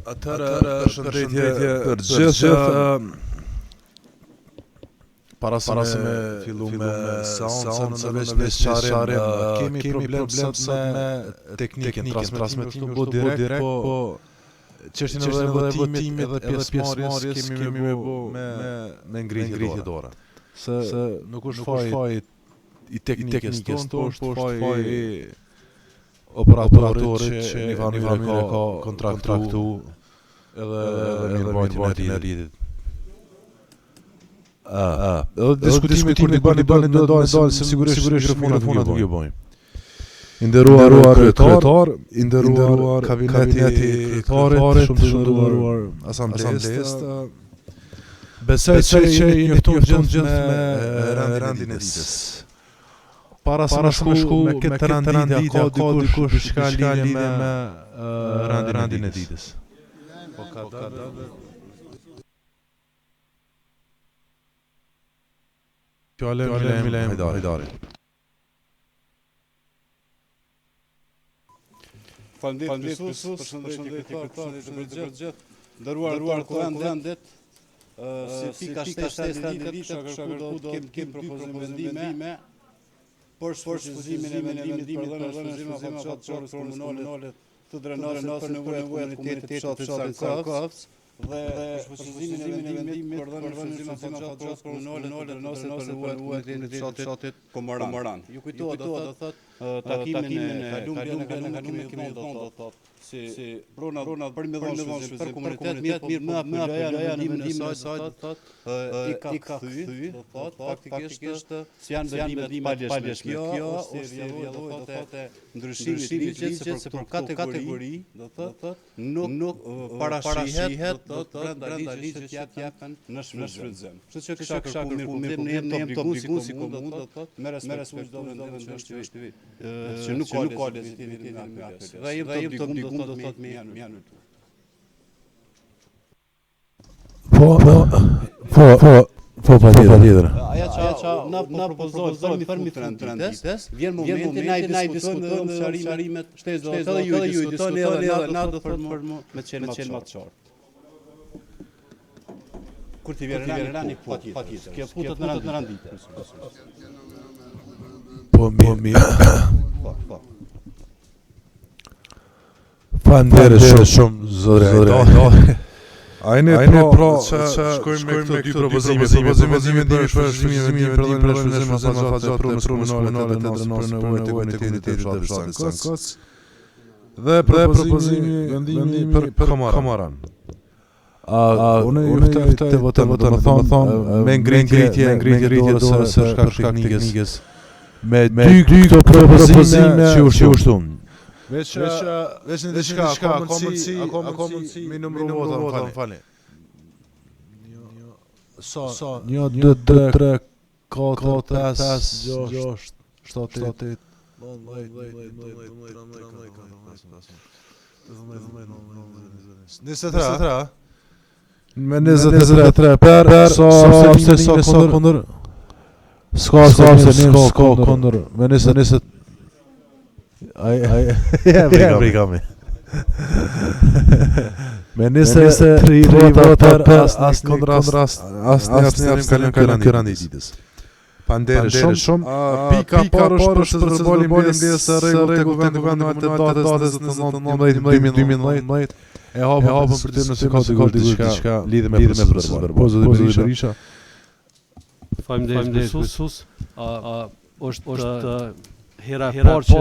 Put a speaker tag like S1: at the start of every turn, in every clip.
S1: Përshëndetje për gjithë. Para se me fillu me seancën në veç qarim, kemi problem sot me teknikën, transmetimi është bu direkt, po çështjen e votimit edhe pjesëmarrjes kemi me bu me ngritje dore. Se nuk është faji i teknikës tonë, po është faji i operatorit që një farë ka kontraktu edhe mirëmbajtjen e rritit. Edhe diskutimi kur një bani në dalë, se sigurisht mikrofonat nuk ju bojnë. I nderuar kryetar, i nderuar kabineti kryetarit, shumë të nderuar asamblesë. Besoj që jeni të gjithë me rendin e ditës. Para se me shku me këtë renditja, ka dikush ka lidhje me rendin e ditës. Fjallem Hajdari.
S2: Faleminderit Jesús, përshëndetje kryetar, nderuar Kuvendit. Si pika 7 ditë kem propozime vendime për shfrytëzimin e vendimit për dhënien e shfrytëzimit komunale të drenazit për nevojat e komunitetit të Sarkovës dhe shfrytëzimin e vendimit për dhënien e shfrytëzimit komunale të drenazit për nevojat e komunitetit të fshatit Komoran. Ju kujtohet do thotë takimin e kaluar kemi thonë si prona për shfrytëzim për komunitet mirë më apo në vendimin e saj i ka kthy do thotë faktikisht si janë vendime paleshme kjo ose rrjedhoi do thotë ndryshimi i ligjit se për kategori do thotë nuk parashihet do thotë brenda ligjit japen në shfrytëzim. Kështu që kisha kërkuar mirë ne jemi të obliguar si komunë do thotë me respekt do të është që nuk ka legitimitetin me atë. Dhe jemi të obliguar do thotë me janë.
S1: Po patjetër.
S2: Aja që na propozojnë për mi tranzites, vjen momenti na i diskutojmë sharimet shtesë edhe ju diskutoni edhe na do thotë me qenë më të qartë. Kur ti vjen rani patjetër. Kjo futet në randite.
S1: Po mirë. Po. Faleminderit shumë zotëri. Ajne pra që shkojmë me këto dy propozime për shfrytëzimin për shfrytëzimin e pasazhit pronës komunale të nevojat e komunitetit të fshatit dhe propozimi vendimi për Komoran. Unë ju ftoj të votoni, thonë me ngritje dorë se shkak teknikës me dy këto propozime që u shtun. Veç në diçka, ka mundësi me numëru vota, fali. 1, 2, 3, 4, 5, 6, 7, 8, 23. Me 23 per, sa kundër, s'ka kundër, me 20. Brigami. Me 23 vota për asnjë abstenim ditës. Faleminderit shumë. Pika parë është për të zbuluar mbledhjes së rregullt të Kuvendit datës 19/2019. E hapëm për të nëse ka diçka lidhje me procedurën. Po zoti Berisha.
S3: Faleminderit Jesús. Është hera parë që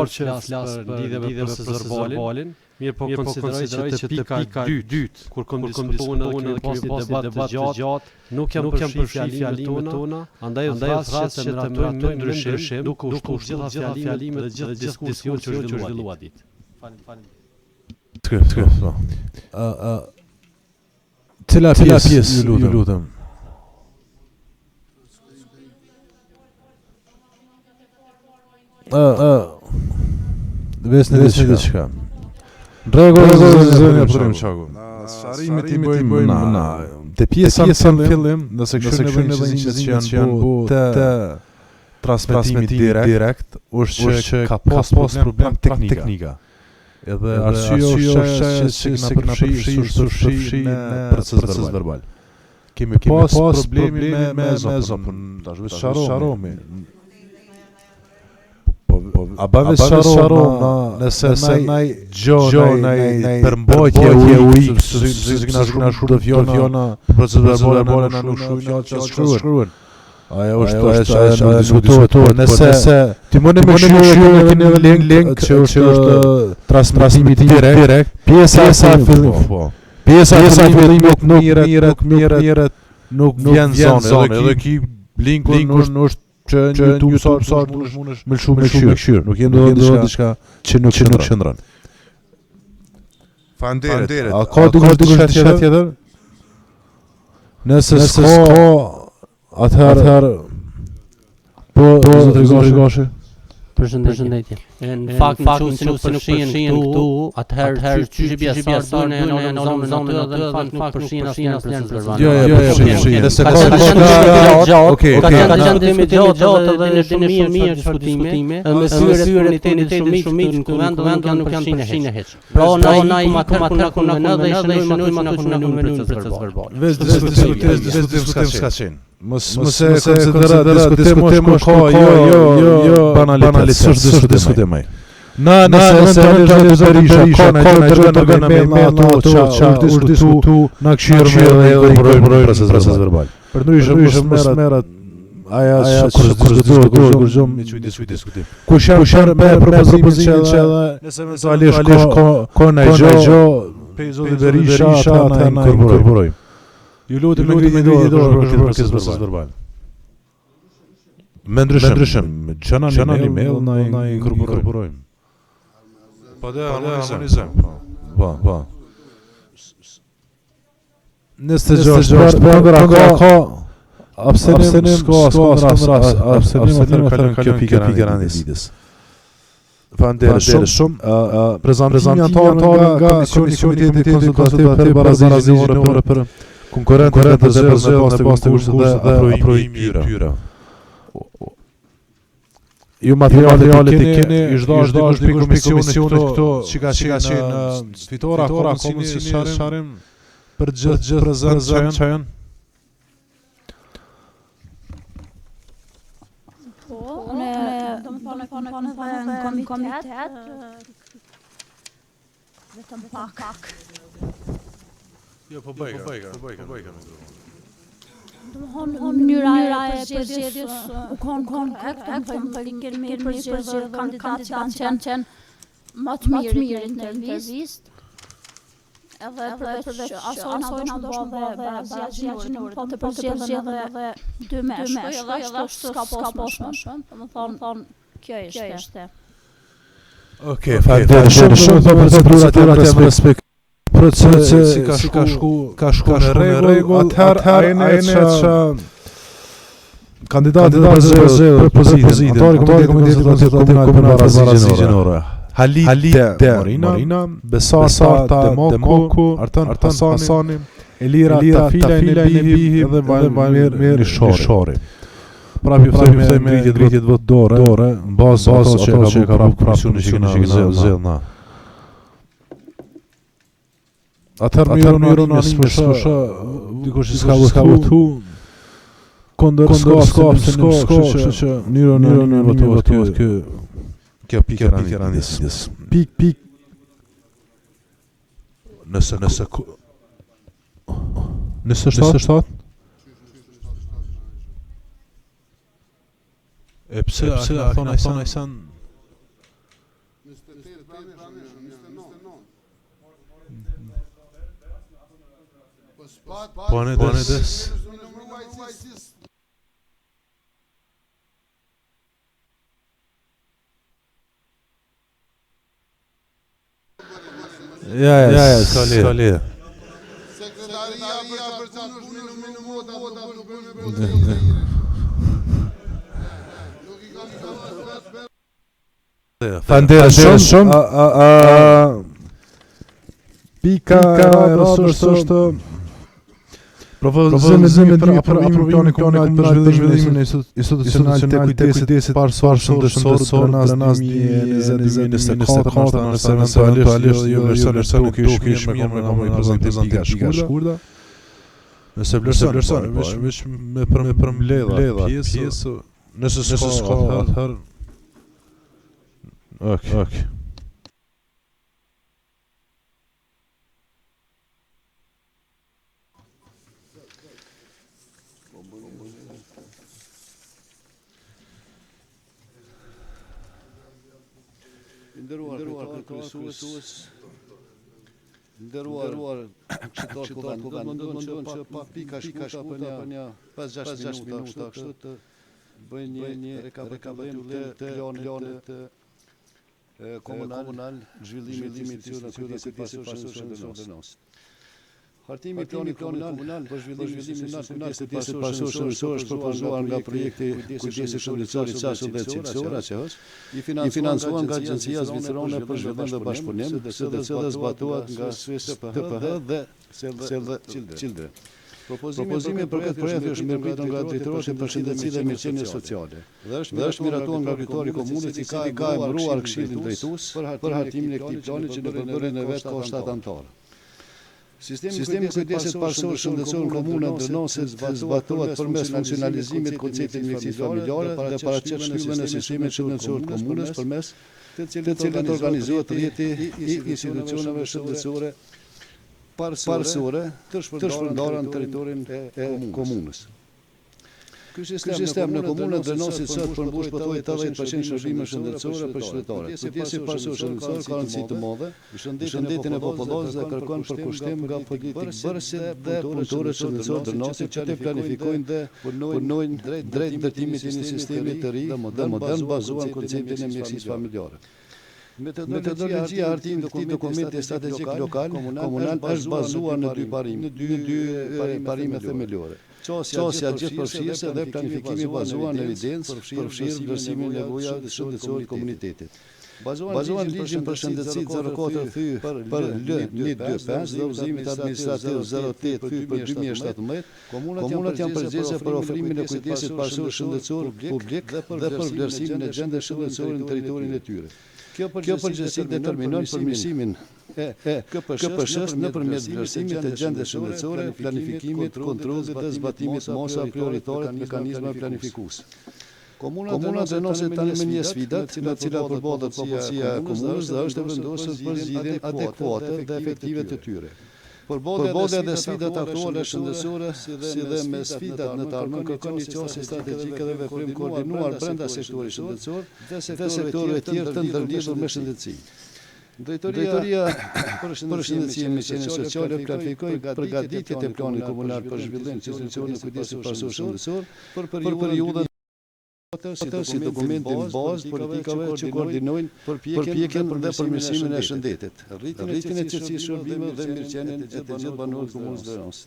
S3: flas për lidhje me procedurën, mirë po konsideroj që pika 2, kur kom diskutuar edhe kemi pasur debat të gjatë, nuk jam përfshi fjalimet tona, andaj thras që trajtojmë në ndryshim, duke u shtuar gjitha fjalimet dhe gjithë diskusion që është zhvilluar ditë.
S1: Cila pjesë ju lutem? Vesnë diçka. Rregull e çaku. Sharimit i bëjmë na. Te pjesa në fillim, nëse kështu edhe një që janë bu të transmetimit direkt, është që ka pas problem teknika. Edhe arsyeja është se kena përfshi në proces verbal. Kemi pas problemi me zopën, tash vetë sharomi. A bave sharoma, nëse naj gjonaj përmbajtje u ikë, se kena shkru të fjona, proces verbale na nuk shkruajnë që shkruajnë. Ajo është diskutohet, nëse ti më në me shkruaj keni edhe link që është transmetimi direkt, pjesa e fillimit nuk vjen zonë, edhe ki linkun është që në YouTube sa mundesh me lëshu. Nuk jem do diçka që nuk qëndron. Faleminderit. A ka diçka tjetër? Nëse s'ka atëherë po zotërigoshi.
S3: Përshëndetje. Në fakt se nuk përfshihen këtu, atëherë çyshi pjesë në zonën aty dhe në fakt përfshihen asnjë në proces verbal.
S1: Jo, përfshihen. Nëse ka okay.
S3: Ka qenë gjatë dhe në shumë diskutime, me syre të shumit në kuvend nuk janë përfshihen hiç. Pra na i matë në dhe shënojmë në proces verbal.
S1: Vetë diskutim s'ka qenë. Mos e konsidera diskutim ka jo banalitet diskutim ai. Na eventualisht Berisha ka me ato që diskutu na këshirë edhe proces verbal. Për ndryshe mos merret aja kur diskutojmë me çuj diskutim. Kush janë me propozimin që nëse eventualisht ka ndaj gjë pe zoti Berisha ata na inkorporojmë. Ju lutem me dorë për proces verbal. Me ndryshim, çana në email na inkorporojmë. Po dhe harmonizojmë. Po. Nëse është ka abstenim kjo pikë randis. Faleminderit shumë. Prezantimi nga Komiteti Konsultativ Barazore për konkurrentët dhe zëllën e pas të kushtet dhe aprojimi i tyre. Ju materialet i keni, ishda është për komisionit këto që ka qenë fitora Komunes sharim për gjithë prezent që janë.
S4: Unë do më thonë në komitet, vetëm pak.
S1: Jo, po bëjka.
S4: Mënyra e përzgjedhjes u korrekt, për përzgjedhje kandidatë që kanë qenë më të mirë në intervistë. Edhe përveç asoj na do shumë dhe zgjedhje po të përzgjedhjen edhe dy meshkuj, edhe ashtu s'ka pas më shumë. Domethënë kjo ishte.
S1: Okej, faleminderit shumë për procedurat e respekt. Procesi ka shku në rregull, atëherë që kandidatit për pozitin, anëtari Komitetit Konsultativ Gjinore, Halide Morina, Besata Demoku, Artan Hasani, Elira Tafila e Bihi dhe Valmir Rishori. Pra pjeftojmë me ngritjet vot dore, në bazë ato që ka prapë komisioni që kena zellna. Atëherë miro në animes përshë, dikush i s'ka votu, kondër s'ka, që miro në votohet kjo pikë randis. Pik. Nëse shtatë? E pse a thonë ajsan? Po në des. Ja, ska le. Faleminderit shumë. Pika e rrotës është Propozimi për aprovimin plani komunal për zhvillimin institucional të kujdesit parësor shëndetësor planas 2024 eventualisht tuk i shmirë me komë i prezentim pika shkurda. Nëse vlerëson, veç me përmbledha pjesë, nëse s'ka atëherë. Ok.
S2: Nderuar kryesues, nderuar këshilltar Kuvendit, që pa pika shkurta për një 5-6 minuta kështu të bëjnë një rekapitulim të planit komunal zhvillimit institucionit të kujdesit parësor. Hartimi i planit komunal për zhvillimin institucionit të kujdesit parësor është propozuar nga projekti Kujdesit shëndetësor i qasur dhe cilësor (AQH), i financuar nga Agjencia Zvicrane për Zhvillim dhe Bashkëpunim, së të cilës zbatohet nga Swiss TPH dhe Save the Children. Propozimi për këtë projekt është mirëpritur nga Drejtorati për Shëndetësi dhe Mirëqenie Sociale dhe është miratuar nga kryetari i komunës, i cili ka emëruar këshillin drejtues për hartimin e këtij plani që në vendin e vet ka 7 anëtar. Sistemi kujdesit parësor shëndetësor në komunë ndërnoset zbatohet përmes funksionalizimit të konceptit mjekësisë familjare dhe paraqet shtylljen e sistemit shëndetësor të komunës përmes të cilit organizohet rrjeti i institucioneve shëndetësore parësore të shpërndara në territorin e komunës. Ky sistem në komunë ndërnoset sot përmbush pothuajse 80% shërbime shëndetësore për qytetarët. Kujdesi parësor shëndetësor ka rëndësi të madhe për shëndetin e popullatës dhe kërkon përkushtim nga politikbërësit dhe punëtorët shëndetësor ndërnoset që të planifikojnë dhe punojnë drejt ndërtimit të një sistemi të ri dhe modern bazuar në konceptin e mjekësisë familjare. Metodologjia e hartimit të këtij dokumenti strategjik lokal komunal është bazuar në dy parime themelore. Qasja gjithëpërfshirëse dhe planifikimi bazuar në evidencë përfshirë vlerësimin e nevojave të shëndetësore të komunitetit. Bazuar në ligjin për shëndetësi 04-THY për L125 dhe udhëzimit administrativ 08-THY për 2017, komunat janë përgjegjëse për ofrimin e kujdesit parësor shëndetësor publik dhe për vlerësimin e gjendjes shëndetësore në territorin e tyre. Kjo përgjegjësi determinon përmirësimin e KPSH-s nëpërmjet vlerësimit të gjendjes shëndetësore, planifikimit, kontrollit dhe zbatimit masa prioritare të mekanizmave planifikues. Komunat ndërnoset tani me një sfida, të cilat përballet popullsia e komunës dhe është e vendosur për zgjidhjen adekuate dhe efektive të tyre. Përballja dhe sfidat aktuale shëndetësore, si dhe me sfidat në të ardhmen, kërkon një qasje strategjike dhe veprim koordinuar brenda sektorit shëndetësor dhe sektorëve tjerë të ndërlidhur me shëndetësi. Drejtoria për shëndetësi e mirëqenie sociale planifikoi përgatitjet e planit komunal për zhvillim të institucionit kujdesit parësor shëndetësor për periudhën si dokumentin bazë politikave që koordinojnë përpjekjen dhe përmirësimin e shëndetit, rritjen e cilësisë shërbimeve dhe mirëqenien e të gjithë banorëve të komunës Vleranës.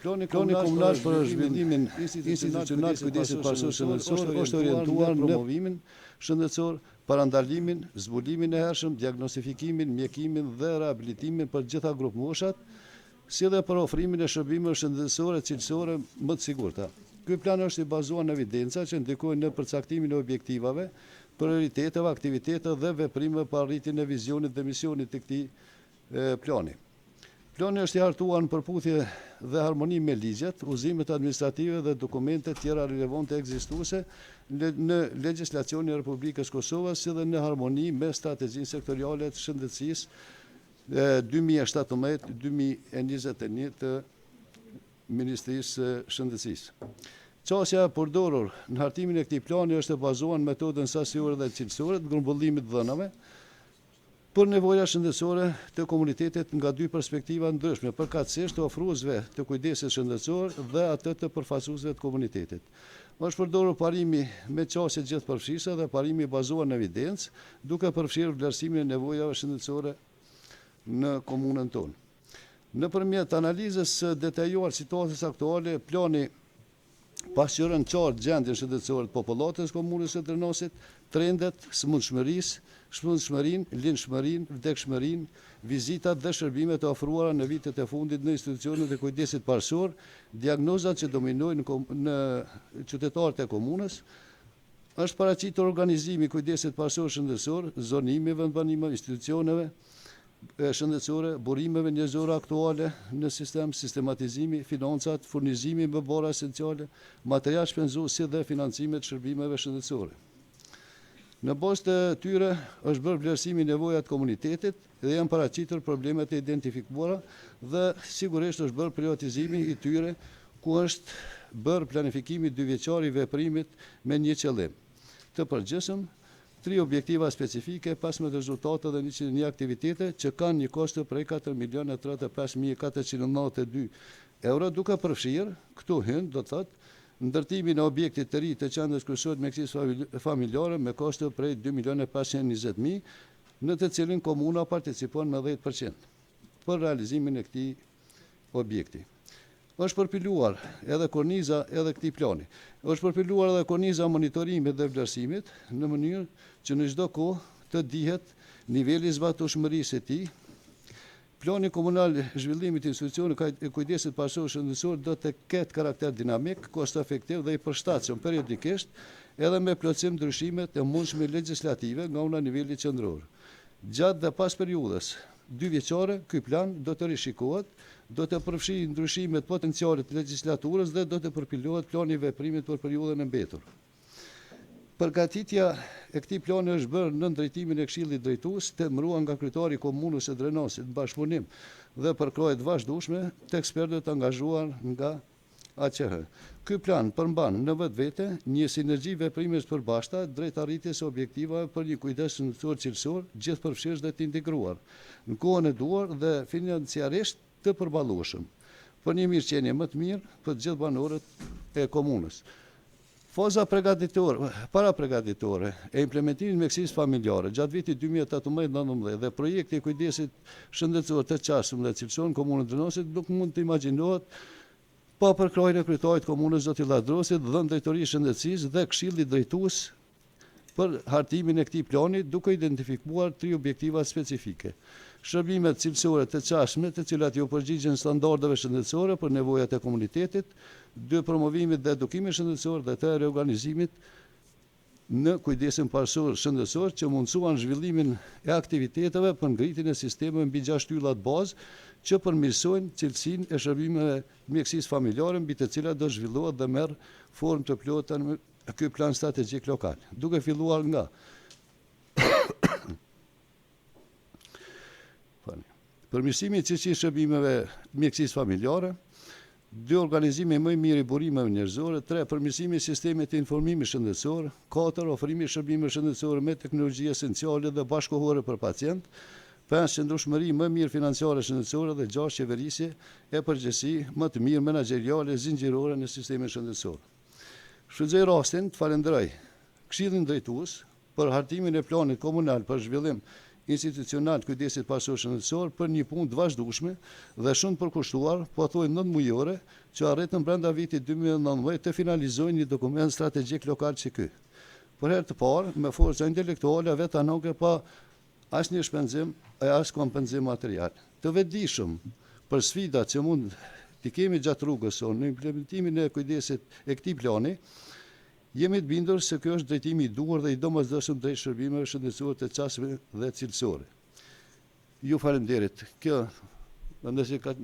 S2: Plani komunal për zhvillimin institucional të kujdesit parësor shëndetësor është orientuar në promovimin shëndetësor, parandalimin, zbulimin e hershëm, diagnostifikimin, mjekimin dhe rehabilitimin për gjitha grup moshat, si dhe për ofrimin e shërbimeve shëndetësore cilësore më të sigurta. Ky plan është i bazuar në evidenca që ndikojnë në përcaktimin e objektivave, prioriteteve, aktiviteteve dhe veprimeve për arritjen e vizionit dhe misionit të këtij plani. Plani është i hartuar në përputhje dhe harmoni me ligjet, udhëzimet administrative dhe dokumentet tjera relevante ekzistuese në legjislacionin e Republikës Kosovës, si dhe në harmoni me strategjinë sektoriale të shëndetësisë 2017-2021 të Ministrisë Shëndetësisë. Qasja e përdorur në hartimin e këtij plani është e bazuar në metodën sasiore dhe cilësore të grumbullimit dhënave për nevoja shëndetësore të komunitetit nga dy perspektiva ndryshme, përkatësisht të ofruesve të kujdesit shëndetësor dhe atë të përfaqësuesve të komunitetit. Është përdorur parimi me qasje gjithëpërfshirëse dhe parimi bazuar në evidencë, duke përfshirë vlerësimin e nevojave shëndetësore në komunën tonë. Nëpërmjet analizës detajuar situatës aktuale, plani pasqyron qartë gjendjen shëndetësore të popullatës komunës së Drenosit, trendet, smundshmërinë, lindshmërinë, vdekshmërinë, vizitat dhe shërbimet e ofruara në vitet e fundit në institucionet e kujdesit parësor, diagnozat që dominojnë në qytetarët e komunës, është paraqitur organizimi i kujdesit parësor shëndetësor, zonimi vendbanimeve, institucioneve shëndetësore, burimeve njerëzore aktuale në sistem, sistematizimi, financat, furnizimi me bora esenciale, material shpenzues si dhe financimet shërbimeve shëndetësore. Në bazë të tyre është bërë vlerësimi i nevojave të komunitetit dhe janë paraqitur problemet e identifikuara dhe sigurisht është bërë prioritizimi i tyre ku është bërë planifikimi dyvjeçar i veprimit me një qëllim të përgjithshëm, 3 objektiva specifike, 15 rezultate dhe 101 aktivitete që kanë një kosto prej 4.035.492 euro, duke përfshirë, këtu hyn, do të thotë, ndërtimin e objektit të ri të qendrës kryesore të mjekësisë familjare me kosto prej 2.520.000, në të cilin komuna participon me 10% për realizimin e këtij objekti. Është përpiluar edhe korniza edhe këtij plani. Është përpiluar edhe korniza monitorimit dhe vlerësimit në mënyrë që në çdo kohë të dihet niveli i zbatueshmërisë e tij. Plani komunal i zhvillimit të institucionit e kujdesit parësor shëndetësor do të ketë karakter dinamik, kosto efektiv dhe i përshtatshëm periodikisht, edhe me plotësim ndryshimet e mundshme legjislative nga ana niveli qendror. Gjatë dhe pas periudhës 2 vjeçare, ky plan do të rishikohet, do të përfshijë ndryshimet potenciale të legjislaturës dhe do të përpilohet plani i veprimit për periudhën e mbetur. Përgatitja e këtij plani është bërë në drejtimin e Këshillit Drejtues, të emëruar nga kryetari i komunës së Drenasit në bashkëpunim dhe përkrohet vazhdueshme të ekspertët angazhuar nga AQH. Ky plan përmban në vetvete një sinergji veprimesh përbashkëta drejt arritjes së objektivave për një kujdes shëndetësor cilësor, gjithëpërfshirës dhe të integruar, në kohën e duhur dhe financiarisht të përballueshëm, për një mirëqenie më të mirë për të gjithë banorët e komunës. Faza parapregaditore e implementimit mjekësisë familjare gjatë vitit 2018-19 dhe projekti i kujdesit shëndetësor të qasëm dhe cilësor në komunën Drenasit nuk mund të imagjinohet pa përkrojën e kryetarit komunës Zoti Ladrosit dhe drejtorisë shëndetësisë dhe Këshillit Drejtues për hartimin e këtij plani, duke identifikuar 3 objektiva specifike. Shërbimet cilësore të qashme, të cilat ju përgjigjen standardeve shëndetësore për nevojat e komunitetit, 2 promovimit dhe edukimit shëndetësor dhe 3 reorganizimit në kujdesin parësor shëndetësor që mundësuan zhvillimin e aktiviteteve për ngritjen e sistemeve mbi 6 yllat bazë që përmirësojnë cilësinë e shërbimeve mjekësisë familjare mbi të cilat do zhvillohet dhe merr formë të plota në ky plan strategjik lokal, duke filluar nga përmirësimi i cilësisë shërbimeve mjekësisë familjare, 2 organizimi më i mirë i burimeve njerëzore, 3 përmirësimi i sistemit të informimit shëndetësor, 4 ofrimi i shërbimeve shëndetësore me teknologji esenciale dhe bashkëkohore për pacient, 5 qëndrueshmëri më mirë financiare shëndetësore dhe 6 qeverisje e përgjegjësi më të mirë menaxheriale zinxhirore në sistemin shëndetësor. Shfrytëzoj rastin të falenderoj Këshillin Drejtues për hartimin e planit komunal për zhvillim institucional të kujdesit parësor shëndetësor për një punë të vazhdueshme dhe shumë të përkushtuar, pothuaj 9 mujore, që arritën brenda vitit 2019 të finalizojnë një dokument strategjik lokal si ky. Për herë të parë, me forca intelektuale vetanoke pa asnjë shpenzim e as kompenzim material. Të vetëdijshëm për sfidat që mund të kemi gjatë rrugës sonë në implementimin e kujdesit e këtij plani, jemi të bindur se kjo është drejtimi i duhur dhe i domosdoshëm drejt shërbimeve shëndetësore të qasme dhe cilësore. Ju falenderit. Kjo, ndërsa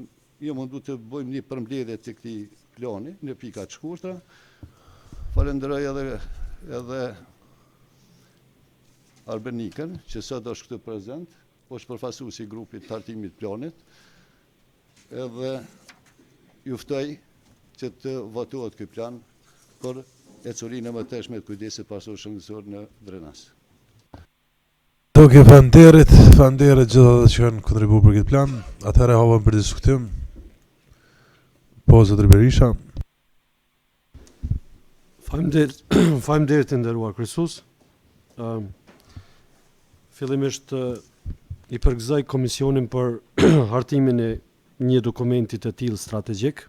S2: jo mundu të bëjmë një përmbledhje të këtij plani në pika të shkurtra. Falenderoj edhe Arbenikën, që sot është këtu prezent, është përfaqësuesi i grupit të hartimit të planit, edhe ju ftoj që të votohet ky plan për ecurinë e mëtejshme të kujdesit parësor shëndetësor në Drenas.
S1: Toke fanderit gjithë ata që kanë kontribuar për këtë plan. Atëherë hapem për diskutim. Po zotëri Berisha.
S3: Faleminderit të nderuar kryesues. Fillimisht i përgëzoj komisionin për hartimin e një dokumenti të tillë strategjik.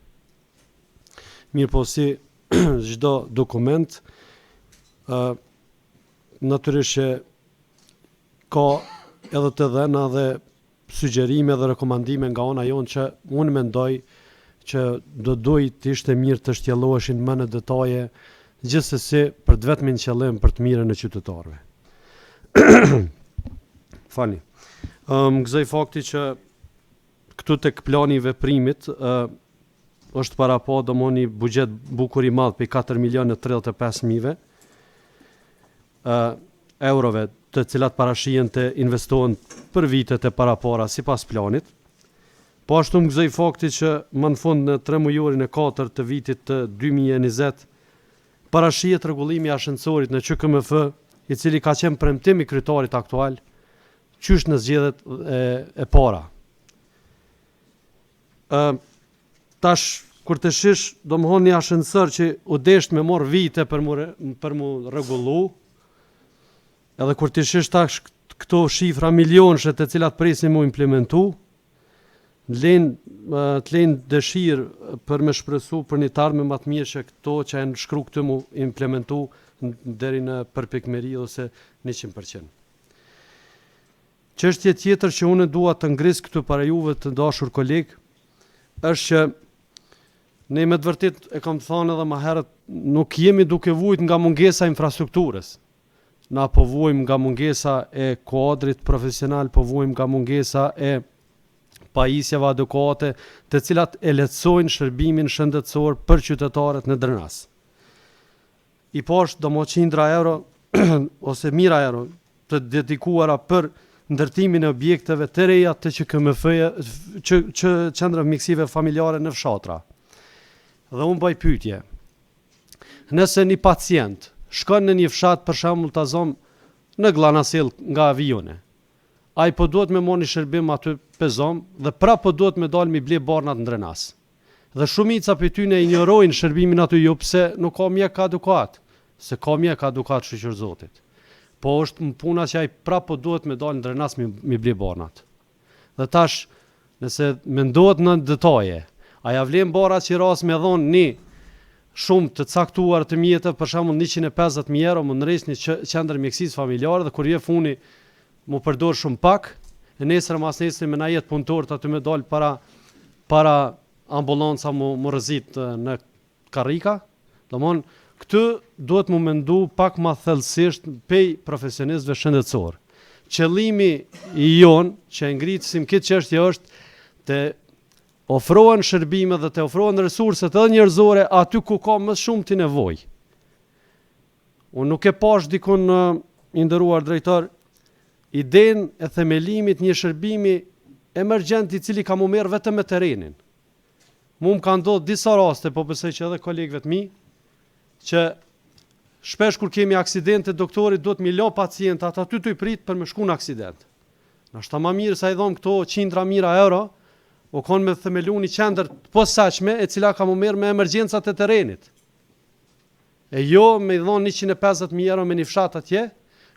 S3: Mirë po si çdo dokument natyrisht që ka edhe të dhëna dhe sugjerime dhe rekomandime nga ona jonë që unë mendoj që do duhet të ishte mirë të shtjelloheshin më në detaje, gjithsesi për të vetmin qëllim për të mirën e qytetarëve. Falni. Gëzoj fakti që këtu tek plani i veprimit është para po domoni buxhet bukur i madh për 4.035.000 eurove, të cilat parashihen të investohen për vitet e parapara sipas planit. Po ashtu më gëzoj fakti që më në fund në 3 mujorin e 4 të vitit të 2020 parashihet rregullimi i ashensorit në QKMF, i cili ka qenë premtim i kryetarit aktual, qysh në zgjedhjet e para. Tash kur të shish domthon një ashensor që u desht me marr vite për mu rregullu, edhe kur të shish tash këto shifra milionëshe të cilat presin mu implementu, të lejnë dëshirë për me shpresu për një tarme më të mirë që këto që e në shkru këtë mu implementu deri në përpikmeri ose 100%. Çështje tjetër që unë dua të ngris këtu para juve të dashur kolegë, është që ne me të vërtet e kam thënë edhe më herët, nuk jemi duke vujt nga mungesa e infrastrukturës. Na po vujmë nga mungesa e kuadrit profesional, po vujmë nga mungesa e pajisjeve adekuate, të cilat e lehtësojnë shërbimin shëndetësor për qytetarët në Drenas. I poshtë domethënë euro ose mijëra euro të dedikuara për ndërtimin e objekteve të reja të QKMF-ja, qendra miksive familjare në fshatra. Dhe unë bëj pyetje. Nëse një pacient shkon në një fshat për shembull ta zon në Gllanasil nga avione, ai po duhet me marrë një shërbim aty pezom dhe prapë po duhet me dalë mi ble barnat në Drenas. Dhe shumica për ty ne injorojnë shërbimin aty jo pse nuk ka mjek adukat, se ka mjek adukat shqyr zotit. Po është më puna që ai prapë po duhet me dalë në Drenas mi ble barnat. Dhe tash, nëse mendohet në detaje, a ja vlen bara që ras me dhonë një shumë të caktuar të mjetëve, për shembull 150.000 euro më nres një qendër mjekësisë familjare dhe kur je funi mu përdor shumë pak, e nesër mas nesër me na jetë punëtor të aty me dalë para ambulanca mu rrezit në karrika. Domthon këtë duhet mu mendu pak më thellësisht pej profesionistëve shëndetësor. Qëllimi i jon që e ngritësim këtë çështje është të ofrohen shërbime dhe të ofrohen resurset edhe njerëzore aty ku ka më shumë të nevojë. Unë nuk e pash dikun i nderuar drejtor idenë e themelimit një shërbimi emergjent i cili ka mu merr vetëm me terrenin. Mu më ka ndodhur disa raste, po besoj që edhe kolegëve të mi, që shpesh kur kemi aksidente, doktori duhet mi la pacientat aty të i prit për me shku në aksident. Nashta më mirë sa i dhom këto 100.000 euro, o konë me themelu një qendër posaçme e cila ka mu merr me emergjencat e terrenit. E jo me i dhonë 150.000 euro me një fshat atje,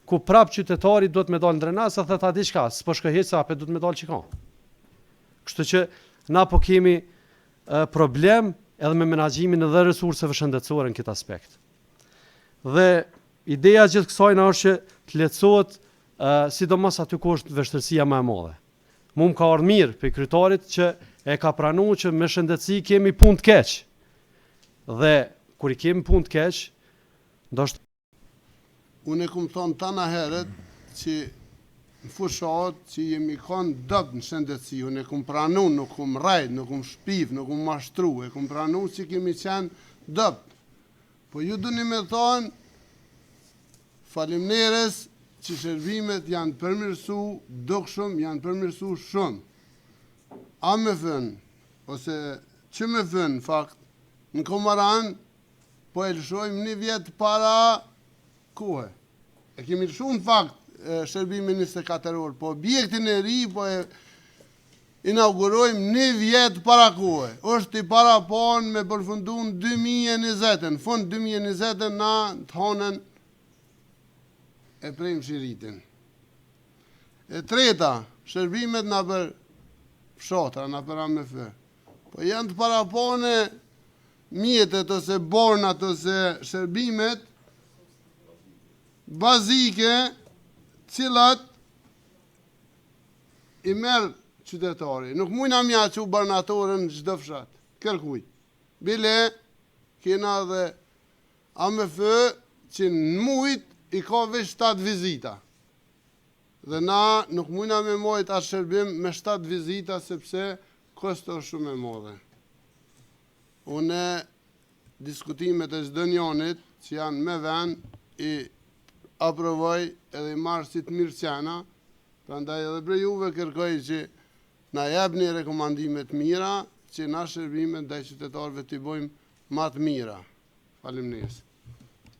S3: ku prap qytetari duhet me dalë në Drenas, dhe ta diçka, s'po shkoj hiç sa apo duhet me dalë çika. Kështu që na po kemi problem edhe me menaxhimin edhe resurseve shëndetësore në këtë aspekt. Dhe ideja gjithë kësaj na është që të lehtësohet sidomos aty ku është vështirësia më e madhe. Mu më ka ardhur mirë për kryetarit që e ka pranuar që me shëndetësi kemi punë të keq. Dhe kur i kemi punë të keq, ndoshta
S2: unë e kum thonë tana herët që në fushat që jemi kanë dëb në shëndetësi, unë e kum pranu, nuk kum rajt, nuk kum shpiv, nuk kum mashtru, e kum pranu që kemi qenë dëb. Po ju duni me thonë, faleminderes që shërbimet janë përmirësu, dukshëm, janë përmirësu shumë. A me fën, ose që me fën, fakt, në Komaran, po e lëshojmë një vjetë para kohë. E kemi lëshu në fakt shërbimin 24 orë, po objektin e ri, po e inaugurojmë një vjetë para kohë. Është i para panë me përfundu në 2020, në fund 2020 na të honën e prejmë shiritin. E treta, shërbimet na për fshatra, na për AMF. Po janë të parapone mjetet ose bornat ose shërbimet
S5: bazike cilat i merë qytetari. Nuk mujna mja që u barnatorën çdo fshat. Kërkuj. Bile, kena dhe AMF që në mujt i ka veç 7 vizita. Dhe na nuk mujna me mojt atë shërbim me 7 vizita sepse kosto shumë e modhe. Une diskutimet e çdo njonit që janë me ven i aprovoj edhe i marrë si të mirë qena, prandaj edhe për juve kërkoj që na jepni rekomandimet mira që na shërbimet ndaj qytetarëve t'i bojmë ma të mira. Faleminderit.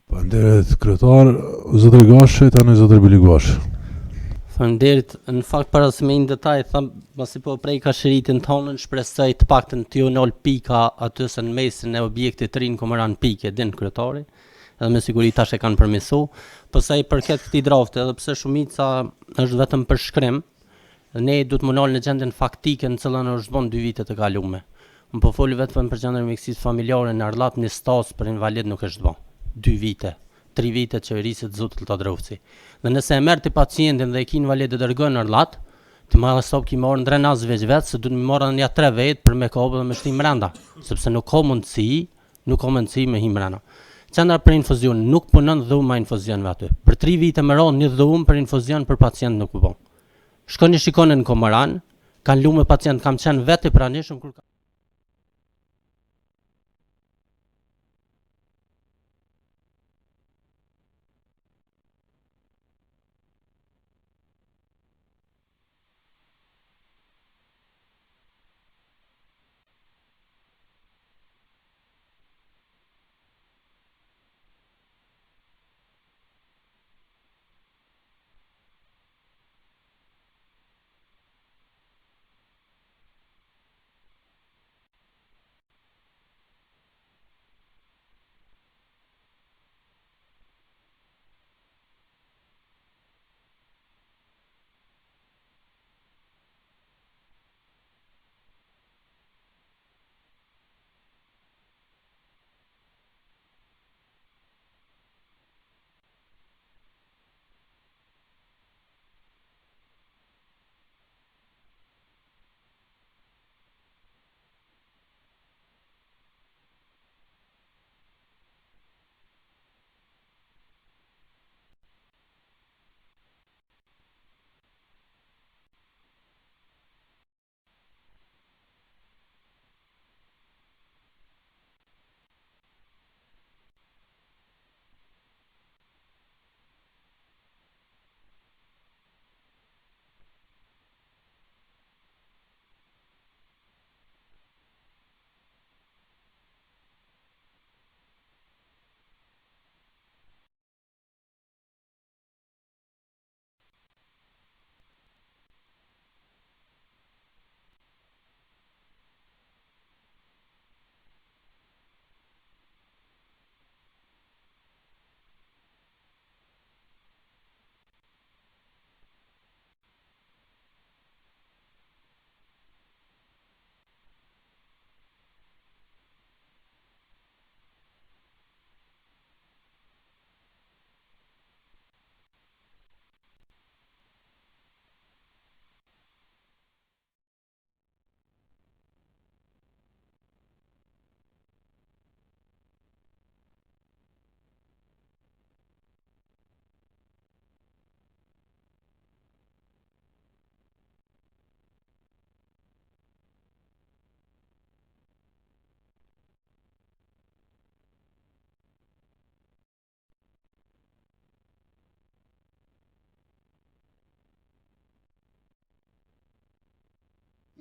S1: Faleminderit kryetar, zotëri Gashi, tani zotëri Bili Gashi.
S6: Faleminderit. Në fakt para se me në detaj tham, pasi po prej ka shëritin tonën, shpresoj të paktën t'ju nol pika aty se në mesin e objektit të rinë komeran pike din kryetari, edhe me siguri tash e kanë përmesu. Përsa i përket këtij drafti, edhe pse shumica është vetëm për shkrim, ne du të më nolë në gjendjen faktike në cilën është zbon 2 vitet e kalume. Më po foli vetëm për gjendjen e mjekësisë familjare në Arllat, një stas për invalid nuk është zbon. 2 vite. 3 vite qeverisit zotë të drovci. Dhe nëse e merë të pacientin dhe e ki invalid e dërgën në Arllat, të marrë stop ki marrë në drenaz veç vetë, se du të mi marrë në 3 vetë për me kopë dhe me shtim mrenda, sepse nuk ka mundësi me him mrenda. Qendra për infuzion nuk punon dhumë ma infuzionve aty. Për 3 vite më radhë një dhumë për infuzion për pacient nuk po. Shkoni shikoni në Komaran, kanë lume pacient, kam qenë vetë i pranishëm kur ka...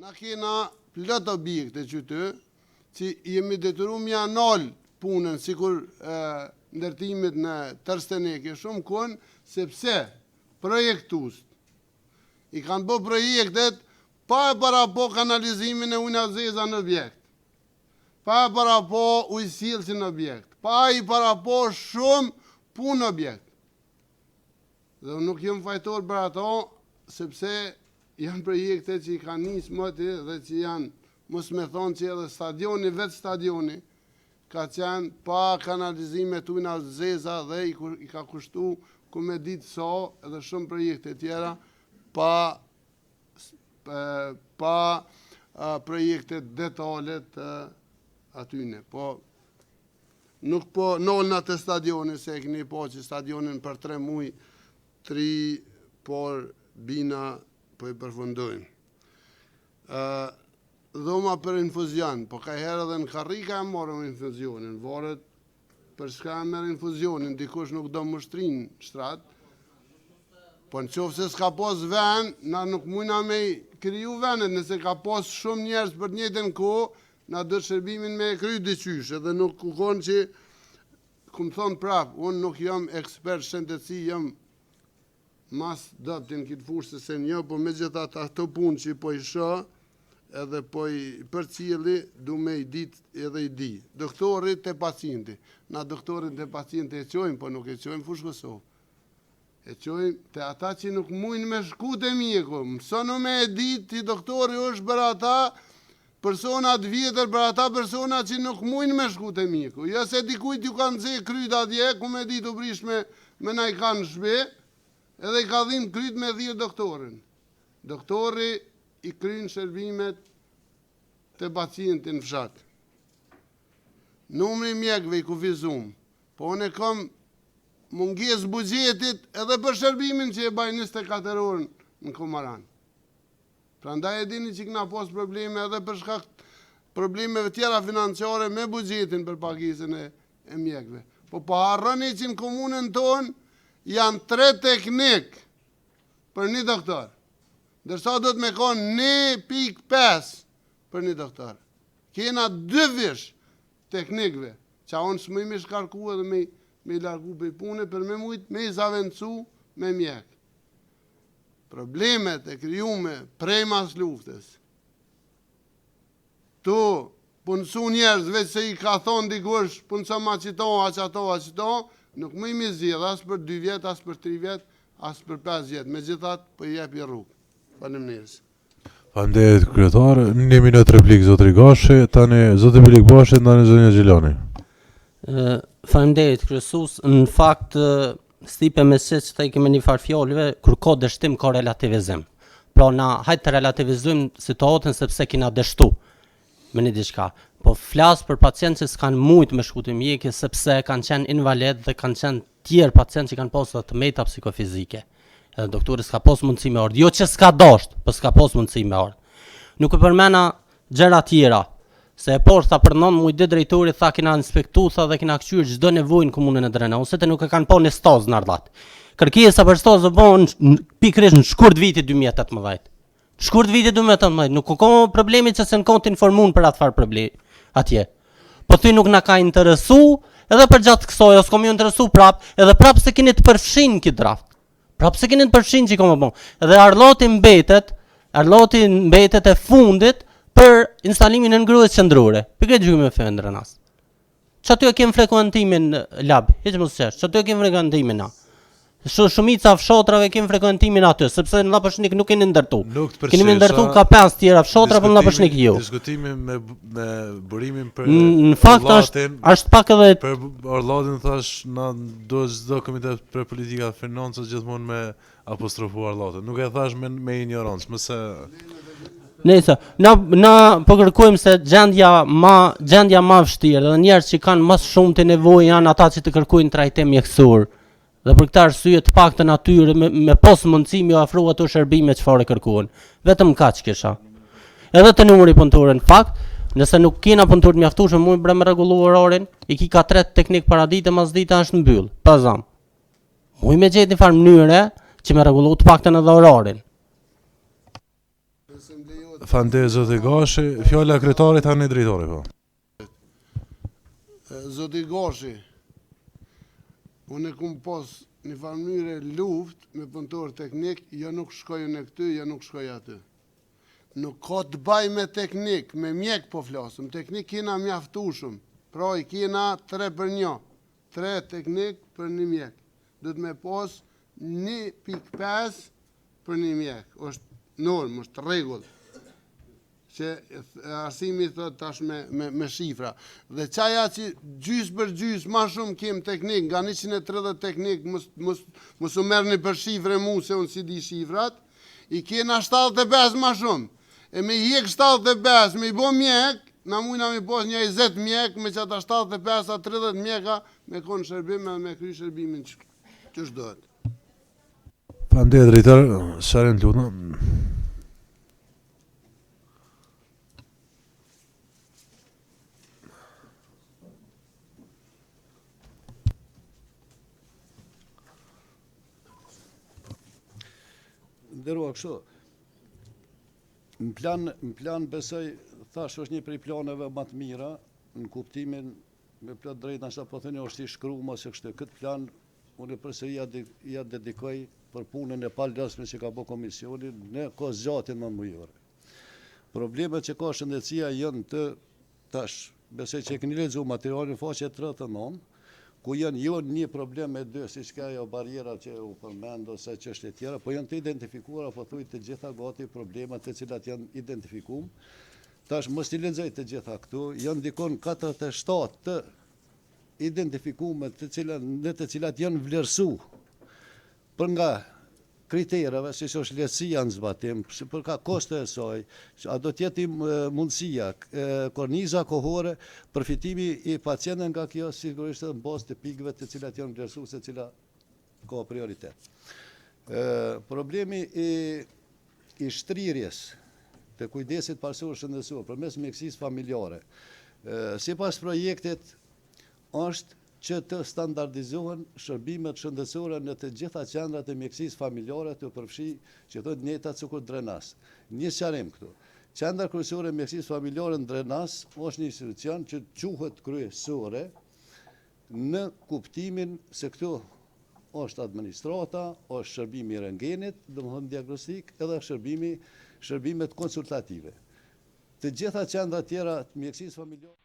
S5: Na kena plot objekte qyty, që jemi detyru mja nal punën, sikur ndërtimit në Trsteneke shumë kon, sepse projektust i kanë bë projektet pa e para po kanalizimin e ujnë zeza në objekt, pa e para po ujësillësi në objekt, pa i para po shumë punë objekt. Dhe nuk jem fajtor për ato, sepse janë projekte që i kanë njësë mëti dhe që janë, mos me thonë që edhe stadioni, vetë stadioni, ka qenë pa kanalizime të ujna zeza dhe i ka kushtu ku me ditë sa edhe shumë projekte tjera pa projekte detale të atyne. Po nuk po nolna të stadioni, se e keni po që stadionin për 3 muaj, 3, por bina po i përfundojnë. Dhoma për infuzion, po ka herë edhe në karrika e morëm infuzionin, varet për shka e merë infuzionin, dikush nuk do mështrin shtrat, po në qofë se s'ka pos ven, na nuk mujna me kriju venet, nëse ka pos shumë njerës për njëtën kohë, na do shërbimin me kry dyqysh, edhe nuk u konë që, ku më thonë prap, unë nuk jam ekspert shëndetësi, jam mas doptin këtë fushë se një, po me gjitha ato punë që po i shë, edhe po i për cili, du me i dit edhe i di. Doktorit të pacienti, na doktorit të pacienti e qojmë, po nuk e qojmë fushë Kosovë. E qojmë të ata që nuk mujnë me shku të mjeku, mësonu me e dit që doktori është për ata personat vjetër, për ata persona që nuk mujnë me shku të mjeku. Jo se dikujt ju kanë zhe kryt atje, ku me dit u prish me na i kanë shbe, edhe i ka dhim kryt me dhirë doktorin. Doktori i krynë shërbimet të pacientin fshat. Numri mjekve i kufizum, po unë e kam munges bugjetit edhe për shërbimin që e baj 24 orën në Komaran. Pra ndaj e dini që këna pos probleme edhe për shkak problemeve tjera financiare me bugjetin për pagisën e mjekve. Po harroni që në komunën tonë janë 3 teknik për një doktor. Dërsa do të me konë 1.5 për një doktor. Kena 2 vish teknikve, që onë shmë me shkarku edhe me largu për i pune, për me mujtë me i zavencu me mjek. Problemet e kryume prej mas luftës. Tu punësu njerëz, veç se i ka thonë dikush, punëso ma qito, aqato, nuk më i mi zhjith, as për 2 vjet, as për 3 vjet, as për 5 vjet. Me gjithat, për i jep i rrugë.
S1: Faleminderit kryetar, 1 minutë replikë zotri Gashi, tani zoti Bilik Bashi, tani zonja Gjilani.
S6: Faleminderit kryesues, në fakt stipe me se që ta i keme një farë fjallëve, kur ka dështim ka relativizim. Pra na hajtë të relativizujmë situatën sepse kina dështu me një diçka. Po flasë për pacientë që s'kanë mujtë me shku të mjekë sepse kanë qenë invalid dhe kanë qenë tjerë pacientë që kanë pasur të meta psikofizike. Edhe doktori s'ka pos mundësi me ardhë. Jo që s'ka dasht, po s'ka pos mundësi me ardhë. Nuk e përmena gjëra tjera, se e por tha për 9 muaj ditë drejtori tha kina inspektu, tha dhe kina këqyr çdo nevojë në komunën e Drena, ose te nuk e kanë pa në staz në Ardhat. Kërkesa për staz u bën pikërisht në shkurt vitit 2018. Shkurt vitit 2018, nuk ka problemi që se në kontë informun për atë farë problemi atje. Po ty nuk na ka interesu, edhe për gjatë kësaj, ose kom ju interesu prap, edhe prap se keni të përfshin këtë draft. Prapë se keni të përshin që i komë bon. Edhe Arllati mbetet e fundit për instalimin e ngrudhjes qendrore. Pikërisht gjykimi me Fendrën Drenas. Që aty e kem frekuentimin lab, hiç mos çesh. Që aty e kem frekuentimin na. Shumica fshatrave kem frekuentimin aty, sepse në Lapashnik nuk keni ndërtu. Keni ndërtu ka 5 tjera fshatra, po në Lapashnik jo.
S1: Diskutimi me burimin për
S6: në fakt është pak edhe
S1: për Arllatin thash na do çdo komitet për politika financë gjithmonë me apostrofu Arllatin. Nuk e thash me ignorancë, mëse
S6: Nëse na po kërkojmë se gjendja ma vështirë, dhe njerëz që kanë më shumë të nevojë janë ata që të kërkojnë trajtim mjekësor. Dhe për këtë arsye të paktën atyre me pos mundësi më ofru ato shërbime çfarë kërkuan. Vetëm kaq kisha. Edhe të numri punëtorë në fakt, nëse nuk kena punëtor të mjaftueshëm, mund të rregullu orarin, i ki ka 3 teknik para ditë, mas dita është mbyll. Pa zam. Muj me gjetë një farë mënyre që me rregullu të paktën edhe orarin.
S1: Faleminderit zoti Gashi, fjala e kryetarit tani drejtori po.
S5: Zoti Gashi, unë e kum pos një farë mënyre luft me punëtor teknik, jo nuk shkojë në këty, jo nuk shkojë aty. Nuk ka të baj me teknik, me mjek po flasëm, teknik kena mjaftueshëm, pra i kena 3 për 1, 3 teknik për 1 mjek. Do të me pos 1.5 për 1 mjek, është normë, është regull. që arsimi thot tash me shifra. Dhe qaja që gjys për gjys ma shumë kem teknik, nga 130 teknik, mos u merrni për shifre mu se unë si di shifrat, i kena 75 ma shumë. E me hjek 75, me i bo mjek, na mujna me pos një 20 mjek, me që ata 75 a 30 mjeka, me konë shërbim dhe me kry shërbimin që shdohet.
S1: Faleminderit drejtor, Sharin lutem.
S2: Ndërua kështu, në plan besoj, thash është një prej planeve më të mira, në kuptimin, me plot drejt nështë po thënë është i shkruar ose kështu. Këtë plan, unë përsëri ja dedikoj për punën e palësme që ka bërë komisioni në kohë zgjatin më mujore. Problemet që ka shëndetësia janë të tash, besoj që e keni lexuar materialin faqe 39, ku janë jo një problem me dy, si që ka jo barjera që u përmend ose çështje tjera, po janë të identifikuara, po thuj të gjitha gati problemat të cilat janë identifikuar. Tash mos i lexoj të gjitha këtu, janë dikon 47 të identifikuar në të cilat janë vlerësuar për nga kriterave, si që është lehtësia në zbatim, për ka koste e saj, a do tjeti mundësia, korniza kohore, përfitimi i pacientën nga kjo, sigurisht në bazë të pikëve të cilat janë vlerësuar se cila ka prioritet. Problemi i shtrirjes të kujdesit parësor shëndetësor përmes mjekësisë familjare, sipas projektit është që të standardizohen shërbimet shëndetësore në të gjitha qendrat e mjekësisë familjare të përfshi që thotë njëta cukur drenas. Një sqarim këtu. Qendra kryesore e mjekësisë familjare në drenas është një institucion që quhet kryesore në kuptimin se këtu është administrata, është shërbimi i rentgenit, domethënë diagnostik, edhe shërbimet konsultative. Të gjitha qendrat tjera të mjekësisë familjare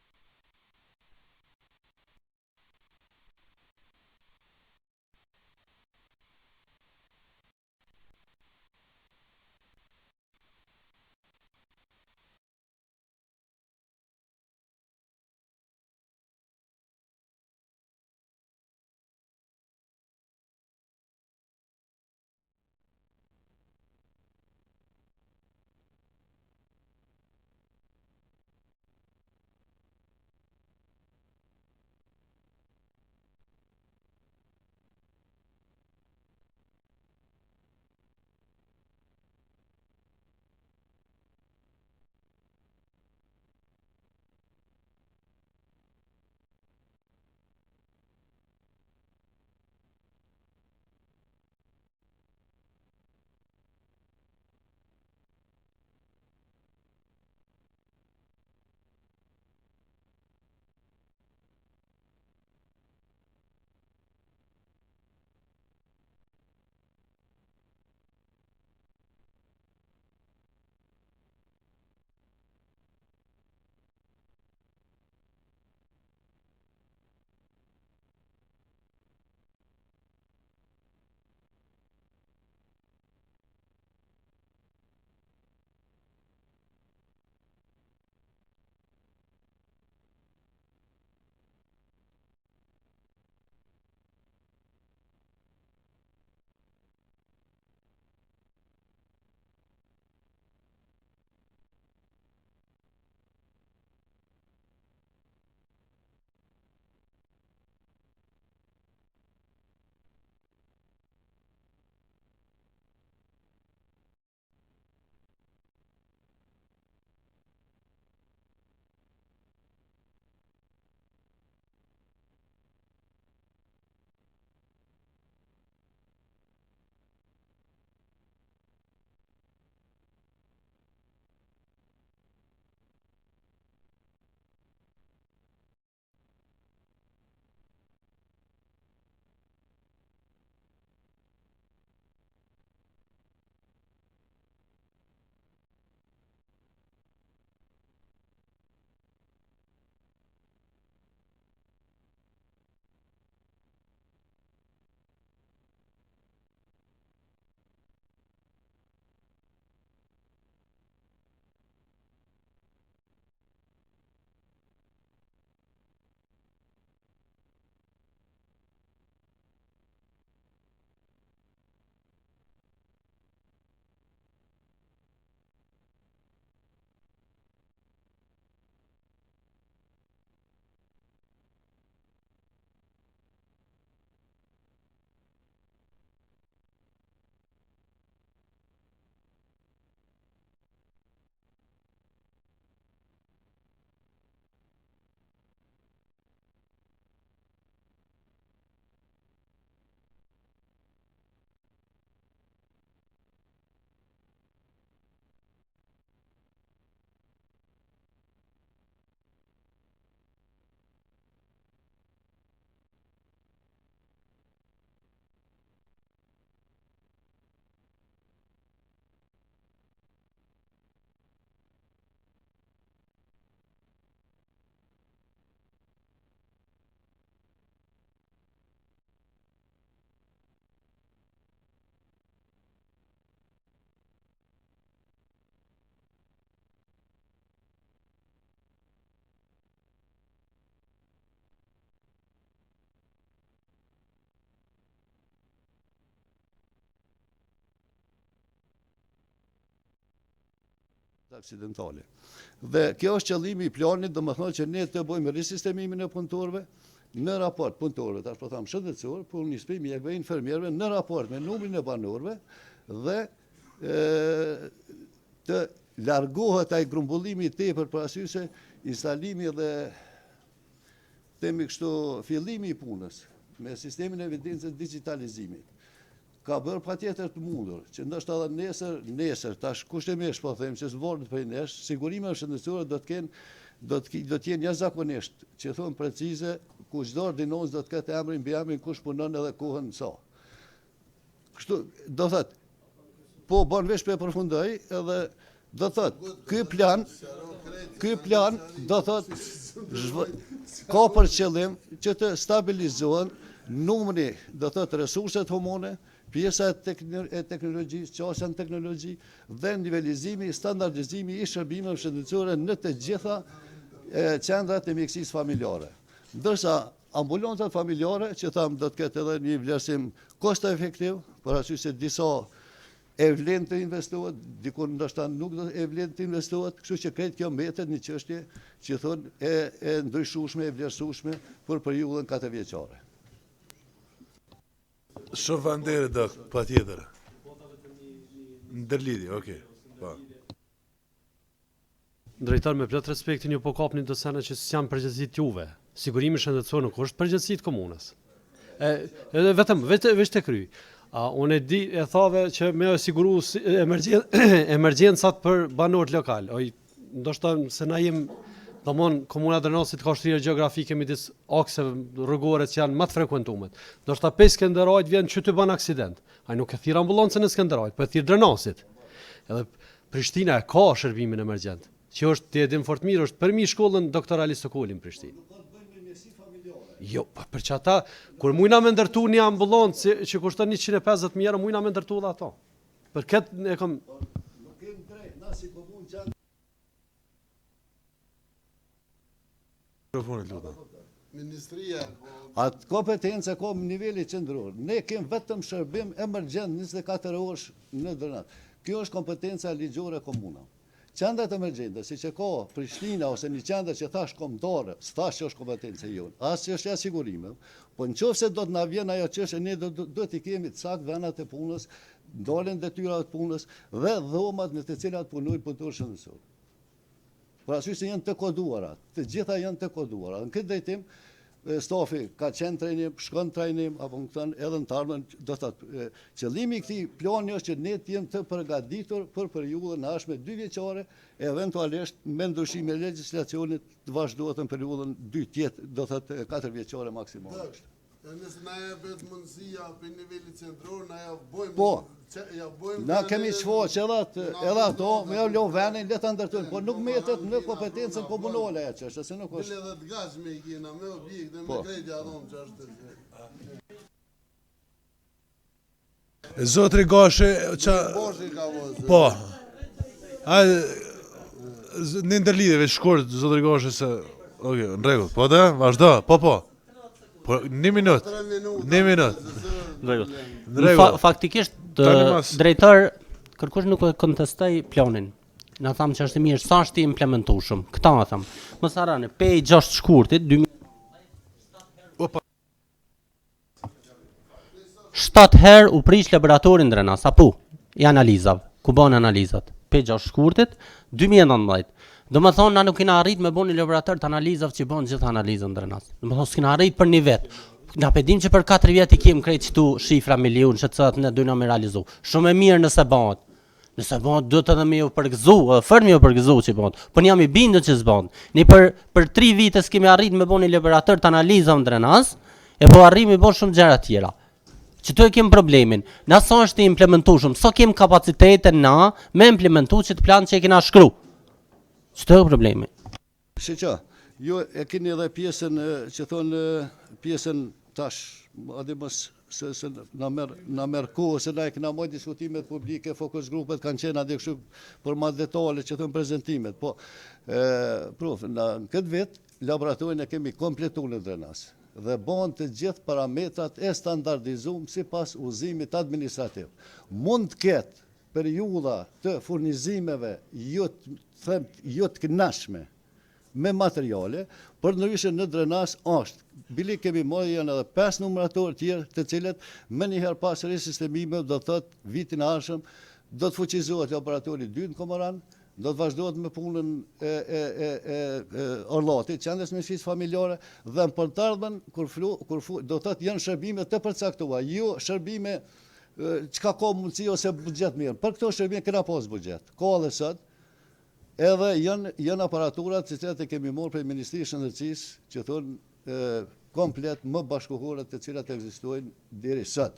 S7: aksidentale. Dhe kjo është qëllimi I planit, domethënë që ne të bëjmë risistemimin e punëtorëve në raport punëtorëve, tash po them shëndetësor, punënisë, mjekëve, infermierëve në raport me numrin e banorëve dhe të largohet ai grumbullimi I tepër për arsye se instalimi dhe themi kështu fillimi I punës me sistemin e evidencës digitalizimit ka bërë patjetër të mundur që ndoshta edhe nesër tash kushtimisht po them që s'vorët për nesh, sigurimet shëndetësore do të jenë jashtëzakonisht, që thon precize, ku çdo ordinancë do të ketë emrin mbi emrin kush punon edhe kohën sa. Kështu do thot, po bën vesh për përfundoj edhe do thot, ky plan do thot ka për qëllim që të stabilizohen numri, do thot resurset humane, pjesa e teknologjisë, qasja në teknologji dhe nivelizimi, standardizimi I shërbimeve shëndetësore në të gjitha qendrat e mjekësisë familjare. Ndërsa ambulancat familjare, që tham do të ketë edhe një vlerësim kosto efektiv, për arsye se disa e vlen të investohet, diku ndoshta nuk do e vlen të investohet, kështu që krejt kjo mbetet një çështje që thon e ndryshueshme, e vlerësueshme për periudhën 4 vjeçare.
S1: Shofandere do patjetër. Ndërlidhje, okay. Po.
S3: Drejtor, me plot respektin ju po kapni do sene që s'janë përgjegjësitë juve. Sigurimi shëndetësor nuk është përgjegjësitë komunës. Edhe vetëm veç të kry. Unë e thave që me siguru emergjencat për banorët lokal. Ndoshta se na jem domon komuna Drenasit ka shtrirë gjeografike midis akseve rrugore që janë më të frekuentuar. Ndoshta 5 Skënderajt vjen që të bën aksident. Ai nuk e thirr ambulancën e Skënderajt, po e thirr Drenasit. Edhe Prishtina ka shërbimin emergjent, që është ti e din fort mirë, është përmi shkollën Doktor Ali Sokoli në Prishtinë. Jo, për që ata, kur mujna me ndërtu një ambulancë që kushton 150.000 euro, mujna me ndërtu dhe ato. Për këtë e kom...
S7: Nuk kemë drejt, na si komunë që... Ministria... Atë kompetencë ka në niveli qendror. Ne kemë vetëm shërbim emergjent 24 orësh në Drenat. Kjo është kompetenca ligjore komuna. Qendrat emergjente, si që ka Prishtina ose një qendër që thash kombëtare, s'thash që është kompetencë jonë, as që është sigurime, po nëse do të na vjen ajo çështje, ne do të kemi të saktë vendat e punës, ndalen detyrat e punës dhe dhomat në të cilat punojnë punëtorë shëndetësor. Për arsye se janë të koduara, të gjitha janë të koduara. Në këtë drejtim stafi ka qenë trajnim, shkon trajnim, apo më thënë edhe në të ardhmen, do të thotë, qëllimi I këtij plani është që ne të jemi të përgatitur për periudhën e ardhshme 2 vjeçare, eventualisht me ndryshime legjislacionit të vazhdohet në periudhën 2 tjetë, do të thotë 4 vjeçare maksimalisht.
S5: Nëse na jepet mundësia për nivelin qendror, na ja bojmë.
S7: Po. Na kemi shfaqë edhe ato, me lo venin le ta ndërtojnë, po nuk mbetet në kompetencën komunale ajo çështje, se nuk është.
S5: Edhe të gazme I kena me objekte, me krejtja dhom që është.
S1: Zotri Gashe, po. Në ndërlidhjeve shkurt, Zotri Gashe se, okay, në rregull, po da, vazhdo, po. Po, një minut.
S6: Faktikisht, drejtor, kërkush nuk e kontestoj planin. Na thamë që është mirë, sa është I implementueshëm. Këta na thamë. Mos harroni, pe 6 shkurtit, 7 herë u prish laboratorin Drenas, apo I analizave, ku bën analizat. Pe 6 shkurtit, 2019. Do më thonë, na nuk kena arrit me bon një laborator të analizave që bon gjithë analizën Drenas. Do më thonë, s'kena arrit për një vetë. Na pedim që për 4 vjet I kem krejt këtu shifra milion që të ne dojna me realizu. Shumë e mirë nëse bëhet. Nëse bëhet do të edhe me ju përgëzu, fërë me ju përgëzu që bëhet. Po jam I bindur që s'bëhet. Ne për 3 vite s'kemi arrit me bon një laborator të analizave Drenas, e po arrim me bon shumë gjëra tjera. Që tu e kem problemin. Na sa është I implementueshëm, sa kem kapacitete na me implementu që të plan që e kena shkru. Ç'të është problemi?
S7: Shiqa, ju e keni edhe pjesën që thonë pjesën tash, adi mos se na merr kohë se na e kena marrë diskutimet publike, fokus grupet kanë qenë atë kështu për më detale që thonë prezantimet. Po prof, në këtë vit laboratorin e kemi kompletuar në Drenas dhe bën të gjithë parametrat e standardizuar sipas udhëzimit administrativ. Mund të ketë periudha të furnizimeve jo të kënaqshme me materiale, për ndryshe në drenas është. Bili kemi marrë janë edhe 5 numeratorë tjerë të cilët me njëherë pas risistemime do të thotë vitin e ardhshëm do të fuqizohet laboratori 2 në Komoran, do të vazhdohet me punën e orllatit, qendrës mjekësisë familjare dhe në përtardhmen kur do të thotë janë shërbime të përcaktuara, jo shërbime çka ka mundësi ose buxhet mirë. Për këto shërbime kena pas buxhet. Ka edhe sot. Edhe janë aparaturat që të kemi marrë për Ministrisë së Shëndetësisë që thonë komplet më bashkëkohore të cilat ekzistojnë deri sot.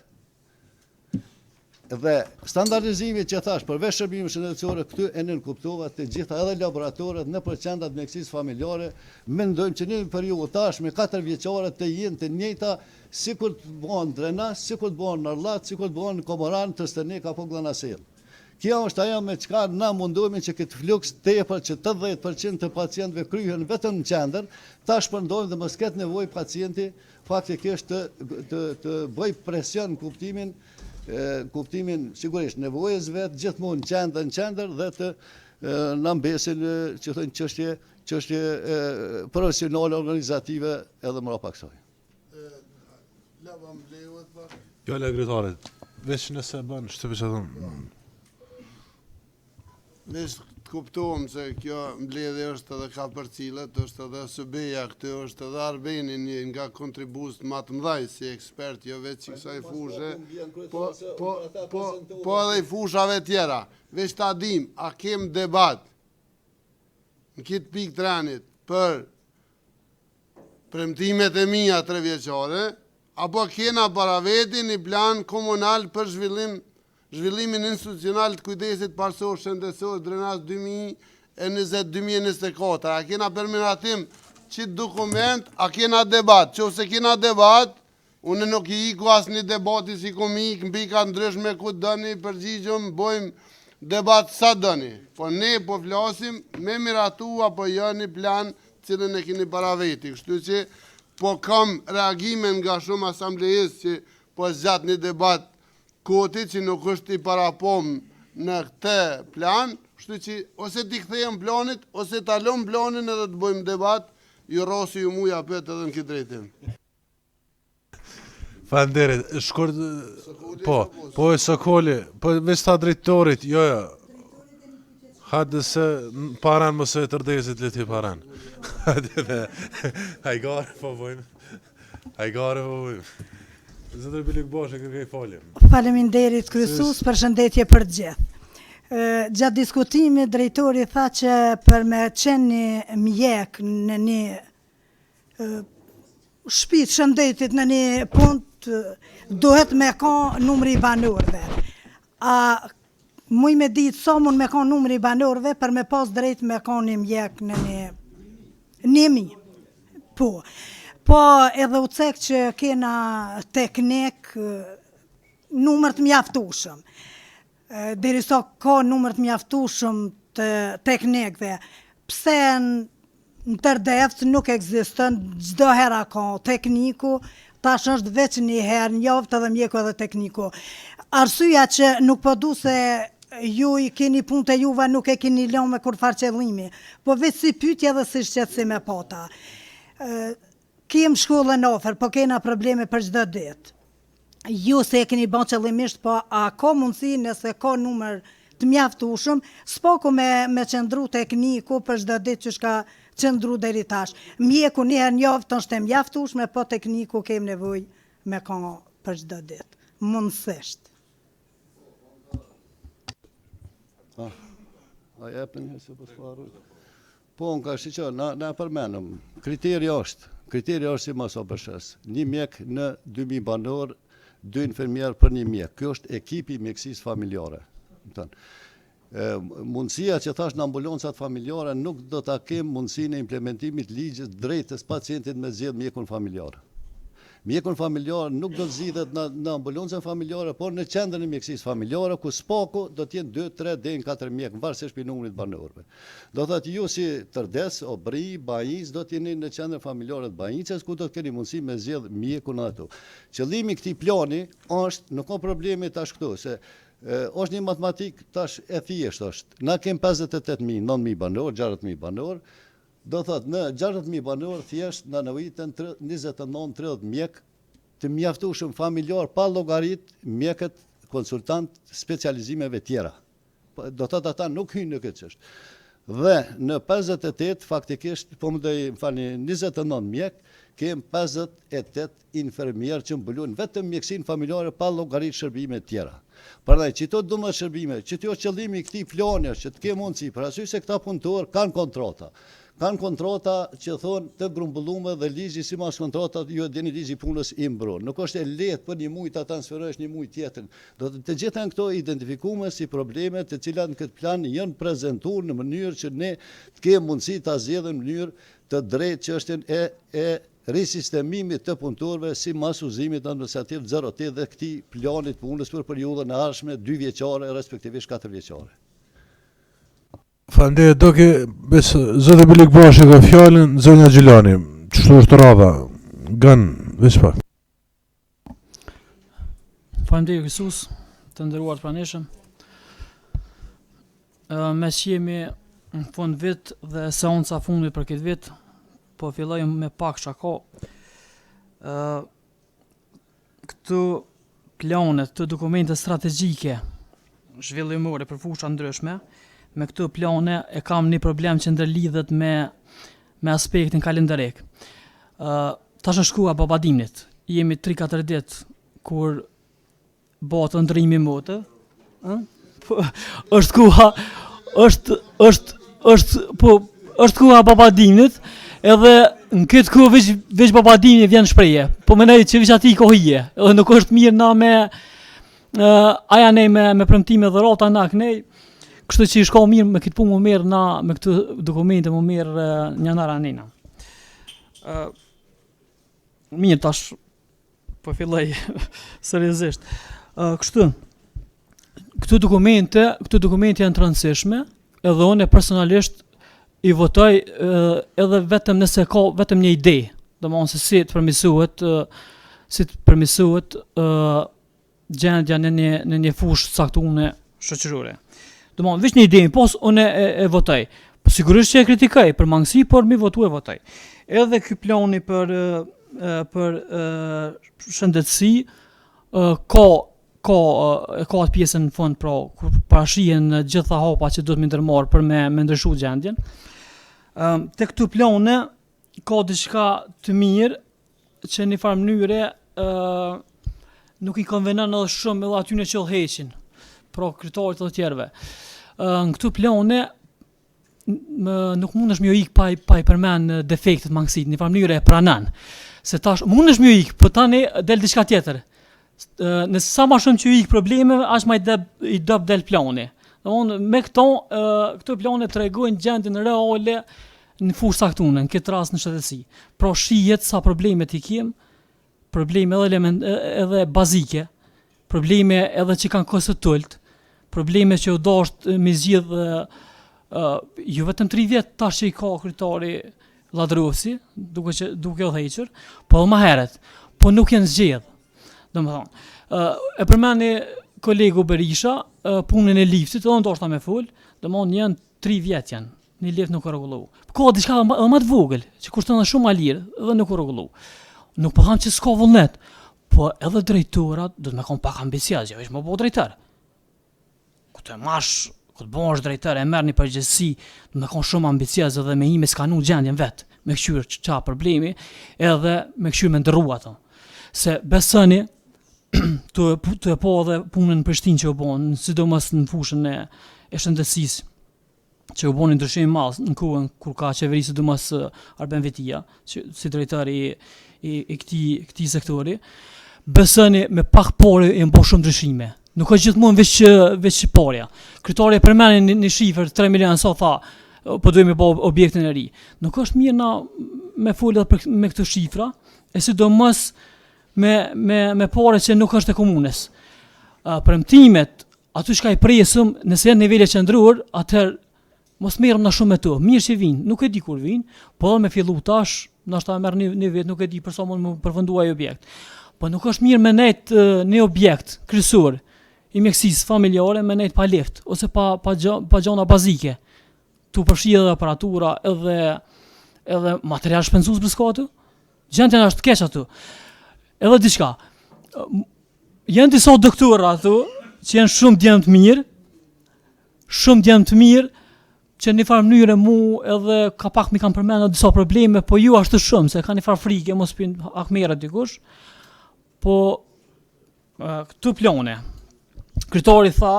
S7: Dhe standardizimi që thash përveç shërbimeve shëndetësore këtu e nënkuptova të gjitha edhe laboratorët në qendrat mjekësisë familjare, mendojmë që në një periudhë tashme 4 vjeçare të jenë të njëjta sikur të bëhen drenas, sikur të bëhen në Arllat, sikur të bëhen në Komoran, Trstenik apo Gllanasell. Kjo është ajo me çka na mundohemi që këtë fluks tepër që 80% të pacientëve kryhen vetëm në qendër, ta shpërndojmë dhe mos ketë nevojë pacienti faktikisht të bëj presion kuptimin sigurisht nevojës vetë gjithmonë në qendër dhe të na mbesin që thonë çështje profesionale organizative edhe mbrapa kësaj.
S5: Lava mbledhet pak.
S1: Fjala e agretarit. Veç nëse bën shtëpi që thonë.
S5: Veç të kuptohem se kjo mbledhje është edhe ka përcillet, është edhe SB-ja këtu, është edhe Arbeni një nga kontribuest më të mëdhej si ekspert, jo veç kësaj fushë, po edhe i fushave tjera. Veç ta dim, a kem debat në këtë pikë trenit për premtimet e mia 3 vjeçare, apo kena para veti një plan komunal për zhvillimin institucional të kujdesit parësor shëndetësor drenas 2020-2024. A kena përmiratim qitë dokument, a kena debat. Qofse kena debat, unë nuk i iku asë një debati si komik, mbi ka ndryshme ku dëni, përgjigjëm, bojmë debat sa dëni. Po ne po flasim me miratu apo jo një plan cilën e keni para veti. Kështu që po kam reagimen nga shumë asamblejës që po zgjat një debat koti që nuk është i parapom në këtë plan, kështu që ose t'i kthejem planit, ose t'a lëm planin edhe të bëjmë debat, ju rosi ju muja pet edhe në këtë drejtim.
S1: Faleminderit, shkurt, po e Sokoli, po veç ta drejtorit, jo. Hajde se paran mos e tërdezit leti paran. Hajgare po bojmë. Zotër Bilik Boshe, kërkej falje.
S8: Faleminderit kryesues, përshëndetje për gjithë. Gjatë diskutimit, drejtori tha që për me qenë një mjek në një shtëpi shëndetit në një punë duhet me ka numri i banorëve. A muj me ditë sa mund me ka numri i banorëve për me pas drejt me ka një mjek në një mi. Po edhe u cek që kena teknik numër të mjaftueshëm. Derisa ka numër të mjaftueshëm të teknikëve, pse në tërdeft nuk ekziston, çdo hera ka tekniku, tash është veç një herë në javë edhe mjeku edhe tekniku. Arsyeja që nuk po du se ju i keni punë të juve nuk e keni lënë me kurfar qëllimi, po veç si pyetje dhe si shqetësim e pata. Kem shkollën ofër, po kena probleme për çdo ditë. Ju se e keni bën qëllimisht, po a ka mundësi nëse ka numër të mjaftueshëm, s'po me qëndru tekniku për çdo ditë që shka qëndru deri tash. Mjeku një herë në javë të është e mjaftueshme, po tekniku kem nevojë me ka për çdo ditë. Mundësisht.
S7: A jepën se po sfaru. Po në ka shi që, na përmenëm, kriteri është si mos o përshës, një mjek në 2000 banor, 2 infermier për një mjek. Kjo është ekipi mjekësisë familjare. Mundësia që thash në ambulancat familjare nuk do ta kem mundësinë e implementimit ligjit drejtës pacientit me zgjedh mjekun familjar. Mjekun familjar nuk do të zgjidhet në ambulancën familjare, por në qendrën e mjekësisë familjare, ku spaku do të jenë 2, 3 deri në 4 mjek, varësisht për numrit banorëve. Do thotë ju si Tërdes, Obri, Bajic do të jeni në qendrën familjare të Bajicës, ku do të keni mundësi me zgjedh mjekun ato. Qëllimi i këtij plani është, nuk ka probleme tash këtu, se është një matematik tash e thjesht është. Na kem 58.000, 9.000 banor, 60.000 banor. Do thot në 60.000 banor thjesht na nevojiten 29-30 mjek të mjaftueshëm familjar pa llogarit mjekët konsultant specializimeve tjera. Do thot ata nuk hyjnë në këtë çështë. Dhe në 58 faktikisht, po më 29 mjek, kem 58 infermier që mbulojnë vetëm mjekësinë familjare pa llogarit shërbime tjera. Prandaj çito do më shërbime, çito qëllimi i këtij plani që të ke mundësi, për arsye se këta punëtor kanë kontrata. Kanë kontrata që thonë të grumbullume dhe ligji si mas kontrata, ju e dini ligji punës i mbron. Nuk është e lehtë për një muj ta transferosh një muj tjetër. Do të gjitha këto identifikume si probleme të cilat në këtë plan janë prezantuar në mënyrë që ne të kemi mundësi ta zgjedhim në mënyrë të drejtë çështjen e risistemimit të punëtorëve si mas uzimit administrativ 08 dhe këtij planit punës për periudhën e ardhshme 2 vjeçare respektivisht 4 vjeçare.
S1: Faleminderit doke, zoti Bilik Bashi ka fjalën, zonja Gjilani. Çfarë është rradha? Gan, veç pak.
S9: Faleminderit Jesus, të nderuar pranishëm. Mes jemi në fund vit dhe seanca fundit për këtë vit, po fillojmë me pak shako. Këto plane, këto dokumente strategjike zhvillimore për fusha ndryshme, me këto plane e kam një problem që ndërlidhet me aspektin kalendarik. Tash është koha babadimit. Jemi 3-4 ditë kur bëhet ndrimi motë. Është koha është koha babadimit, edhe në këtë kohë veç babadimi vjen shprehje. Po mendoj që veç aty kohëje, edhe nuk është mirë na me aja ne me premtime dhe rrota na kënej. Kështu që i shko mirë me këtë punë më mirë na me këtë dokumente më mirë një nara nina. Mirë tash po filloj seriozisht. Kështu këto dokumente janë të rëndësishme, edhe unë personalisht i votoj edhe vetëm nëse ka vetëm një ide, domethënë se si të përmirësohet gjendja në një fushë caktuar shoqërore. Domethënë veç një ide, pos unë e votoj. Po sigurisht që e kritikoj për mangësi, por mi votu e votoj. Edhe ky plani për shëndetësi ka atë pjesën në fund, pra kur parashihen gjitha hapa që duhet më ndërmarr për me ndryshu gjendjen. Te këtu plane ka diçka të mirë që në një farë mënyre nuk i konvenon edhe shumë edhe atyne që heqin, pra kryetarit dhe tjerëve. Në këtu plane nuk mundesh më ik pa i përmend defektet, mangësitë, në një farë mënyre e pranon. Se tash mundesh më ik, po tani del diçka tjetër. Nëse sa më shumë që ik probleme, aq më i dob del plani. Domthonë me këto plane tregojnë gjendjen reale në fushë caktuar, në këtë rast në shëndetësi. Pra shihet sa probleme i kem, probleme edhe bazike, probleme edhe që kanë kohë të tult, probleme që u dashur me zgjidh jo vetëm 3 vjet tash që i ka kryetari Lladrovsi, duke u hequr, po edhe më herët, po nuk janë zgjedh. Domethënë, e përmendi kolegu Berisha punën e liftit, edhe ndoshta me fol, domethënë janë 3 vjet janë. Një lift nuk ka rregullu. Ka diçka më të vogël, që kushton shumë më lirë, edhe nuk ka rregullu. Nuk po them që s'ka vullnet, po edhe drejtorat do të më kanë pak ambiciozë, veç më bëu drejtor. Ku të mash, ku të bësh drejtor e merr një përgjegjësi, do të më kanë shumë ambicioz edhe me ime skanu gjendjen vet, me kqyr ç'a problemi, edhe me kqyr me ndërrua ato. Se besoni të e po edhe punën në Prishtinë që u bën, sidomos në fushën e shëndetësisë, që u bën ndryshim i madh në kohën kur ka qeveri sidomos Arben Vetia, si drejtori i këtij sektori. Besoni me pak parë e mbo shumë ndryshime. Nuk ka gjithmonë veç parja. Kryetari e përmend një shifër 3 milion sa tha, po duhet me bë objektin e ri. Nuk është mirë na me fol me këtë shifra, e sidomos me parë që nuk është e komunes. Premtimet, aty shka i presëm, nëse janë nivele qendror, atëherë mos merrem na shumë me to. Mirë që vinë, nuk e di kur vinë, po edhe me fillu tash, ndoshta merr një vit, nuk e di për sa mund të përfunduaj objekt. Po nuk është mirë me nejt një objekt kryesor i mjekësisë familjare me nejt pa lift, ose pa gjona bazike. Tu përfshi edhe aparatura, edhe material shpenzues për s'ka aty. Gjendja është keq aty. Edhe diçka. Janë disa doktora aty që janë shumë djemë të mirë, që në një farë mënyrë mu edhe ka pak mi kanë përmendur disa probleme, po ju ashtu shumë, se ka një farë frike, mos pin akmera dikush. Po këtu plane. Kryetari tha,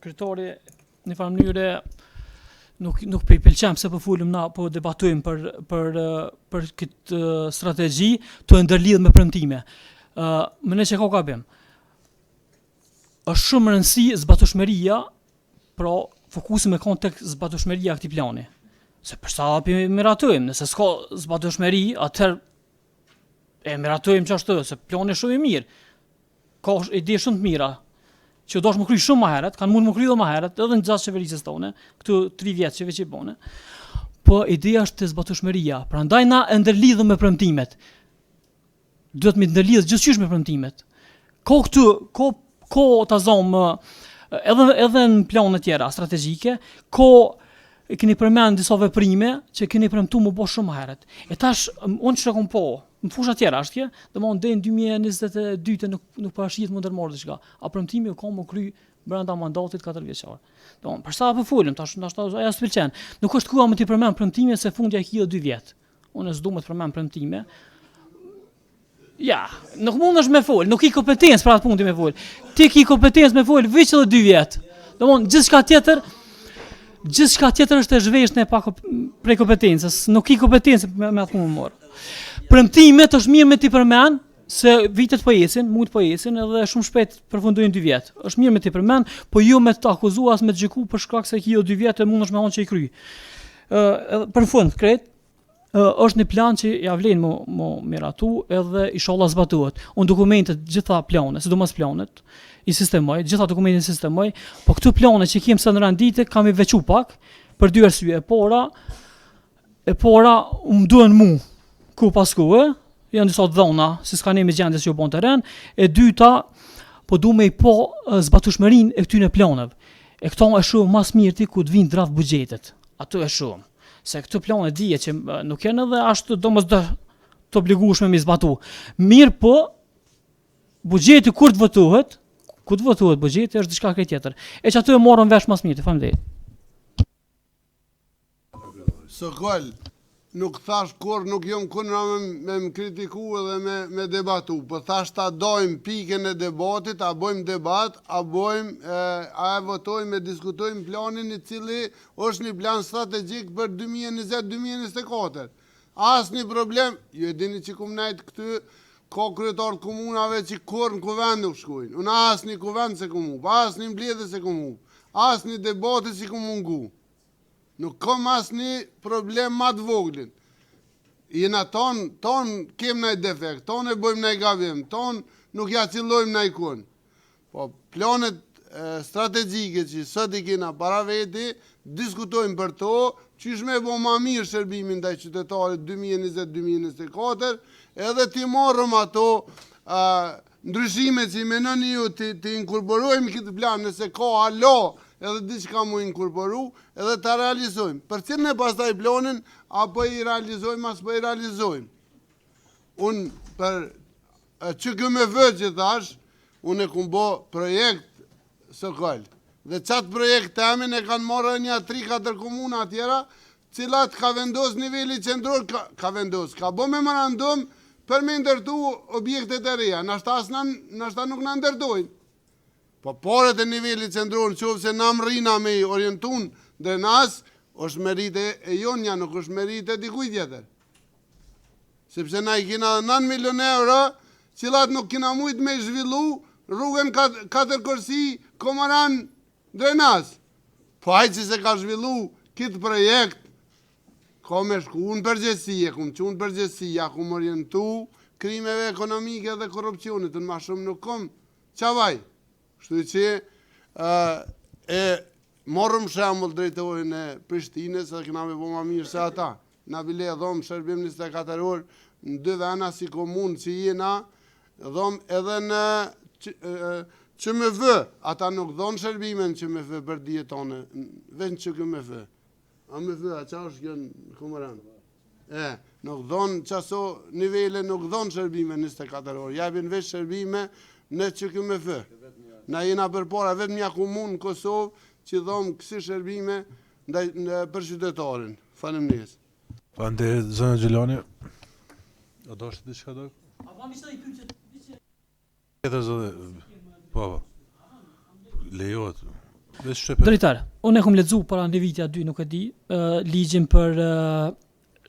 S9: kryetari në një farë mënyrë nuk pe i pëlqem se po fulëm na, po debatojmë për këtë strategji të ndërlidhur me premtime. Më ne që ka gabim. Është shumë rëndësi zbatueshmëria, pra fokusi me kon tek zbatueshmëria këtij plani. Se për sa hapi miratojmë, nëse s'ka zbatueshmëri, atëherë e miratojmë çashtu, se plani është shumë i mirë. Ka ide shumë të mira, që dosh më kry shumë më herët, kanë mund më kry edhe më herët, edhe në gjatë qeverisës tonë, këtu 3 vjet që veç i bone. Po ideja është të zbatueshmëria. Prandaj na e ndërlidhëm me premtimet. Duhet me ndërlidh gjithçysh me premtimet. Ko ta zom edhe në plane tjera strategjike, e keni përmend disa veprime që keni premtuar më bosh shumë herët. E tash unë çka kom po, në fusha tjera është kjo, domthonë deri në 2022 nuk parashihet më ndërmarr diçka. A premtimi u ka më kry brenda mandatit 4 vjeçar. Domthonë për sa po folëm tash, ndoshta ajo s'pëlqen. Nuk është koha më të përmend premtime se fundja e kjo 2 vjet. Unë s'dua më të përmend premtime. Ja, nuk mundesh me fol, nuk i kompetencë për atë punë me fol. Ti ke kompetencë me fol veç edhe 2 vjet. Domthonë gjithçka tjetër është e zhveshme prej kompetencës, nuk i kompetencë me atë punë më. Premtimet është mirë me ti përmend se vitet po ecin, mund po ecin edhe shumë shpejt përfundojnë 2 vjet. Është mirë me ti përmend, po jo me të akuzuar as me të xhiku për shkak se kjo 2 vjet e mundesh me thonë që i kry. Për fund, krejt, është një plan që ja vlen më miratu edhe inshallah zbatohet. Unë dokumentet gjitha planet, sidomos planet i sistemoj, gjitha dokumentet i sistemoj, po këtu planet që kem së në rendite kam i veçu pak për 2 arsye. E para më duhen mu ku pasku, janë disa dhona, si s'ka ne me gjendjes që u bon teren. E dyta, po du me i po zbatueshmërinë e këtyne planeve. E këto e shumë mas mirë ti ku të vinë draft buxhetet. Ato e shumë. Se këto plane dije që nuk janë edhe ashtu të obligueshme me zbatu. Mirë po, buxheti kur të votohet buxheti është diçka krejt tjetër. E që ato e morën vesh mas mirë, faleminderit.
S5: Sokol, nuk thash kur, nuk jom kundra me më kritiku edhe me debatu, po thash ta dojmë pikën e debatit, a bojmë debat, a e votojmë, diskutojmë planin i cili është një plan strategjik për 2020-2024. As një problem, ju e dini që kum najt këty, ka kryetarë komunave që kur në Kuvend nuk shkojnë. Unë as një Kuvend se kum up, as një Mbledhje se kum up, as një debate që kum mungu. Nuk kom as një problem ma të voglin. Jena ton kem nëjë defekt, ton e bojmë nëjë gabim, ton nuk ja cilojmë nëjë kun. Po planet strategjike që sot i kena para veti, diskutojmë për to, qysh me bo ma mirë shërbimin ndaj qytetarit 2020-2024, edhe ti morëm ato ndryshime që i menoni ju të inkorporojmë këtë plan, nëse ka alo, edhe diçka mu inkorporu, edhe ta realizojmë. Për cilën e pastaj planin, apo i realizojmë, as po i realizojmë. Unë, për që këmë vëtë që thash, unë e kumë bo projekt Sokol. Dhe qatë projekt të amin e kanë marrë një 3-4 komuna tjera, cilat ka vendos nivelli qendror, ka vendos, ka bo memorandum për me ndërtu objektet e reja. Nashta nuk në ndërdojnë. Po paret e nivellit qendror, qovë se nam rina me i orientun dhe nas, është merite e jonja, nuk është merite dikuj tjetër. Sepse na i kina 9 milion euro, cilat nuk kina mujt me zhvillu rrugën 4 korsi Komaran Drenas. Po hajtë që se ka zhvillu këtë projekt, ka me shku unë përgjësie, kumë qunë përgjësia, kumë orientu krimeve ekonomike dhe korupcionit, në ma shumë nuk kom qavaj. Shtu që e morëm shembull drejtorin e Prishtines, edhe këna me bo ma mirë se ata. Na bile dhom shërbim 24 orë në 2 vena si komunë që jena, dhom edhe në që me vë, ata nuk dhonë shërbimen që me vë për dietone, veç që kë me vë. A me vë, a qa është kjo në Komuran? Nuk dhonë qaso nivele, nuk dhonë shërbime 24 orë, japin veç shërbime në që kë me vë. Na jena përpara vetë mja komunë në Kosovë që dhomë kësi shërbime për qytetarin. Faleminderit.
S1: Faleminderit, zënë Gjelani. A do është diçka do? Tjetër zënë, po. Lejohet.
S9: Drejtar, unë e kom lexuar para një viti aty, nuk e di, ligjin për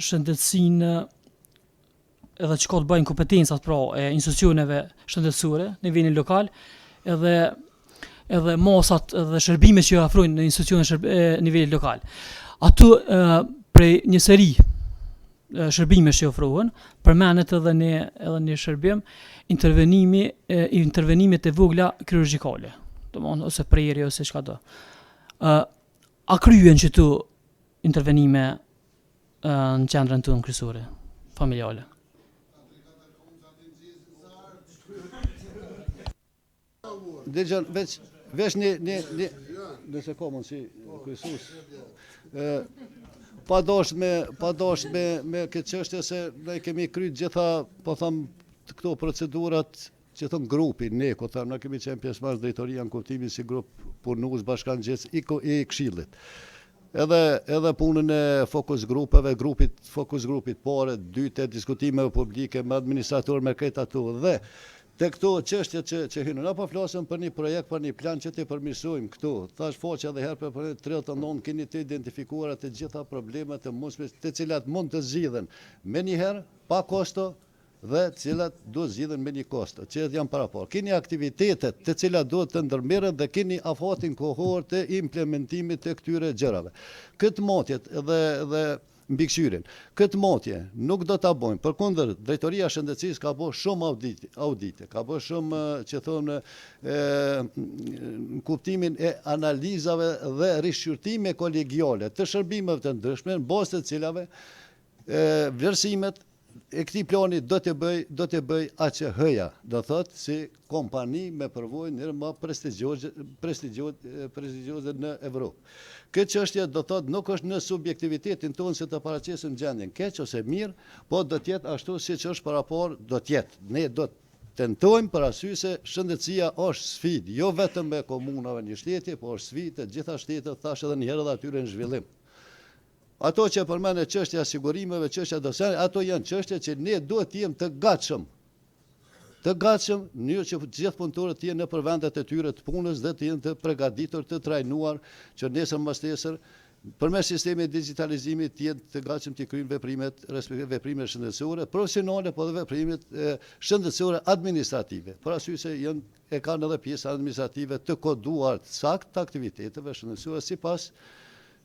S9: shëndetësinë edhe çka të bëjnë kompetencat pra e institucioneve shëndetësore në nivelin lokal, edhe mosat dhe shërbimet që ofrojnë në institucionet në nivel lokal. Ato prej një seri shërbime që ofrohen, përmenet edhe një shërbim intervenimet e vogla kirurgjikale, domthonë ose prerje ose çka do. A kryen këto intervenime në qendrën tonë kryesore, familjare?
S7: Dëgjon, veç nëse ka mundësi kryesues. Pa dosh me këtë çështje se ne kemi kryt gjitha, po them, këto procedurat që thon grupi, ne ku them, ne kemi qenë pjesëmarrës drejtoria në kuptimin si grup punues bashkangjes i Këshillit. Edhe punën e fokus grupeve, fokus grupit pare, dyte, diskutimeve publike me administrator me këtë ato dhe te këto çështje që hynë, na po flasim për një projekt, për një plan që të përmirësojmë këtu. Thash foqja edhe herë për 39 keni të identifikuar të gjitha problemet e mundshme të cilat mund të zgjidhen me një herë pa kosto dhe cilat do zgjidhen me një kosto, që janë parapar. Keni aktivitetet të cilat duhet të ndërmerren dhe keni afatin kohor të implementimit të këtyre gjërave. Këtë motjet dhe mbikëqyrjen. Këtë motje nuk do ta bojmë. Përkundër, drejtoria e shëndetësisë ka bërë shumë audite, ka bërë shumë që thonë në kuptimin e analizave dhe rishqyrtime kolegiale të shërbimeve të ndryshme, në bazë të cilave vlerësimet e këtij plani do të bëj ACH-ja, do thotë si kompani me përvojë një më prestigjioze në Evropë. Këtë çështje do thotë nuk është në subjektivitetin tonë se të paraqesim gjendjen keq ose mirë, po do të jetë ashtu siç është parapor, do të jetë. Ne do të tentojmë për arsye se shëndetësia është sfidë, jo vetëm me komunave një shteti, por është sfidë të gjitha shtetet, thash edhe një herë dhe atyre në zhvillim. Ato që përmene çështja sigurimeve, çështja dosare, ato janë çështje që ne duhet të jemi të gatshëm, në mënyrë që gjithë punëtorët të jenë nëpër vendet e tyre të punës dhe të jenë të përgatitur, të trajnuar, që nesër mbas nesër përmes sistemit të digitalizimit të jenë të gatshëm të kryejnë veprimet, respektive veprimet shëndetësore, profesionale, po dhe veprimet shëndetësore administrative. Për arsye se kanë edhe pjesë administrative të koduar sakt të aktiviteteve shëndetësore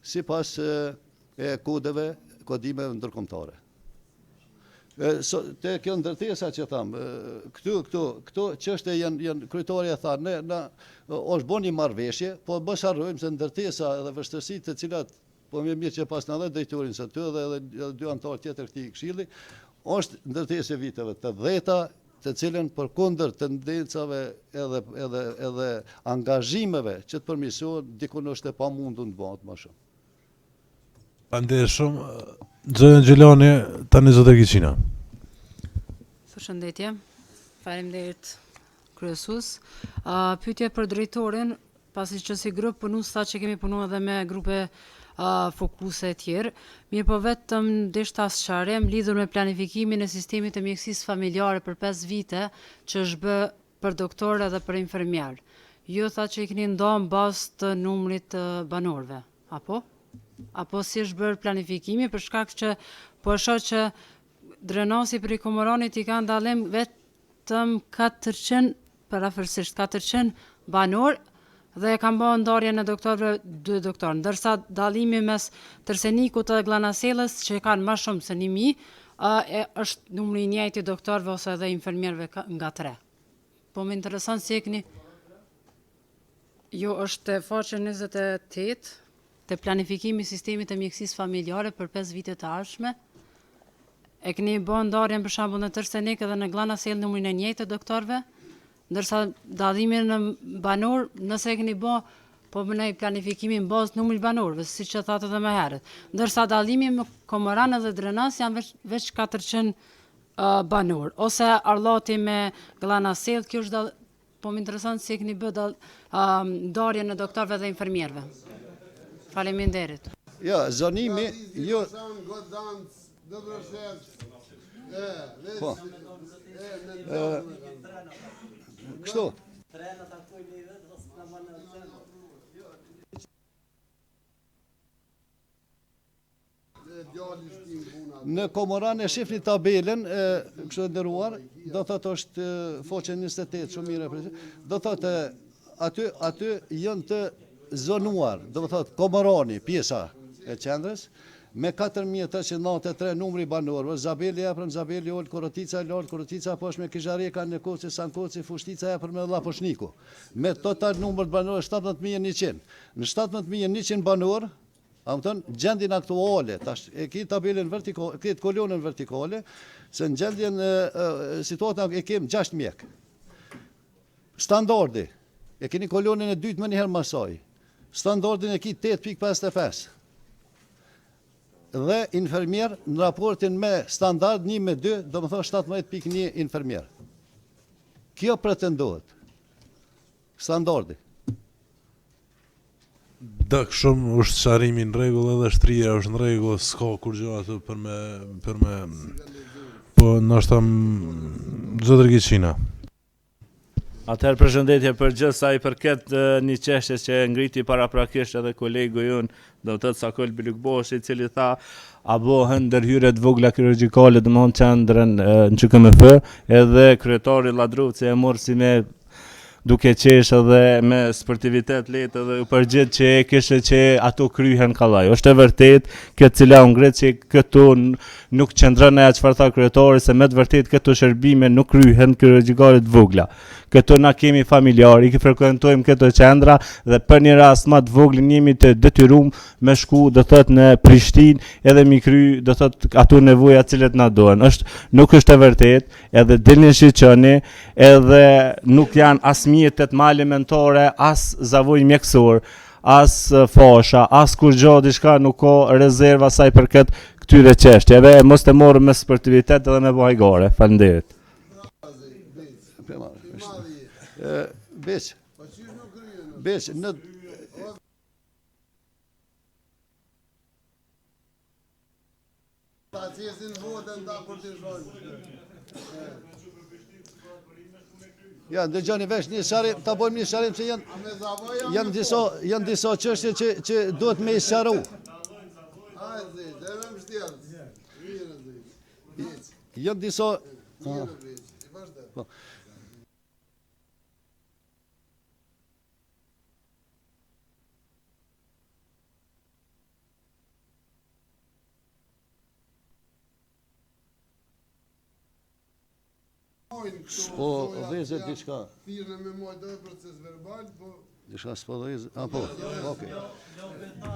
S7: sipas kodimeve ndërkombëtare. Te kjo ndërtesa që thamë, këto çështje janë kryetoria tha, ne është bën një marrëveshje, po mos harrojmë se ndërtesa dhe vështirësitë të cilat po më mirë që pas na dhe drejtorin së ty dhe dy anëtar tjetër këtij këshilli, është ndërtesë viteve të 10-ta, të cilën përkundër tendencave edhe angazhimeve që të përmirësohen, dikun është e pamundur të bëhet më shumë.
S1: Faleminderit shumë. Zënë Gjelani, tani zotë Gjicina.
S10: Përshëndetje. Faleminderit kryesues. Pyetje për drejtorin, pasi që si grup punues sa që kemi punuar edhe me grupe fokuse të tjerë, mirë po vetëm deshta sqarim lidhur me planifikimin e sistemit të mjekësisë familjare për 5 vite që është bë për doktorë dhe për infermier. Ju tha që i keni ndonë bazë të numrit të banorëve, apo? Apo si është bërë planifikimi për shkak që po e shoh që drenasi për i Komoranit i ka ndalim vetëm 400, parafërsisht 400 banor dhe e kanë bërë ndarjen e doktorëve 2 doktorë, ndërsa dallimi mes Tërsenikut dhe Gllanaselës që kanë më shumë se 1000 është numri i njëjtë i doktorëve ose edhe infermierëve nga 3. Po më intereson si e keni. Jo, është faqe 28 të planifikimi sistemit të mjekësisë familjare për 5 vite të ardhshme. E keni bërë ndarjen për shembull në Tërsenik edhe në Gllanaselë numrin e njëjtë të doktorëve ndërsa dallimi në banor, nëse e keni bë, po bënej planifikimin bazë numrit banorëve, siç e thatë edhe më herët. Ndërsa dallimi me Komoran edhe Drenas janë veç 400 banor, ose Arllati me Glanasell, kjo është po më interesant si e keni bë ndarjen e doktorëve dhe infermierëve. Faleminderit.
S7: Ja, zonimi, jo... Po. Kështu? Në Komoran e shifni tabelen, kështu e ndëruar, do thotë është foqe 28, shumë mire, do thotë aty janë të zonuar, do thotë Komorani, pjesa e qendrës, me 4.893 numri banorëve, Zabeli e për në Zabeli ollë, Korotica e lartë, Korotica poshtë me Kizhareka, në Koci, Sankoci, Fushtica e për me Laposhniku, me total numër banorë 17.100. Në 17.100 banorë, gjendjen aktuale, e ki tabelën vertikale, këtë kolonën vertikale, se në gjendjen situatën e kemë 6 mjekë. Standardi, e keni kolonën e dytë më njëherë masaj, standardin e ki 8.55. Dhe infermier në raportin me standard 1-2, do më thonë 17.1 infermier. Kjo pretendohet. Standardi.
S1: Dak shumë është qarimi në regull edhe shtria është në regull, s'ka kur gjë atë për me po nështë zotër Gjqina.
S11: Atëherë përshëndetje për gjithë sa i përket një çështje që ngriti paraprakisht edhe kolegu jon, do të thotë Sakol Bilukboshi, i cili tha a bëhen ndërhyrje të vogla kirurgjikale domthonë qendrën në QKMF, edhe kryetari Lladruvci e mori si me duke qesh edhe me sportivitet lehtë edhe u përgjigj që e kishte që ato kryhen kallaj. Është e vërtet kjo cila u ngret që këtu nuk qëndron ajo çfarë tha kryetari, se me të vërtet këto shërbime nuk kryhen kirurgjikale të vogla. Këtu na kemi familjar, i frekuentojmë këto qendra dhe për një rast më të voglin jemi të detyruar me shku, do thotë në Prishtinë, edhe mi kry, do thotë ato nevoja të cilat na duhen. Nuk është e vërtet, edhe dilni shiçoni, edhe nuk janë as mjetet më elementare, as zavoj mjekësor, as fasha, as kur gjë diçka nuk ka rezerva sa i përket këtyre çështjeve, mos të morëm me sportivitet edhe me bajgare. Faleminderit.
S7: Beq, në... Ja, ndëgjoni vesh një sharim, ta bojmë një sharim që janë disa çështje që duhet me i sharu. Janë disa... Po, dhezet diçka.
S5: Thirë me mojtë edhe proces verbal, po...
S7: Diçka s'po dhezet, po, okej.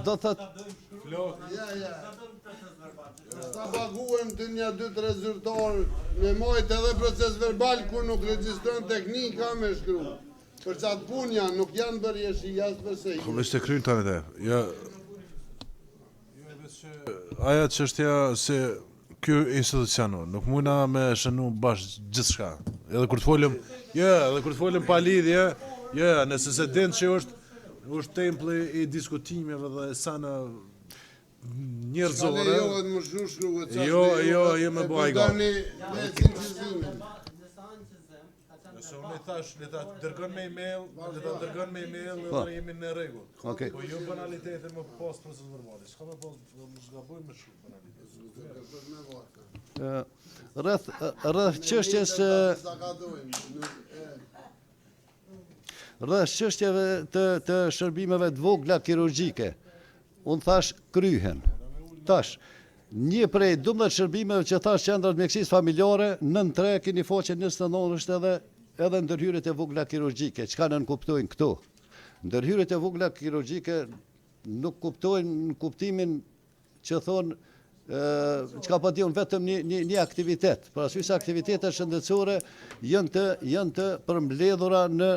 S7: Do thët...
S5: Ja. Sta paguem të një 2-3 zyrtarë me mojtë edhe proces verbal, kur nuk regjistron teknika me shkru. Për qatë pun janë, nuk janë bërë jeshi jasë përse i.
S1: Veç të krynë tani te. Aja çështja se ky institucion nuk mundna me shënu bashkë gjithçka. Edhe kur të folëm, pa lidhje, nëse se din që është templi i diskutimeve dhe sana njerëzore. Jo me bëj gati. Nëse unë i thash, le ta dërgon me email, dhe jemi në rregull. Po jo banalitete më pas proces verbali. S'ka më pas, mos gabojmë me shumë banalitete.
S7: Rreth çështjes rreth çështjeve të shërbimeve të vogla kirurgjike, unë thash kryhen. Tash, një prej 12 shërbimeve që thash qendrat mjekësisë familjare, 9-3 keni foqe 29 është edhe ndërhyrjet e vogla kirurgjike. Çka nën kuptojnë këtu? Ndërhyrjet e vogla kirurgjike nuk kuptojnë në kuptimin që thonë që ka pa unë vetëm një aktivitet. Për arsye se aktivitetet shëndetësore janë të përmbledhura në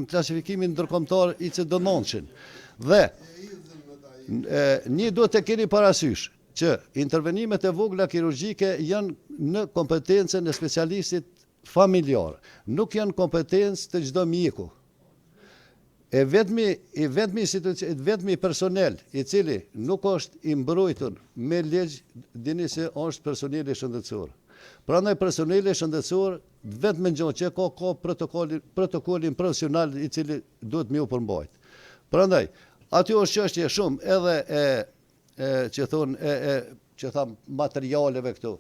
S7: klasifikimin ndërkombëtar ICD-9. Dhe një duhet të keni parasysh që intervenimet e vogla kirurgjike janë në kompetencën e specialistit familjar, nuk janë kompetencë të çdo mjeku. E vetmi personel i cili nuk është i mbrojtur me ligj, dini se është personeli shëndetësor. Prandaj personeli shëndetësor vetëm gjë që ka protokollin profesional i cili duhet më u përmbajt. Prandaj aty është çështje shumë edhe që tham materialeve këtu.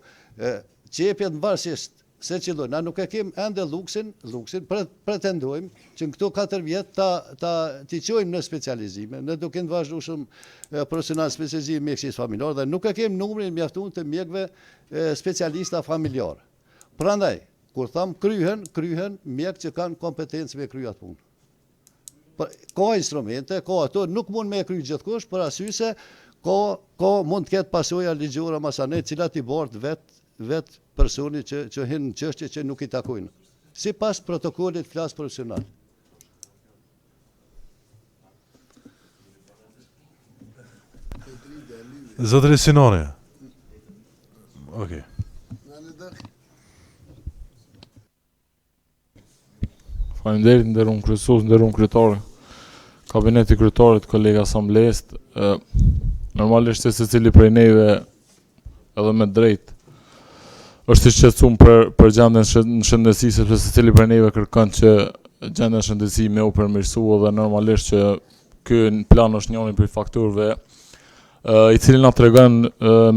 S7: Qepjet varësisht se qëlloj, na nuk e kem ende luksin, pretendojmë që në këto 4 vjetë t'i qojmë në specializime, në duke në vazhdu shumë profesional specializime mjekësisë familjar, dhe nuk e kem numrin mjaftun të mjekëve specialista familjar. Prandaj, kur tham kryhen mjekë që kanë kompetencë me kryat punë. Ka instrumente, ka ato, nuk mund me kry gjithkush, për arsye se ka mund të ketë pasoja ligjore masanet, cilat i bart vetë personi që hinë në çështje që nuk i takojnë. Sipas protokollit flas profesional.
S1: Zotëri Sinoni. Okej.
S12: Faleminderit, nderuar kryesues, nderuar kryetare. Kabineti i kryetarit, kolega asambles, normalisht se secili prej neve edhe me drejt është i shqetësuar për gjendjen në shëndetësi, sepse secili prej neve kërkon që gjendja e shëndetësisë me u përmirësua dhe normalisht që ky plan është njëri prej faktorëve i cili na tregon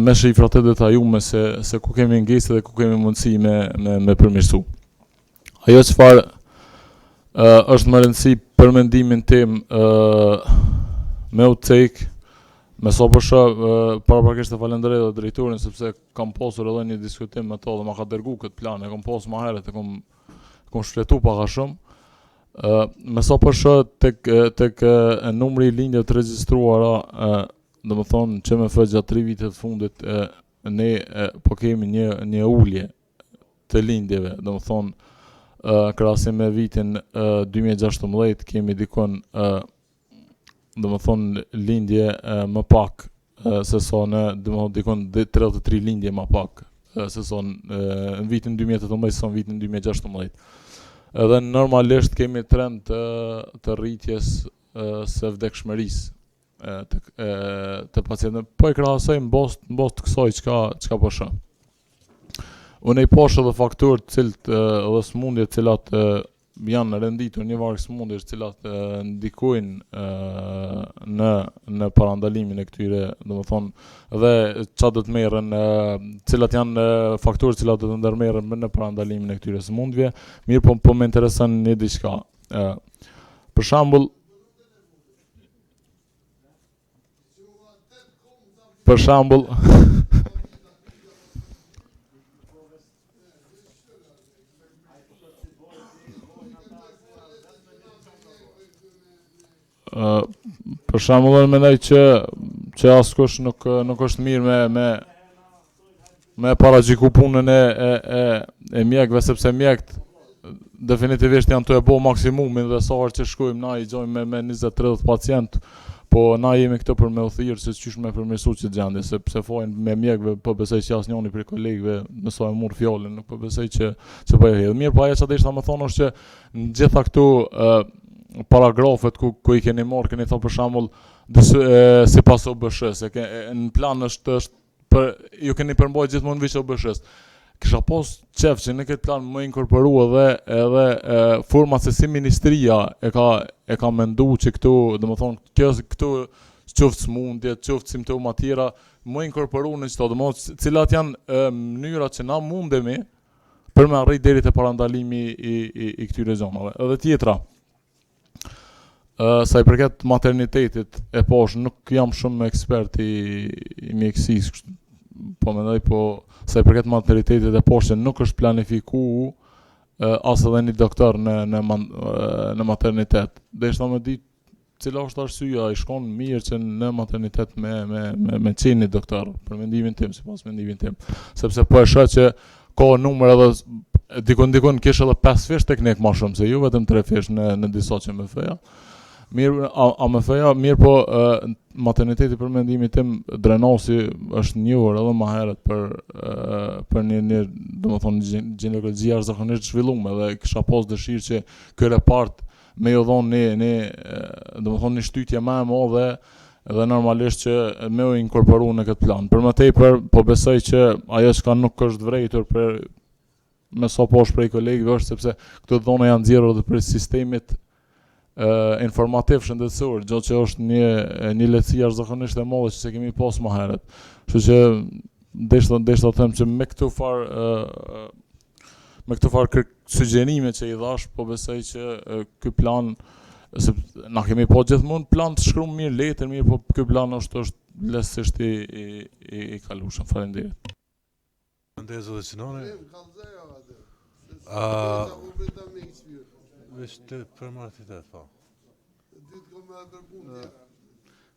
S12: me shifra të detajuara se ku kemi ngjese dhe ku kemi mundësi me përmirësu. Ajo çfarë është më rëndësi për mendimin tim me u cek, me sa përshë paraprakisht e falenderoj dhe drejtorin sepse kam pasur edhe një diskutim me to dhe ma ka dërgu këtë plan, e kam pasur ma herët e kam shfletu paka shumë. Me sa përshë tek numri i lindjeve të regjistruara, dhe më thonë që me gjatë 3 vitet fundit ne po kemi një ulje të lindjeve, dhe më thonë krahasim me vitin 2016 kemi dikon dhe më thonë lindje më pak se sa në dikon 33 lindje më pak se sa në vitin 2018 se në vitin 2016. Edhe normalisht kemi trend të rritjes së vdekshmërisë të pacientëve. Po e krahasojmë mbos të kësaj çka po shoh. Unë i posh edhe faktorë të cilët edhe smundje të cilat janë renditur një varg smundjesh të cilat ndikojnë në parandalimin e këtyre, domethënë dhe çfarë do të merren, cilat janë faktorë të cilat do të ndërmerren në parandalimin e këtyre smundjeve. Mirë, po më intereson një diçka. Për shembull për shembull mendoj që askush nuk është mirë me paraqyku punën e mjekëve, sepse mjekët definitivisht janë të e bo maksimumin dhe sa herë që shkojmë na i gjojmë me 20-30 pacient, po na jemi këto për me u thirrë se çysh me përmirësu që gjendje, sepse fojnë me mjekëve, po besoj që asnjëri prej kolegëve më sa e mur fjalën, nuk po besoj që po e hedh. Mirë, po ajo çfarë ishta më thonë është që në gjitha këtu paragrafet ku i keni marrë, keni thënë për shembull sipas OBSH-s, në plan është ju keni përmbajtur gjithmonë veç OBSH-s. Kisha pas qef që në këtë plan më inkorporu edhe format se si ministria e ka mendu që këtu, dhe më thonë, këtu qoftë smundje, qoftë simptoma tjera, më inkorporu në qëto, dhe më thonë, cilat janë mënyrat që na mundemi për me arrit deri te parandalimi i këtyre zonave. Edhe tjetra, sa i përket maternitetit e posh, nuk jam shumë ekspert i mjekësisë, po mendoj, po sa i përket maternitetit e poshtë nuk është planifiku as edhe një doktor në maternitet. Dhe ishta me ditë cila është arsyeja, ai shkon mirë që në maternitet me qenë një doktor, për mendimin tim, sipas mendimin tim. Sepse po e shoh që ka numër edhe dikon kish edhe 5 fish teknik më shumë se ju, vetëm 3 fish në disa që më feja. Mirë, AMF-ja, mirë po materniteti për mendimin tim Drenasi është njohur edhe më herët për një domethënë ginekologjia jashtëzakonisht zhvilluar dhe kisha pas dëshirë që ky repart me ju dhonë domethënë një shtytje më e madhe dhe normalisht që me u inkorporu në këtë plan. Për më tepër, po besoj që ajo që nuk është vërejtur për me sa poshtë prej kolegëve është sepse këto dhona janë nxjerrur edhe për sistemit informativ shëndetësor, gjë që është një lehtësi jashtëzakonisht e madhe që se kemi pas më herët. Kështu që deshta të them që me këto farë sugjerime që i dhash, po besoj që ky plan na kemi po gjithmonë plan të shkruajmë mirë letër, mirë, po ky plan është lehtësisht i kalueshëm. Faleminderit.
S1: Faleminderit zoti Sinone. Veç për martitet, po.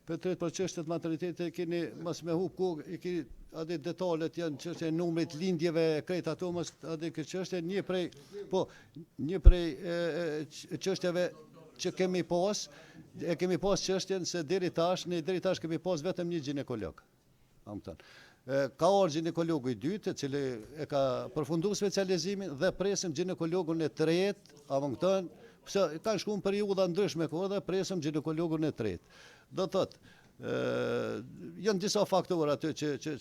S7: Për tret për çështjet maternitete keni mos me hub kokë, i keni atë detalet janë çështja e numrit lindjeve, krejt ato mos atë çështje një prej çështjeve që kemi pas çështjen se deri tash kemi pas vetëm një ginekolog. Ka ardhur ginekologu i dytë, i cili e ka përfunduar specializimin dhe presim ginekologun e tretë, pse kanë shkuar në periudha ndryshme kohë dhe presim ginekologun e tretë. Do thotë, janë disa faktorë aty që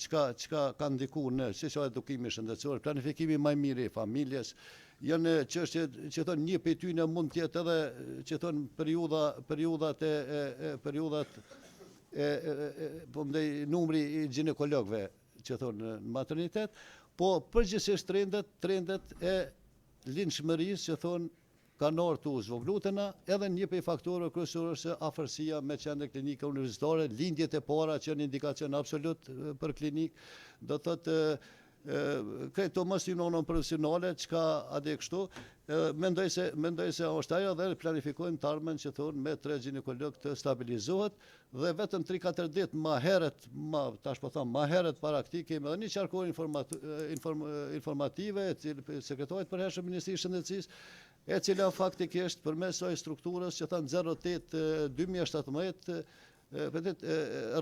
S7: ka ndikuar në çështja e edukimit shëndetësor, planifikimi më i mirë i familjes, janë çështje që thonë një prej tyre mund të jetë edhe që thonë periudat po më numri i ginekologëve që thonë në maternitet, po përgjithsisht trendet e lindshmërisë që thonë kanë ardhur të zvoglutena, edhe një prej faktorëve kryesorë është afërsia me qendra klinike universitare, lindjet e para që janë indikacion absolut për klinik, do thotë këto mos i nonon profesionale, çka atë kështu, mendoj se është ajo dhe planifikojmë të ardhmen që thonë me 3 ginekolog të stabilizohet dhe vetëm 3-4 ditë më herët para këtij kemi edhe një qarkullor informative e sekretarit përhershëm Ministrisë së Shëndetësisë, e cila faktikisht përmes saj strukturës që thanë 08/2017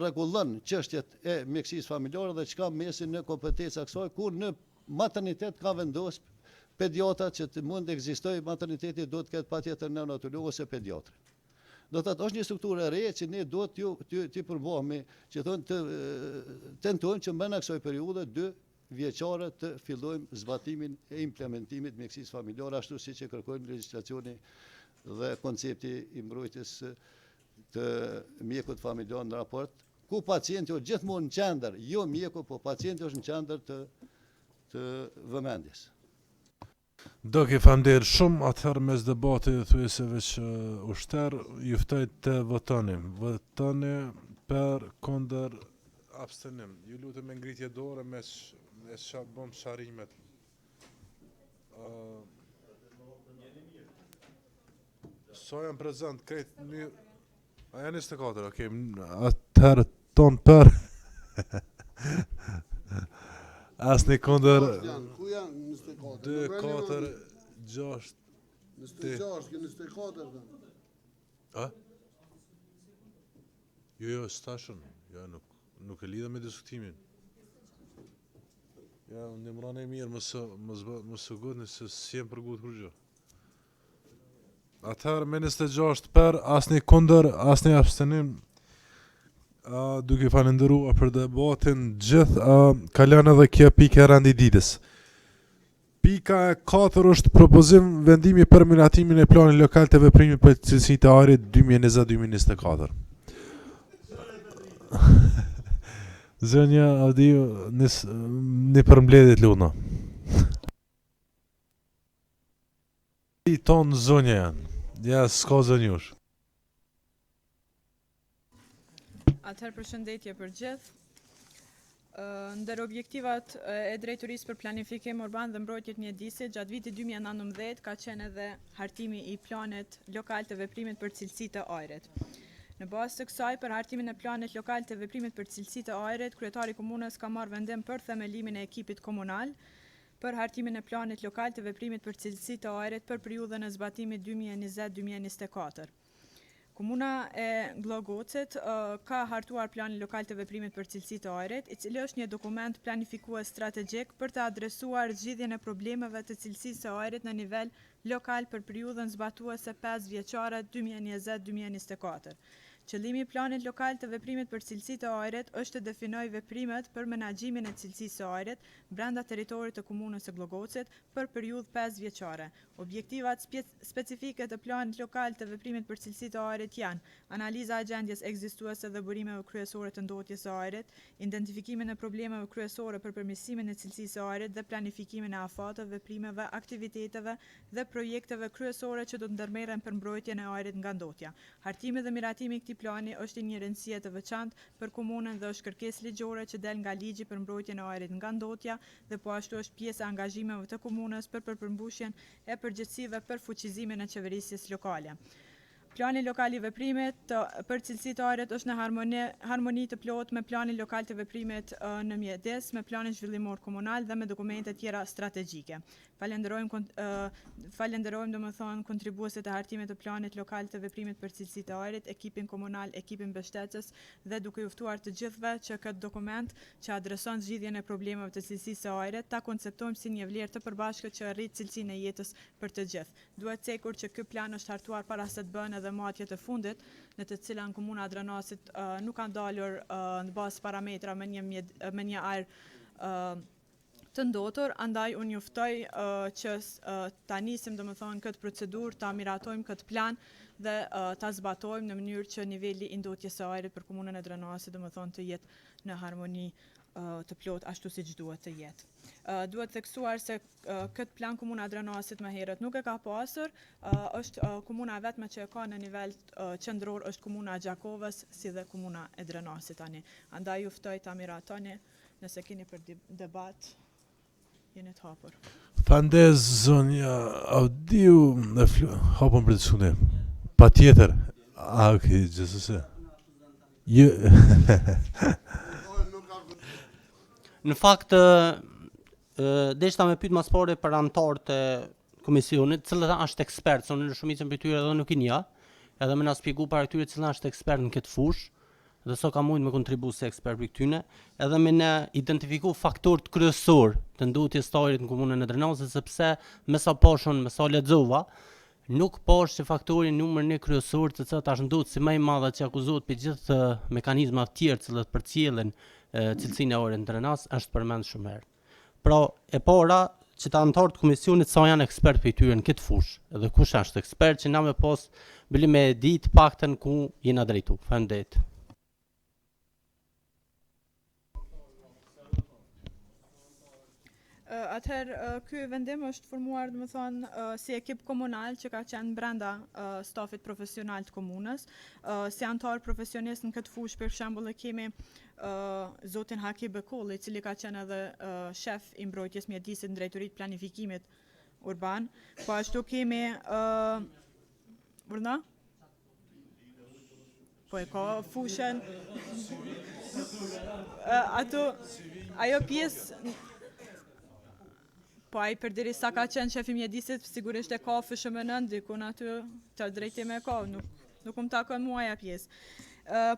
S7: rregullon çështjet e mjekësisë familjare dhe çka mesin në kompetencë kësaj, ku në maternitet ka vendosur pediatra që të mund të ekzistojë materniteti do të ketë patjetër neonatolog ose pediatër. Do thotë është një strukturë e re që ne duhet t'ju përmbahemi, që thonë të tentojmë që brenda kësaj periudhe 2 vjeçare të fillojmë zbatimin e implementimit mjekësisë familjare ashtu siç e kërkojnë legjislacioni dhe koncepti i mbrojtjes të mjekut familjar në raport, ku pacienti është gjithmonë në qendër, jo mjeku, po pacienti është në qendër të vëmendjes.
S1: Faleminderit shumë, atëherë mes debatit thuajse veç ushter, ju ftoj të votoni. Votoni për kundër abstenim. Ju lutem me ngritje dorë me bëm sharimet. So janë prezent, krejt mirë. A janë 24, okej. Atëherë ton për asnjë kundër.
S5: Ku janë 24?
S1: 2, 4, 6.
S5: 24.
S1: A? Jo, stashun. Ja, nuk e lidha me diskutimin. Ja, në mërane mirë, mësë godni se s'jem për gut kërgjë. Atëherë me 26 për, asnjë kundër, asnjë abstenim. Duke falendëruar për debatin gjithë, kalon edhe kjo pikë e rendititës. Pika e 4 është propozim vendimi për miratimin e planit lokal të veprimit për cilësitë e ajrit 2020-2024. Zënja Audiu në përmbledhjet luna. I tonë zonja janë. Ja, s'ka zonjush.
S13: Atëherë përshëndetje për gjithë. Ndër objektivat e drejtorisë për planifikim urban dhe mbrojtjet mjedisit gjatë vitit 2019 ka qenë edhe hartimi i planet lokal të veprimit për cilësitë e ajrit. Në bazë të kësaj, për hartimin e planit lokal të veprimit për cilësi të ajrit, kryetari i komunës ka marrë vendim për themelimin e ekipit komunal për hartimin e planit lokal të veprimit për cilësi të ajrit për periudhën e zbatimit 2020-2024. Komuna e Mbledhjës ka hartuar planin lokal të veprimit për cilësi të ajrit, i cili është një dokument planifikues strategjik për të adresuar zgjidhjen e problemeve të cilësisë së ajrit në nivel lokal për periudhën zbatuese 5 vjeçare 2020-2024. Qëllimi i planit lokal të veprimit për cilësi të ajrit është të definojë veprimet për menaxhimin e cilësisë së ajrit brenda territorit të komunës së Mbledhjës për periudhë 5 vjeçare. Objektivat specifike të planit lokal të veprimit për cilësi të ajrit janë analiza e gjendjes ekzistuese dhe burimeve kryesore të ndotjes së ajrit, identifikimin e problemeve kryesore për përmirësimin e cilësisë së ajrit dhe planifikimin e afateve, veprimeve, aktiviteteve dhe projekteve kryesore që do të ndërmerren për mbrojtjen e ajrit nga ndotja. Hartimi dhe miratimi i këtij plani është një rëndësie të veçantë për komunën dhe është kërkesë ligjore që del nga ligji për mbrojtjen e ajrit nga ndotja dhe po ashtu është pjesë e angazhimeve të komunës për përmbushjen e përgjegjësive për fuqizimin e qeverisjes lokale. Plani lokal i veprimit për cilësi të ajrit është në harmoni të plotë me planin lokal të veprimit në mjedis, me planin zhvillimor komunal dhe me dokumente tjera strategjike. Falenderojmë domethënë kontribuesit e hartimit të planit lokal të veprimit për cilësi të ajrit, ekipin komunal, ekipin mbështetës dhe duke u ftuar të gjithëve që këtë dokument që adreson zgjidhjen e problemeve të cilësisë së ajrit ta konceptojmë si një vlerë të përbashkët që arrit cilësinë e jetës për të gjithë. Duhet cekur që ky plan është hartuar para se të bëhen edhe matjet e fundit, në të cilën komuna Adranasit nuk kanë dalur në bazë parametra me një ajër të ndotur, andaj unë ju ftoj që ta nisim domethënë këtë procedurë, ta miratojmë këtë plan dhe ta zbatojmë në mënyrë që niveli i ndotjes së ajrit për komunën e Adranasit domethënë të jetë në harmoni të plot ashtu siç duhet të jetë. Duhet theksuar se këtë plan komuna Adranasit më herët nuk e ka pasur, është komuna vetme që e ka në nivel qendror është komuna e Gjakovës si dhe komuna e Adranasit tani. Andaj ju ftoj ta miratoni, nëse keni për debat, jeni të hapur.
S1: Fandez zonja audiu në hapën për diskutim. Patjetër. Okay, gjithsesi.
S6: Në fakt, deshta me pyet mas pari për anëtarët e komisionit, cilët është ekspert, se unë në shumicën për tyre edhe nuk i nja, edhe me na spjegu para tyre cilët është ekspert në këtë fushë, dhe so ka mujtë me kontribu si ekspert për këtyne, edhe me ne identifiku faktorët kryesor të ndotjes së ajrit në komunën e Adranasit, sepse me sa poshon, me sa lexova, nuk posh që faktori numër 1 kryesor të cilët është ndodhur si më i madh që akuzohet për gjithë mekanizmat tjerë që përcjellen cilësinë e ajrit në Adranas është përmend shumë herë. Pra, e para që të anëtarët të komisionit sa janë ekspert për tyre në këtë fushë, edhe kush është ekspert që na me pas bëli me ditë paktën ku jena drejtu. Faleminderit.
S13: Atëherë, ky vendim është formuar domethënë si ekip komunal që ka qenë brenda stafit profesional të komunës. Si antar profesionist në këtë fushë, për shembull, e kemi zotin Haki Bekolli, i cili ka qenë edhe shef i mbrojtjes mjedisit në drejtoritë planifikimit urban. Po ashtu kemi Burna? Po e ka fushën ajo pjesë. Po ai përderisa ka qenë shefi mjedisit, sigurisht e ka FSHMN dikun aty të drejtim e ka, nuk më takon mua ajo pjesë.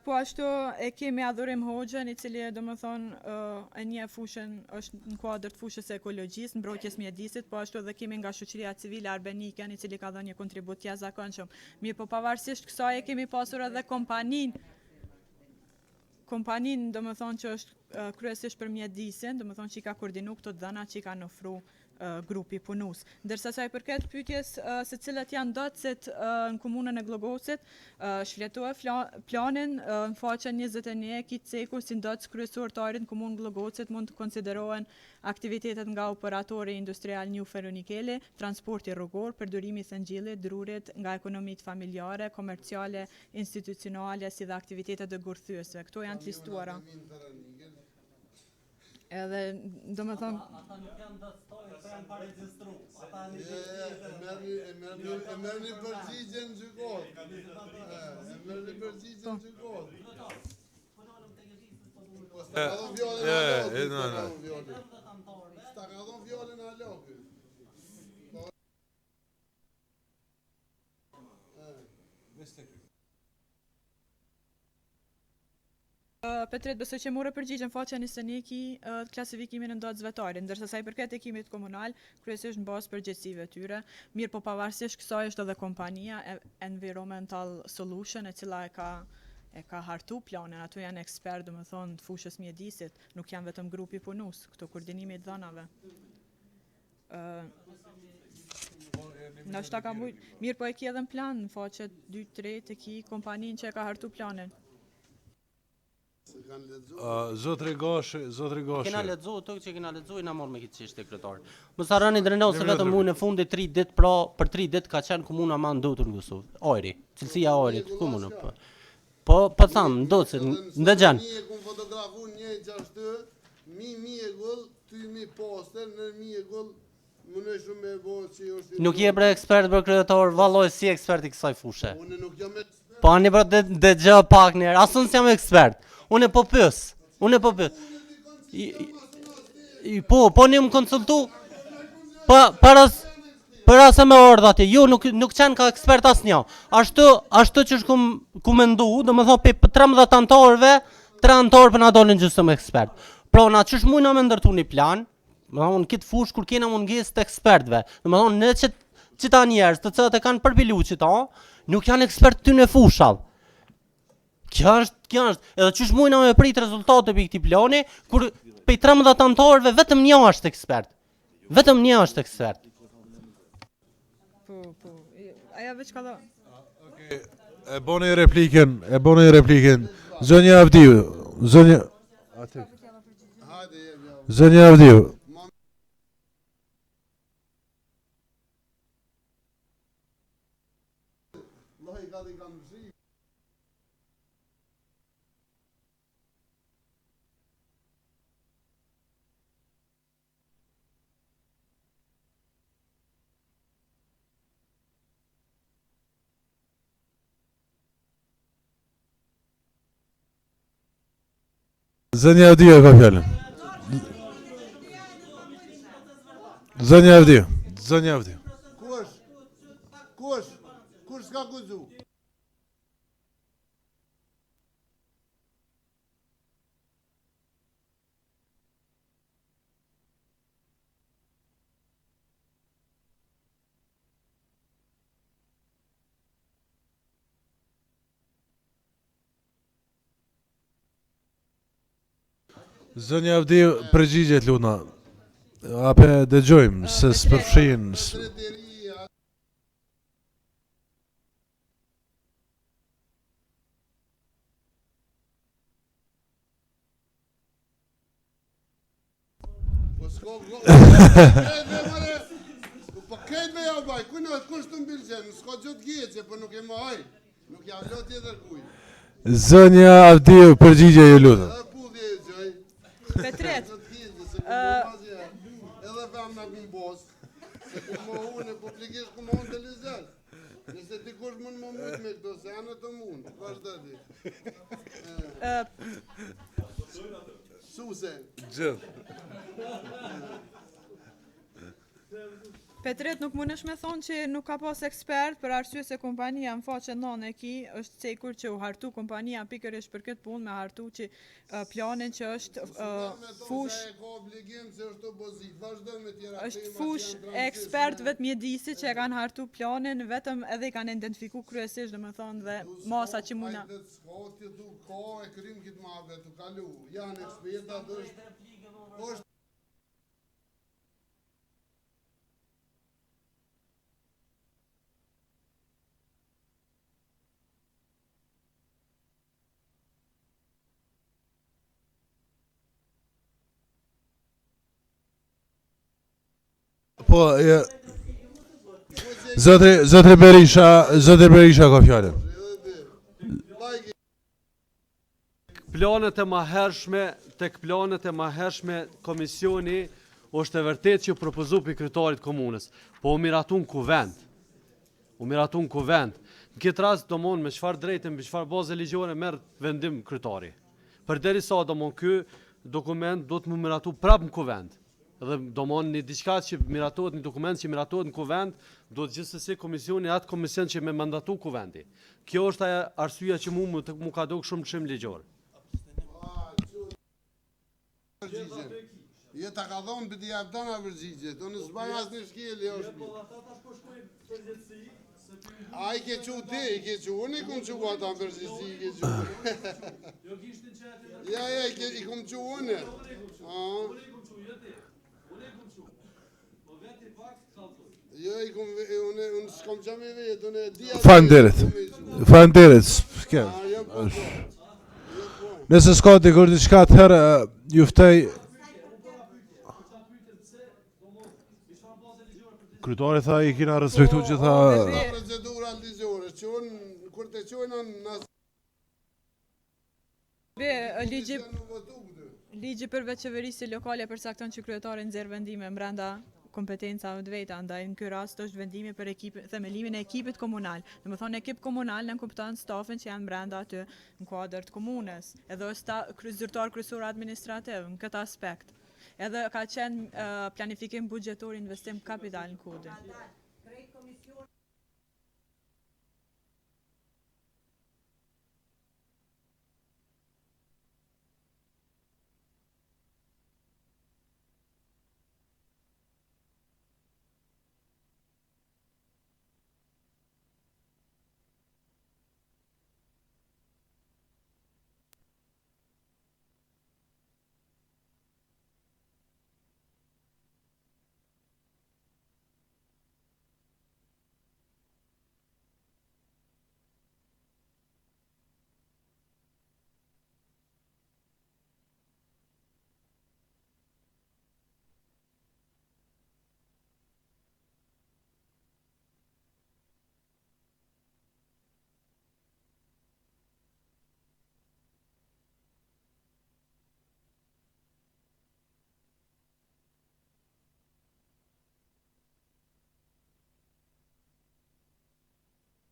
S13: Po ashtu e kemi Adhurim Hoxhën, i cili domethënë e një fushën është në kuadër të fushës së ekologjisë, mbrojtjes mjedisit, po ashtu edhe kemi nga shoqëria civile Arbeniken, i cili ka dhënë një kontribut të jashtëzakonshëm. Mirë, po pavarësisht kësaj e kemi pasur edhe kompaninë domethënë që është kryesisht për mjedisin, domethënë që i ka koordinu këto dhëna që i kanë ofru grupi punus. Ndërsa sa i përket pyetjes se cilat janë docet në komunën e Mbledhjës, shfletoi planin në faqen 21 kitë cekur si doc kryesor të ajrit në komunën Mbledhjës mund të konsiderohen aktivitetet nga operatori industrial një ferronikeli, transporti rrugor, përdorimi i thëngjillit, drurit, nga ekonomitë familjare, komerciale, institucionale, si dhe aktivitetet e gurthyesve. Këto janë të listuara. Edhe, domethënë, ata nuk janë
S5: E merrni përgjigje në gjykot. E merrni përgjigje në gjykot. Sta ka dhon fjalën alo. Sta ka dhon fjalën alo.
S13: Petret besoj që morë përgjigjen faqja 21 klasifikimin në ndotë zvetarin, ndërsa sa i përket ekimit komunal, kryesisht në bazë përgjegjësive tyre, mirë po pavarësisht kësaj është edhe kompania Environmental Solution e cila e ka hartu planin, ato janë ekspert, do më thonë, të fushës mjedisit, nuk janë vetëm grupi punus, këto koordinimi të dhënave. Nështë ta ka mujt, mirë po e ki edhe në plan, në faqet 2-3 të ki kompanin që e ka hartu planin.
S1: Zotri Gashi.
S6: Kena lexuar to që kena lexuar na morë me këtë çështje kryetar. Mos harroni drejtose se vetëm unë në fundit 3 ditë për 3 ditë ka qenë komuna më ndotur në Kosovë. Ajri, cilësia e ajrit komunë. Po tham, ndosë, ndëgjan.
S5: Një ku fotografu 162, mi e gull, ty mi poster, në mi e gull, më në shumë me bo që është...
S6: Nuk je për ekspert për kryetar, valloj si ekspert i kësaj fushë.
S5: Unë nuk jam ekspert.
S6: Po ani për dëgjë pak njerë, asun s'jam ekspert. Unë po pyes. Po ne më konsultu. Para se me ardha ti, jo nuk qenë ka ekspert asnjë. Ashtu që është ku mendu, domethënë pe 13 anëtarëve, 3 anëtarë për na dolën gjysmë ekspert. Pra na ç'është mujna me ndërtu një plan, domethënë këtë fushë kur kena mungesë të ekspertëve. Domethënë ne çita njerëz të cilët e kanë përpilu qita, nuk janë ekspert ty në fushall. Kjo është, edhe ç'është mujna me prit rezultate për këtij plani, kur pe 13 anëtarëve vetëm një është ekspert. Vetëm një është ekspert.
S13: Po, aja veç ka dhe...
S1: E boni replikën. Zonja Avdiu. Zonja Avdiu. Zonja Avdiu e ka fjalën. Zonja Avdiu.
S5: Kush s'ka guxu?
S1: Zonja Avdiu, përgjigjet luna. Ape dëgjojmë, se s'përfshin.
S5: Po këtë me ja baj, kush të mbilqen, s'ka gjë të gjeqe, po nuk e maj, nuk ja lo tjetër kuj.
S1: Zonja Avdiu, përgjigje ju lutem.
S13: Petret.
S5: Edhe fam na kumbos. Se kumo unë publikisht kumo unë të lizet. Nëse dikush mund më mund me këto se anë të mund. Vazhdo ti. Suse.
S13: Petret nuk mundesh me thonë që nuk ka pas ekspert për arsye se kompania në faqe 9 e ki është cekur që u hartu kompania pikërisht për këtë punë me hartu që planin që është fush është fush ekspertëve të mjedisit që e kanë hartu planin vetëm edhe i kanë identifiku kryesisht domethënë dhe masa që muna
S1: Po, Zotri Berisha ka fjalën.
S3: Tek planet e mahershme komisioni është e vërtet që propozu për kryetarit komunës, po u miratun kuvend. U miratun kuvend. Në këtë rast, domon, me çfarë drejtë, me çfarë bazë ligjore merr vendim kryetari. Përderisa domon ky dokument do të më miratu prapë në kuvend. Dhe domon një diçka që miratohet, një dokument që miratohet në kuvend, do të gjithsesi komisioni atë komision që me mandatu kuvendi. Kjo është arsyeja që mu ka dogë shumë çim ligjor.
S5: Je ta ka dhonë për t'i japtana përgjigjet, unë s'baj as një shkeli është. A i ke që ti, i ke që unë i kom që ata në përgjigji, i ke që. Ja, i kom që unë. Jo, unë s'kom që me vetë, unë e dhja...
S1: Falënderit, nëse s'ka dikur diçka të herë, juftej... Kryetari tha i kina respektu që tha...
S5: Procedura ligjore, që unë, kur të qojnë në...
S13: Ligji për veçëverisë lokale përcakton që kryetari nxjerr vendime brenda kompetencave të veta, ndaj në ky rast është vendimi për themelimin e ekipit komunal. Domethënë ekip komunal në kupton stafin që janë brenda aty në kuadër të komunës, edhe është zyrtar kryesor administrativ në këtë aspekt. Edhe ka qenë planifikim buxhetor investim kapital në kodin.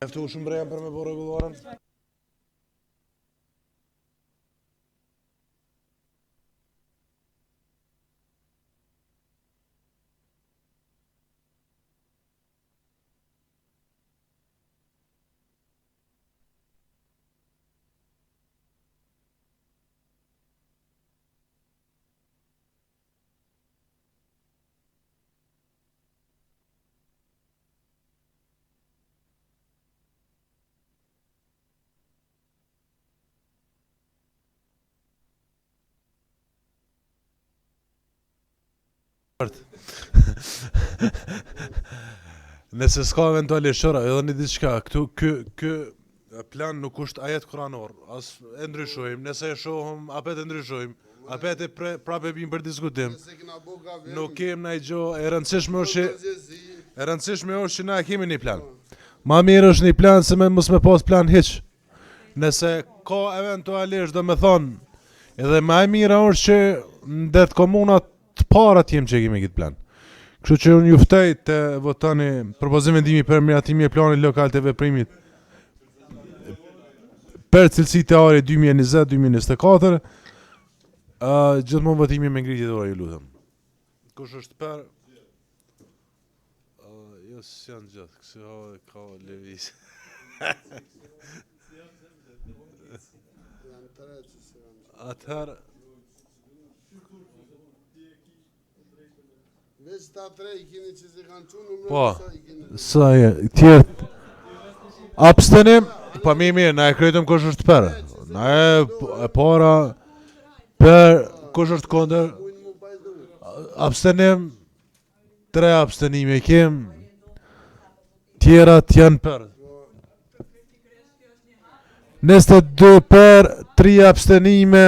S1: Eftu shumë breja për me po regulluarën? Nëse s'ka eventualisht shëra, edhe një diçka, ky plan nuk është ajet kuranor, as e ndryshojmë, nëse e shohëm, apet e ndryshojmë, apet e prape bim për diskutim, nuk kem në i gjo, e rëndësishme është që na kemi një plan. Ma mirë është një plan se mos me pas plan hiq, nëse ka eventualisht do me thonë, edhe ma e mira është që ndet komunat të parat jem që kemi këtë plan. Kështu që unë juftej të votani propozim vendimi për miratimi e planit lokal të veprimit për cilësi të ari 2020-2024, gjithmonë votimi me ngritje dorë, ju lutem. Kush është për? Jo, s'janë gjithë, kësi ka lëviz. Atëherë, po, sa e, tjertë, abstenim, pa mirë, na e krejtëm kush është për, na e para, për, kush është kondër, abstenim, 3 abstenime kem, tjerat janë për. 22 për, 3 abstenime,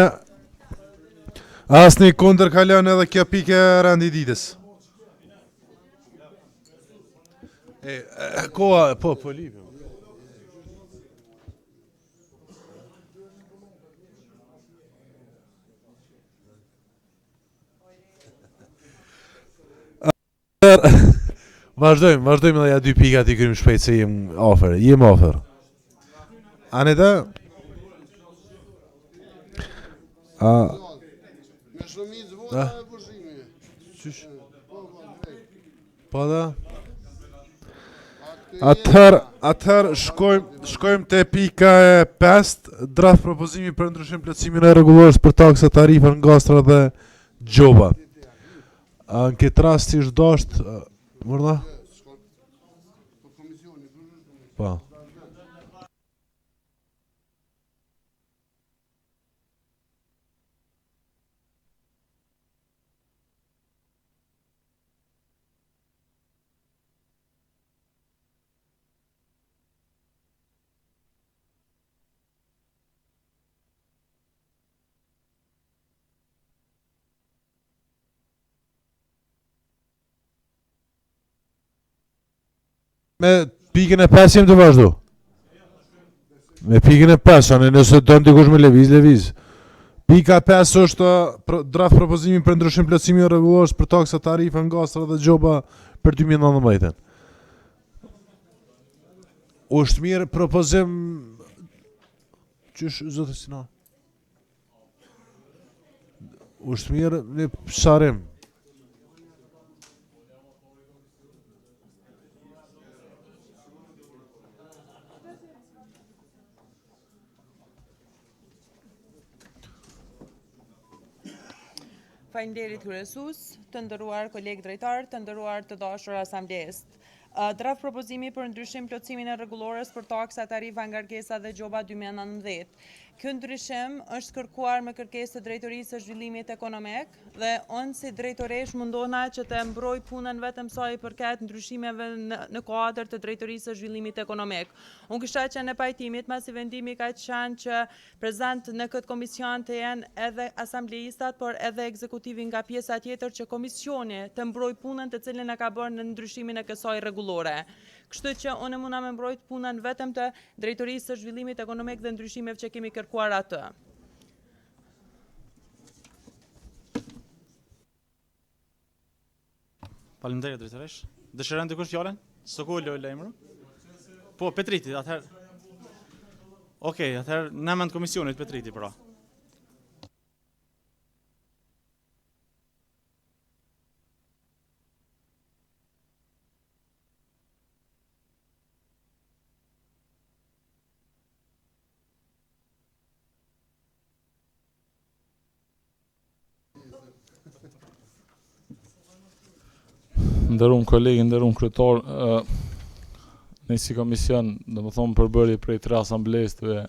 S1: asni kondër kalon edhe kjo pike randi ditës. Koha, po, lipi. Vazhdojmë edhe ja 2 pikat i krymë shpejt se jem ofër. Aneta?
S5: Me shumicë vota e pushimi.
S1: Qysh? Po da? Atëherë shkojmë te pika e 5, draft propozimi për ndryshim plotësimin e rregullorës për taksa, tarifa, ngastra dhe gjoba. Në këtë rast ish dasht, mërda? Po. Me pikën e 5 jem të vazhdo. Me pikën e 5, nëse do ndikush me leviz. Pika 5 është draft propozimi për ndryshim plotësimi i rregullorës për taksa, tarifa, ngastra dhe gjoba për 2019. Është mirë propozim qysh zotë Sinan? Është mirë në sharim.
S14: Faleminderit kryesues, të nderuar kolegë drejtar, të nderuar të dashur asamblesë. Draft propozimi për ndryshim plotësimin e rregullorës për taksa, tarifa, ngarkesa dhe gjoba 2019. Ky ndryshim është kërkuar me kërkesë të Drejtorisë së Zhvillimit Ekonomik dhe unë si drejtoresh mundohna që të mbroj punën vetëm sa i përket ndryshimeve në kuadër të Drejtorisë së Zhvillimit Ekonomik. Unë kisha që në pajtimit masi vendimi ka qenë që prezent në këtë komision të jenë edhe asambleistat, por edhe ekzekutivi nga pjesa tjetër që komisioni të mbroj punën të cilën e ka bërë në ndryshimin e kësaj rregullore. Kështu që unë muna me mbrojt punën vetëm të Drejtorisë së Zhvillimit Ekonomik dhe ndryshimeve që kemi kërkuar atë.
S15: Faleminderit drejtoresh. Dëshiron dikush fjalën? Sokolo lajmëro? Po, Petriti, atëherë. Okej, atëherë në emër të komisionit Petriti pra.
S12: Nderuar kolegë, nderuar kryetar, ne si komision, domethënë përbërje prej 3 asamblesëve,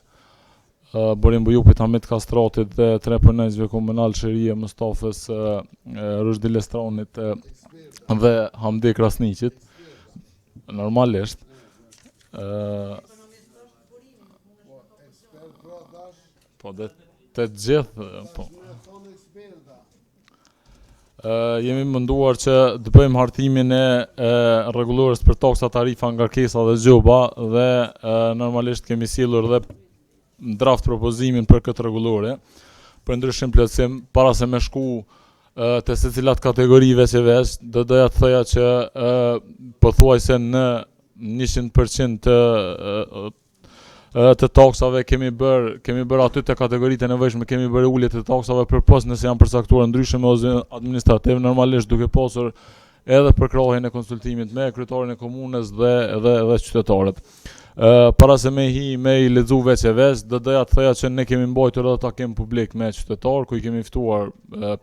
S12: Borin Bujupit, Hamit Kastratit dhe 3 punonjësve komunal, Sheria Mustafës, Rushdi Lestranit dhe Hamdi Krasniqit, normalisht. Po dhe të gjithë, po. Jemi munduar që të bëjmë hartimin e rregullorës për taksa, tarifa, ngarkesa dhe gjoba dhe normalisht kemi sjellur dhe draft propozimin për këtë rregullore për ndryshim plotësim para se me shku te secilat kategorive që vesh, do doja të thoja që pothuajse në 100% të taksave kemi bërë aty të kategoritë e nevojshme, kemi bërë ulje të taksave përpos nëse janë përcaktuar ndryshme ose administrativ, normalisht duke pasur edhe përkrahjen e konsultimit me kryetarin e komunes dhe qytetarët. Para se me i lexu veç, do doja të thoja që ne kemi mbajtur edhe takim publik me qytetar, ku i kemi ftuar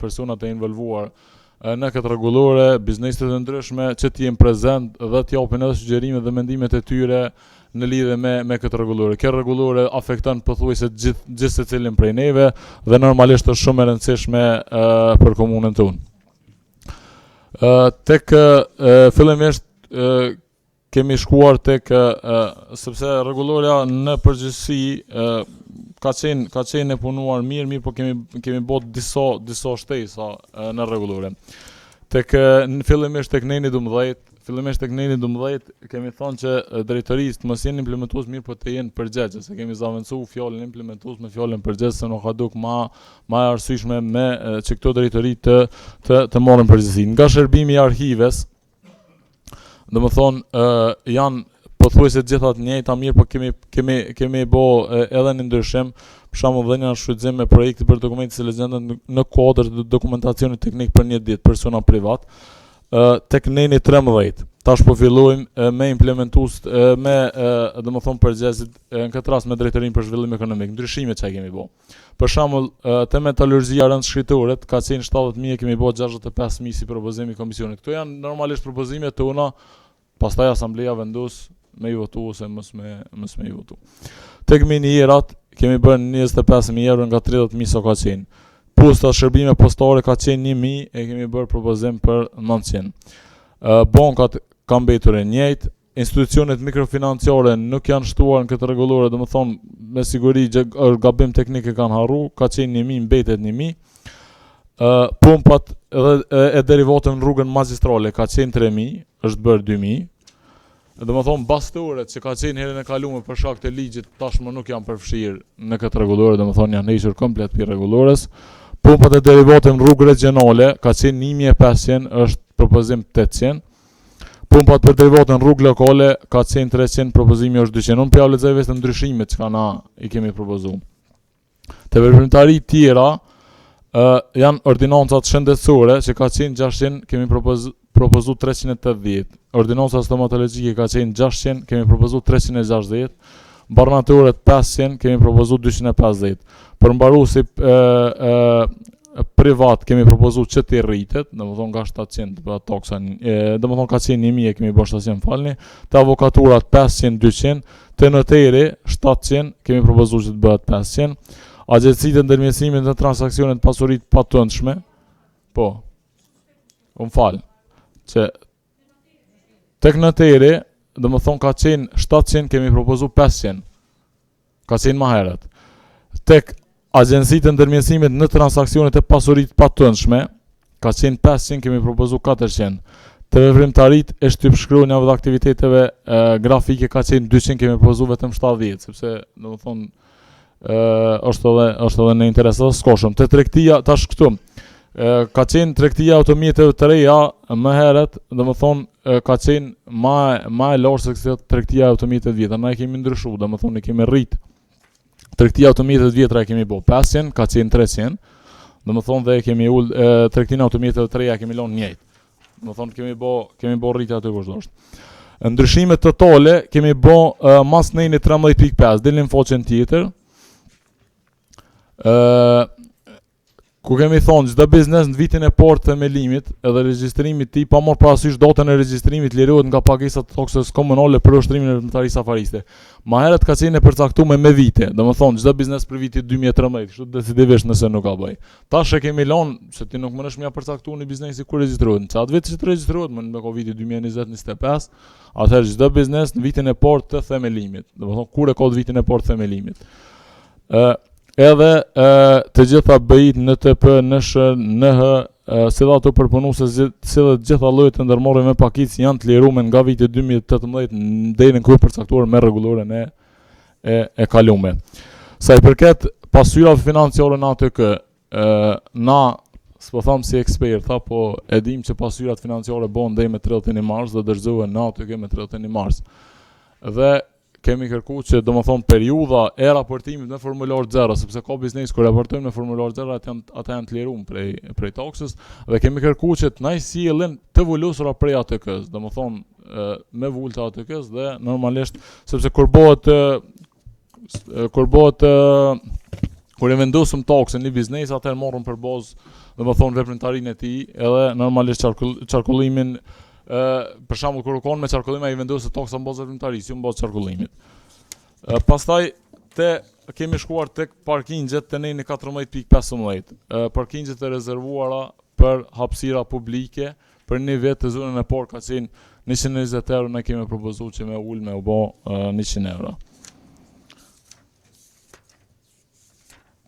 S12: personat e involvuar në këtë rregullore, bizneset e ndryshme që të jenë prezent dhe të japin edhe sugjerimet dhe mendimet e tyre në lidhje me këtë rregullore. Kjo rregullore afekton pothuajse gjithë secilin prej neve dhe normalisht është shumë e rëndësishme për komunën tonë. Tek fillimisht kemi shkuar tek sepse rregulloria në përgjithësi ka qenë e punuar mirë, po kemi bërë disa shtesa në rregullore. Fillimisht tek neni 12 kemi thonë që drejtorisë mos jenë implementues mirë, po të jenë përgjegjës, se kemi zaventu fjalën implementues me fjalën përgjegjës, se nuk ka duk ma e arsyeshme me që këto drejtori të marrin përgjegjësi. Nga shërbimi i arkives, domethënë janë pothuajse të gjitha të njëjta, mirë, po kemi bë edhe një ndryshim, për shembull dhënia shfrytëzim me projekte për dokumente se legjendën në kuadër të dokumentacionit teknik për një ditë persona privat, tek neni 13. Tash po fillojmë me implementues me domethënë përgjegjësit në këtë rast me drejtorinë për zhvillim ekonomik, ndryshimet që kemi bë. Për shembull, te metallurgjia rënd shkritorët ka qenë 70.000, kemi bë 65.000 si propozim i komisionit. Këto janë normalisht propozimet tona, pastaj asambleja vendos me i votu ose mos me i votu. Tek minjerat kemi bërë 25.000 euro nga 30.000 sa ka qenë. Posta shërbime postare ka qenë 1.000 e kemi bërë propozim për 900. Bankat kanë mbetur e njëjtë, institucionet mikrofinanciare nuk janë shtuar në këtë rregullore, domethënë me siguri gabim teknik e kanë harru, ka qenë 1.000, mbetet 1.000. Pumpat e derivateve në rrugën magjistrale ka qenë 3.000, është bërë 2.000. Domethënë bastoret që ka qenë herën e kaluar për shkak të ligjit tashmë nuk janë përfshirë në këtë rregullore, domethënë janë hequr komplet pi rregullores. Pumpat e derivateve në rrugë regionale ka qenë 1.500, është propozim 800. Pumpat për derivate në rrugë lokale ka qenë 300, propozimi është 200. Unë pjavë lexoj vetëm ndryshimet që na i kemi propozuar. Te veprimtari tjera janë ordinancat shëndetësore që ka qenë 600, kemi propozu 380. Ordinanca stomatologjike ka qenë 600, kemi propozu 360. Barnatoret 500, kemi propozu 250. Për mbaruesi privat kemi propozu që t'i rritet, domethënë nga 700 të bëhet taksa, domethënë ka qenë 1.000 e kemi bërë 700 falni, të avokaturat 500, 200, të noteri 700, kemi propozu që të bëhet 500, agjencitë ndërmjetësimit në transaksionet pasurit patëndshme, po, unë falë, që tek noteri, domethënë ka qenë 700, kemi propozu 500, ka qenë ma herët. Tek agjencitë ndërmjetësimit në transaksionet e pasurit patëndshme, ka qenë 500, kemi propozu 400. Të veprimtarit e shtypshkruajnjave dhe aktiviteteve grafike ka qenë 200, kemi propozu vetëm 70, sepse domethënë është edhe në interes të skoshëm. Te tregtia tash këtu ka qenë tregtia automjeteve të reja më herët, domethënë ka qenë më e lartë se tregtia automjeteve të vjetra. Na e kemi ndryshuar, domethënë e kemi rrit. Tregtia automjeteve të vjetra e kemi bë 500, ka qenë 300. Domethënë dhe e kemi ul tregtinë automjeteve të reja kemi lënë njëjtë. Domethënë kemi bë rritje aty kush është. Ndryshimet totale kemi bë mas nëni 13.5, dilin faqen tjetër. Ku kemi thonë çdo biznes në vitin e parë të themelimit edhe regjistrimit të tij pa marrë parasysh datën e regjistrimit lirohet nga pagesat të taksës komunale për ushtrimin e veprimtarisë safariste. Më herët ka qenë e përcaktuar me vite, domethënë çdo biznes për vitin 2013, kështu decisivisht nëse nuk ka bëj. Tash e kemi lënë se ti nuk mënesh mja përcaktuar në biznesi ku regjistrohet. Në çat vit që të regjistrohet, më në viti 2020-2025, atëherë çdo biznes në vitin e parë të themelimit, domethënë kur e ka vitin e parë të themelimit. Edhe të gjitha bëjit në TP, NSH, NH, si dhe ato përpunuese si dhe gjitha llojet të ndërmarrjeve me pakicë janë të liruar nga viti 2018 deri në kur përcaktuar me rregulloren e kaluar. Sa i përket pasyrave financiare në ATK, na s'po them si eksperta, po e dim që pasyrat financiare bëhen deri me 31 mars dhe dorëzohen në ATK me 31 mars. Dhe kemi kërkuar që domethënë periudha e raportimit me formular 0, sepse ka biznes kur raportojmë me formular 0 ata janë të liruar prej taksës dhe kemi kërkuar që të na sjellin të volosura prej ATK-s, domethënë me vulta ATK-s dhe normalisht sepse kur e vendosëm taksën në biznes atëherë morrëm për bazë domethënë veprimtarinë e tij edhe normalisht qarkullimin për shembull kur u kon me qarkullim ai vendosë taksa në bazë veprimtarisë, jo në bazë qarkullimit. Pastaj kemi shkuar tek parkingjet të neni 14.15. Parkingjet e rezervuara për hapësira publike për një vit të zonën e parë ka qenë 120 euro, ne kemi propozuar që me ul me u bë 100 euro.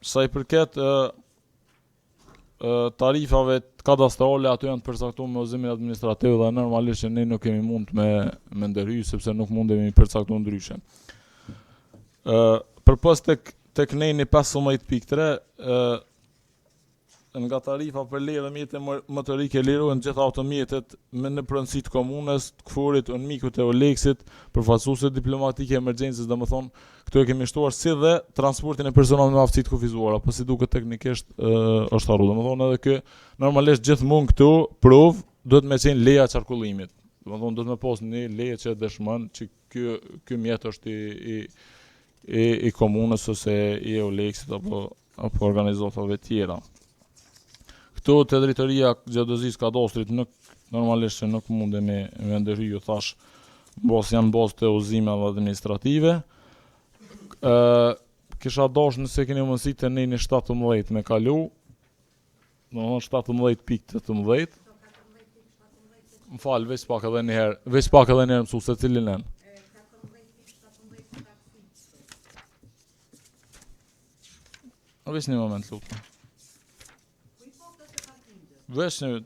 S12: Sa i përket tarifave kadastrale, ato janë të përcaktuar me udhëzimin administrativ dhe normalisht që ne nuk kemi mund me ndërhy sepse nuk mundemi përcaktuar ndryshe. Përpos tek neni 15.3 nga tarifa për lejë dhe mjete motorike lirohen gjitha automjetet me në pronësi të komunës, të Kfurit, Unmikut e Oleksit, përfaqësuese diplomatike emergjencës, domethënë këtu e kemi shtuar si dhe transportin e personave me aftësi të kufizuara, po si duket teknikisht është harru. Domethënë edhe kë normalisht gjithmonë këtu provë duhet me qenë leja e qarkullimit. Domethënë duhet me pas një leje që dëshmon që ky mjet është i komunës ose i Oleksit apo organizatave tjera. Këtu te drejtoria gjeodezisë kadastrit normalisht që nuk mundemi me ndërhy, ju thash, janë bazë të udhëzimeve administrative. Kisha dashur nëse keni mundësi të nejni 17 me kalu, domethënë 17.18. M'fal, veç pak edhe një herë mësu se cilin janë. Veç një moment, lutem. Veç një,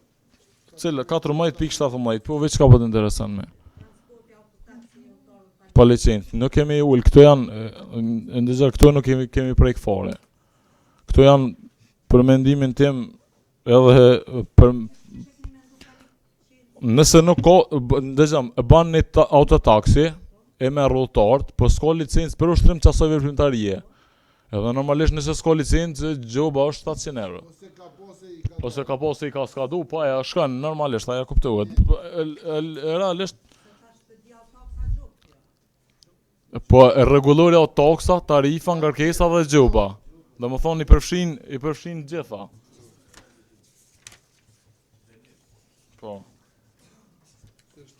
S12: cilë, 14.17, po veç ka po të interesan me. Pa licencë, nuk kemi ullë, këto janë, ndëzër, këto nuk kemi prejkë fare. Këto janë, për mendimin tim, edhe për... Nëse nuk ka, ndëzëm, e ban një autotaksi, e me rrotartë, po s'ka licencë për ushtrim qasoj veprimtarie. Edhe normalisht nëse s'ka licencë, gjoba është 700 euro. Ose ka posi i kaskadu, po aja shkën, normalisht, aja kuptohet. Realisht... Po rregullorja o taksa, tarifa, ngarkesa dhe gjoba. Dhe më thonë i përfshin gjitha. Po.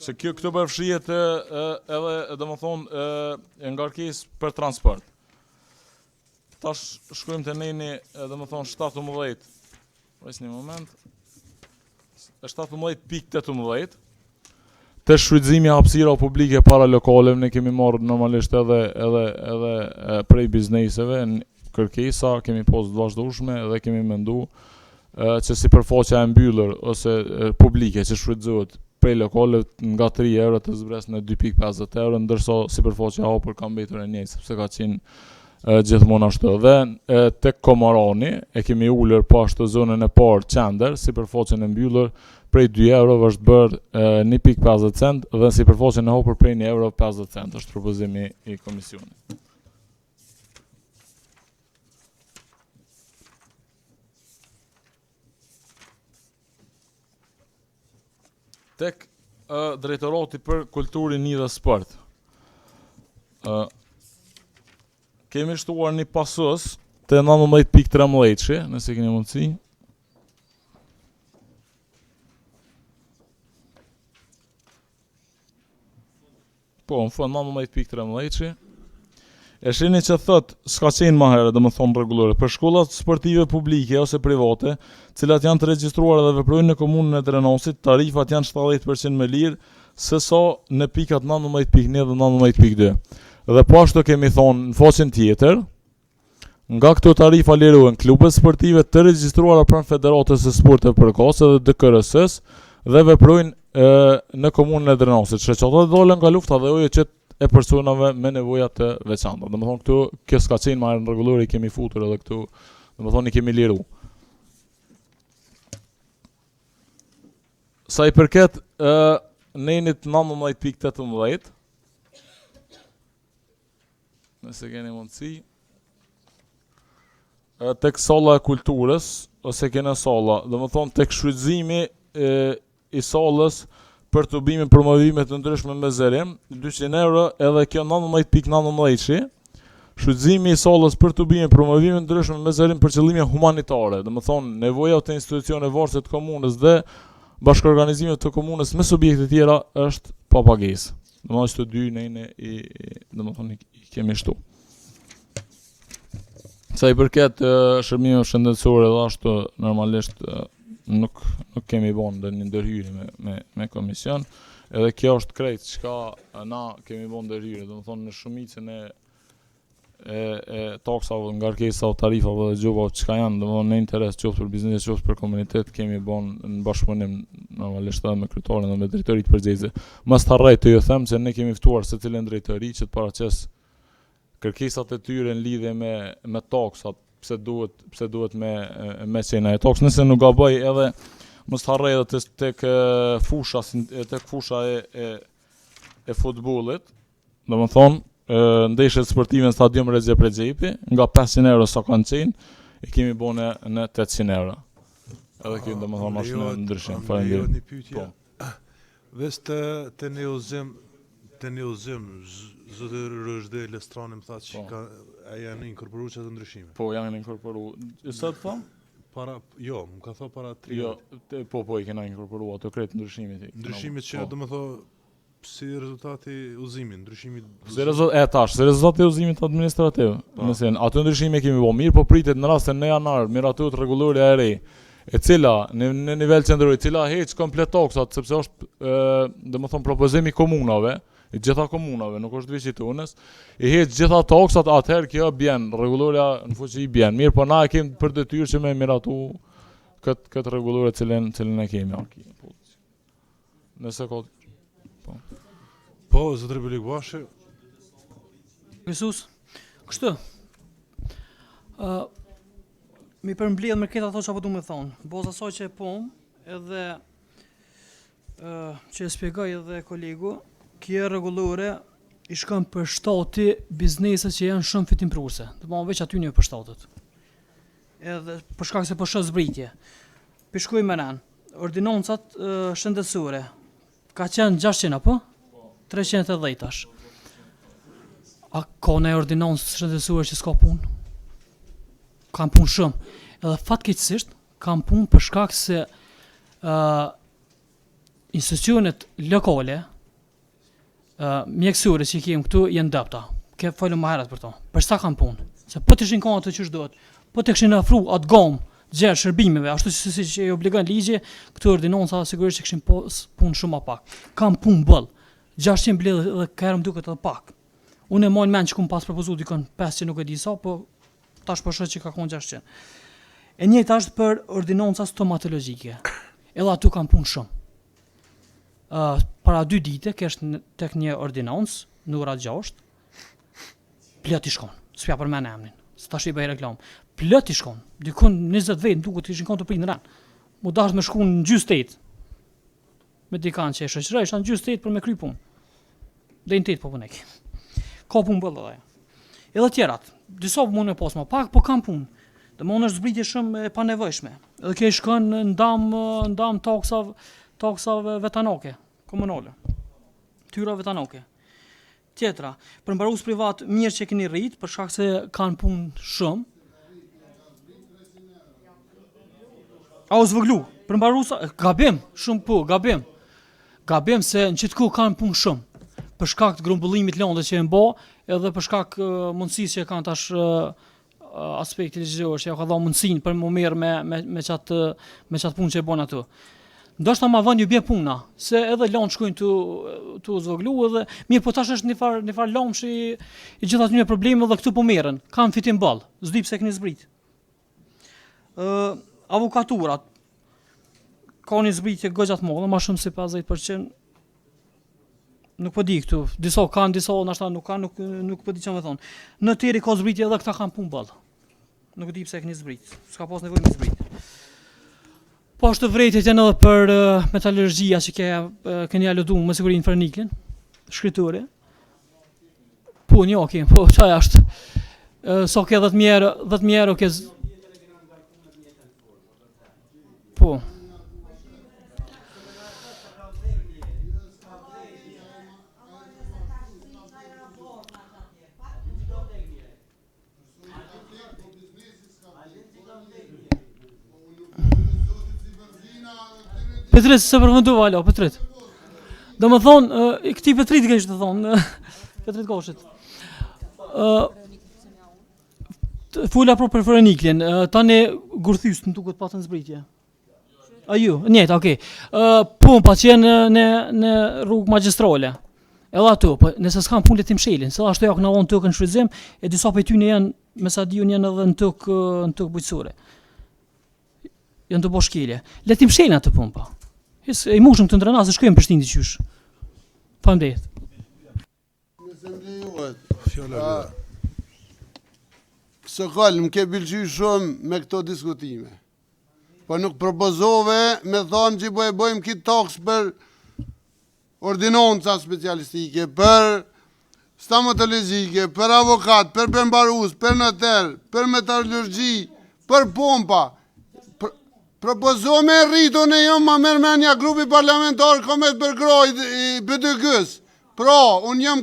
S12: Se këtu përfshihet edhe, dhe më thonë, ngarkesë për transport. Tash shkojmë të nejni, dhe më thonë, 17, vajs një moment, 17.18, të shfrytëzimi hapësira publike para lokaleve, ne kemi marrë normalisht edhe prej bizneseve, kërkesa, kemi pas të vazhdueshme dhe kemi mendu që si përfaqja e mbyllur ose publike që shfrytëzohet prej lokaleve nga 3 euro të zbres në 2.50 euro, ndërsa si përfaqja e hapur ka mbetur e njëjtë, sepse ka qenë gjithmonë ashtu. Dhe tek Komarani e kemi ulur pas të zonën e parë qendër, si përfaqen e mbyllur prej 2 euro është bërë 1.50 cent dhe si përfaqen e hapur prej 1 euro 50 cent është propozimi i komisionit. Tek drejtorati për kulturin dhe sport. Kemi shtuar një pasus të 19.13, nëse keni mundësi. Po, në fund 19.13. E shini që thot, s'ka qenë ma herë, dhe më thonë rregullore, për shkollat sportive publike ose private, cilat janë të regjistruar dhe veprojnë në komunën e Drenosit, tarifat janë 70% më lirë, se sa në pikat 19.1 dhe 19.2. Dhe po ashtu kemi thonë në faqen tjetër, nga këto tarifa lirohen klubet sportive të regjistruara pranë Federatës së Sporteve përkatëse dhe DKRS-s dhe veprojnë në komunën e Drenosit. Shoqatat dolën nga lufta dhe ojë që e personave me nevoja të veçanta. Domethënë këtu kjo s'ka qenë marrë në rregullor, i kemi futur edhe këtu, domethënë i kemi liru. Sa i përket nenit 19.18, nëse keni mundësi, tek salla e kulturës, ose kene salla, domethënë tek shfrytëzimi i sallës për të bimin promovimet të ndryshme me zërim, 200 euro edhe kjo 19.19, shfrytëzimi i sallës për të bimin promovimet të ndryshme me zërim për qëllime humanitare, domethënë nevoja të institucione varëse të komunës dhe bashkëorganizimet të komunës me subjekte tjera është pa pagesë. Domethënë çdo dy ne domethënë i kemi shtu. Sa i përket shërbimeve shëndetësore dhe ashtu normalisht nuk kemi bën ndonjë ndërhyrje me komision, edhe kjo është krejt çka na kemi bën ndërhyrje, domethënë në shumicën e taksave, ngarkesave, tarifave dhe gjobave çka janë, domethënë në interes qoftë për biznes, qoftë për komunitet, kemi bën në bashkëpunim normalisht edhe me kryetarin dhe me drejtoritë përgjithëse. Mos harroj të ju them se ne kemi ftuar secilën drejtori që të paraqes kërkesat e tyre në lidhje me taksat, pse duhet me qenë ai toks. Nëse nuk gaboj edhe mos harrej edhe tek fusha e futbollit, domethënë ndeshjet sportive në stadium Rexhe Prexhepi, nga 500 euro sa kanë qenë, e kemi bënë në 800 euro. Edhe kjo domethënë është në ndryshim. Faleminderit.
S1: Veç të një uzim, zëtë rëshde Lestrani më tha që a janë inkorporu që të ndryshime.
S12: Po, janë inkorporu. Sa të tha?
S1: Jo, më ka tha para 3.
S12: Jo, po, i kena inkorporu ato kretë ndryshimit.
S1: Ndryshimit që do më tha si rezultati uzimit, ndryshimit...
S12: Si rezultati uzimit administrativ. Nëse, ato ndryshime kemi bo mirë, po pritet në rastin në janar, miratut rregulloria e re, e cila në nivel qendror, e cila heq komplet toksat, sepse është domethënë propozimi komunave, i gjitha komunave, nuk është veç i tunës, i heq gjitha toksat, atëherë kjo bjen, rregulloria në fuqi bjen. Mirë, po na e kemi për detyrë që me miratu këtë rregullore cilën e kemi. Nëse ka...
S1: Po, zotëri Belikbashi.
S9: Jesus, kështu. Mi përmbledh me këtë ato që apo du me thonë. Boza saj që e pom, edhe që e spjegoj edhe kolegu, kjo rregullore i shkon për shtati bizneset që janë shumë fitim prurse. Të bëjmë veç aty një për shtatët. Edhe për shkak se po shoh zbritje. Pishkuj me ran, ordinoncat shëndetësore. Ka qenë 600 apo? 310 tash. A ka në ordinancë shëndetësore që s'ka punë? Kam punë shumë. Edhe fatkeqësisht kam punë për shkak se institucionet lokale mjekësore që kemi këtu janë dëpta. Ke folëm më herët për to. Për sa kam punë? Se po të ishin kanë ato që duhet, po të kishin ofruar atë gomë gjerë shërbimeve, ashtu si që i obligon ligji, këtu ordinonca sigurisht që kishin punë shumë më pak. Kam punë bëll. 600 mbledh edhe kërëm duket edhe pak. Unë e mojnë men që kum pas propozu dikon 500 nuk e di sa, po tash po shoh që ka konë 600. E njëjta është për ordinonca stomatologjike. Edhe aty kam punë shumë. Para 2 dite kesh tek një ordinancë, në ora 6, plot i shkon. S'pja për men emrin. S'tash i bëj reklam. Plot i shkon. Dikon 20 vjet duket ishin kanë të prinë ran. Mu dash me shku në gjys 8. Me dikan që e shoqëroj, ishan gjys 8 për me kry punë. Dhe në 8 po punë. Ka punë bëllë dhe. Edhe tjerat. Disa punë me pas më pak, po kam punë. Dhe më është zbritje shumë e panevojshme. Edhe ke shkon në ndam taksave vetanake, komunale. Tyra vetanake. Tjetra, për mbarus privat mirë që keni rrit, për shkak se kanë punë shumë. A u zvëglu, për mbarus, gabim, shumë po, gabim. Gabim se në qitku kanë punë shumë. Për shkak të grumbullimit lëndë që e mbo, edhe për shkak mundësisë që kanë tash aspekti ligjor që ja ka dhënë mundësinë për më mirë me çat punë që e bën ato. Ndoshta ma vën ju bie puna, se edhe lanë shkojnë tu zvoglu edhe mirë, po tash është një far lamshi i gjithë aty probleme dhe këtu po merren. Kam fitim ball, s'di pse keni zbrit. Avokaturat ka një zbritje goxha të madhe, më shumë se 50%. Nuk po di këtu, disa kanë, disa ndoshta nuk kanë, nuk po di çfarë më thon. Në teri ka zbritje edhe këta kanë punë ball. Nuk di pse keni zbrit. S'ka pas nevojë me zbrit. Po është vërejtjet janë edhe për metalurgjia që keni aludu me siguri në Ferniklin, shkritore. Po, një oke, po, qaj është. So ke 10.000 euro ke... Po. Petrit, se përfundova, alo, Petrit. Do më thonë, këti Petrit kështë të thonë, Petrit Koshit. Fulla për Ferniklin, tani gurthys në tukët patën zbritje. A ju, njëtë, okej. Pun pa qenë në rrugë magjistrale. Edhe ato, nëse s'kam punë letim shelin, se ashtu ja këna vonë tukë në shfrytëzim, e disa për ty në janë, me sa diun janë edhe në tukë bujqësore. Janë të bo shkelje. Letim shelin atë punë pa. E mushëm të ndrëna, se shkojmë për shtindi qysh. Faleminderit.
S5: Nëse më lejohet, së kallë, më ke pëlqy shumë me këto diskutime. Po nuk propozove me thonë që po e bëjmë këtë taks për ordinonca specialistike, për stomatologjike, për avokat, për përmbarus, për notar, për metallurgji, për pompa. Propozove rritun e jo ma mërmenja grupi parlamentar komet për groj i BDG-s. Pra, unë jam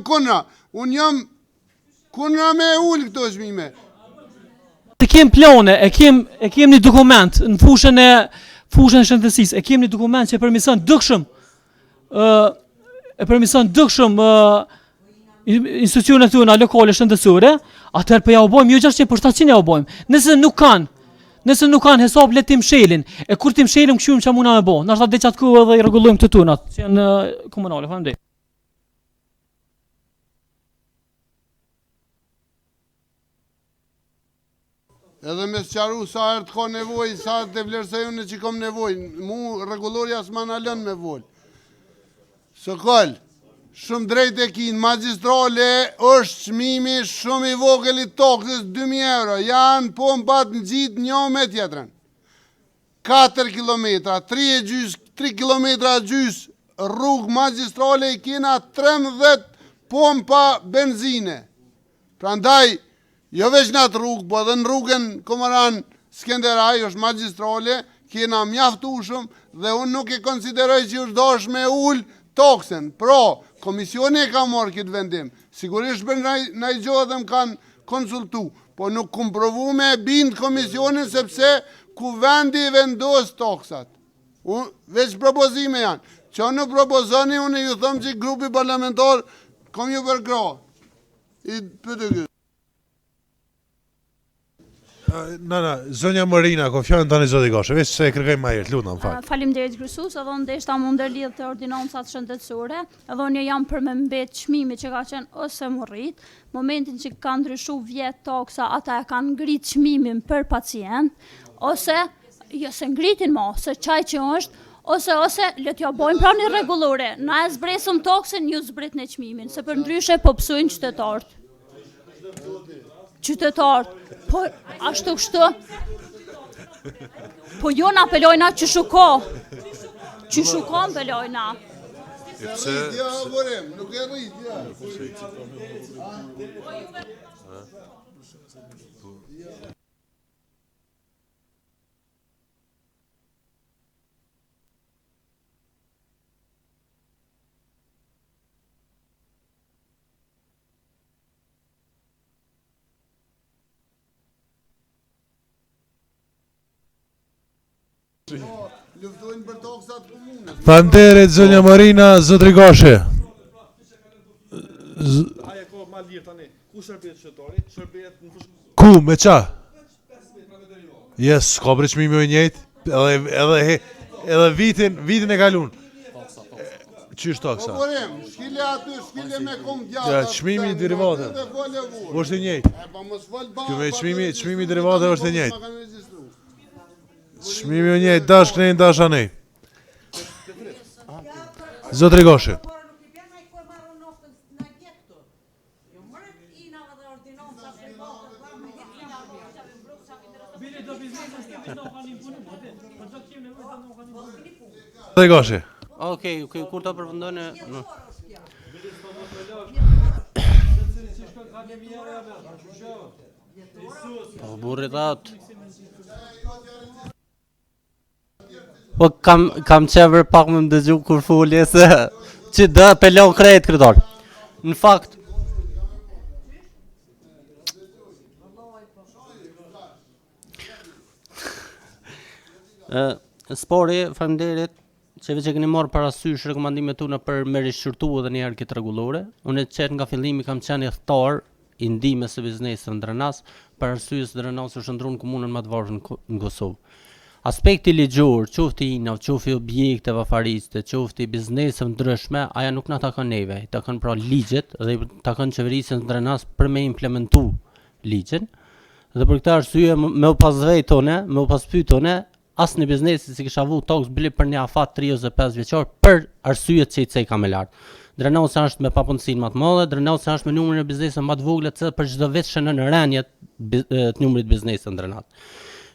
S5: kunra me ullë këto çmime.
S9: E kem plane, e kem një dokument në fushën e shëndetësisë, e kem një dokument që e permision dukshëm institucionet tona lokale shëndetësore, atëherë po ja u bojmë jo 600 për 700 ja u bojmë. Nëse nuk kanë hesab le tim shelin, e kur tim shelin këshyrim që muna me bo, nështë atë deqat ku edhe i rregullojmë të tunat, që janë komunale, faleminderit.
S5: Edhe me sqaru sa herë të ka nevoj, sa të vlerësoj unë që kom nevoj, mu rregullorja s'ma në lën me vol. Së kall, shumë drejt e kinë, magistrale është çmimi shumë i vogël i taksës 2.000 euro, janë pompat në gjitë një me tjetërën. 4 kilometra, 3 kilometra gjys rrugë magistrale i kina 13 pompa benzine. Prandaj, jo veç në atë rrugë, po edhe në rrugën Komaran Skenderaj, është magistrale, kena mjaftueshëm dhe unë nuk e konsideroj që është dash me ullë taksen. Pra, komisioni e ka marrë këtë vendim. Sigurisht për në i gjohë dhe më kanë konsultu, po nuk kumë provu me bindë komisionin sepse Kuvendi vendos taksat. Veç propozime janë. Që në propozoni, unë ju thëmë që grupi parlamentar kom ju përkra. I për të këtë.
S1: Zonja Marina, ko fjallën tani zoti Gashe, veç se e kërkaj ma jetë, lutë në më falë.
S4: Faleminderit kryesues, edhe unë deshta më ndërlidh të ordinoncat shëndetësore, edhe unë jam për me mbet çmimi që ka qenë ose më rrit. Momentin që kanë ndryshu vjet taksa, ata e kanë ngrit çmimin për pacient, ose jo se ngritin ma, se çaj që është, ose le t'ja bojmë pra një rregullore. Na e zbresëm taksën, ju zbritni çmimin, se për ndryshe po psojnë qytetarët. Po ashtu kështu. Po jo na apelojna që shuko. Që shuko apelojna.
S5: Nuk e rrit, ja. Luftojnë për taksat komunës.
S1: Faleminderit zonja Marina, zotri Gashe.
S16: Aja ko ma lirë tani, ku shërbet qytetari? Shërbet në fushë.
S1: Ku, me qa? Yes, ka për çmimi o njëjtë, edhe vitin e kalun. Qysh taksa?
S5: Po përem, shkile aty, shkile me kom djata.
S1: Ja, çmimi i derivateve. Është i njëjtë. Kjo me çmimi i derivateve është i njëjtë. Çmimi o njëjtë, dash kënej, dash anej. Zotri Gashe. Zotri Gashe.
S6: Okej, kur ta përfundojnë. Po burri that. Po kam qever pak më dëgju kur folje se që dë pelon krejt kryetar. Në fakt spori, faleminderit që veç e keni marrë parasysh rekomandimet tona për me rishqyrtu edhe një herë këtë rregullore. Unë qetë nga fillimi kam qenë thtar i ndihmës së biznesit në Drenas, për arsye se Drenas është ndruan komunën më të varfër në Kosovë. Aspekti ligjor, qofti inav, qofti objekteve afariste, qofti bizneseve ndryshme, aja nuk na takon neve, i takon pra ligjet dhe i takon qeverisën në Drenas për me implementu ligjen. Dhe për këtë arsye me u pas vejtone, me u pas pyetone, asë një biznesi si kisha vu taks bile për një afat 3 ose 5 vjeqar për arsyet që i cej ka me lartë. Drenosa është me papunësinë më të madhe, Drenosa është me numrin e bizneseve më të vogla që për çdo vit shënon rënje të numrit biznese ndrenat.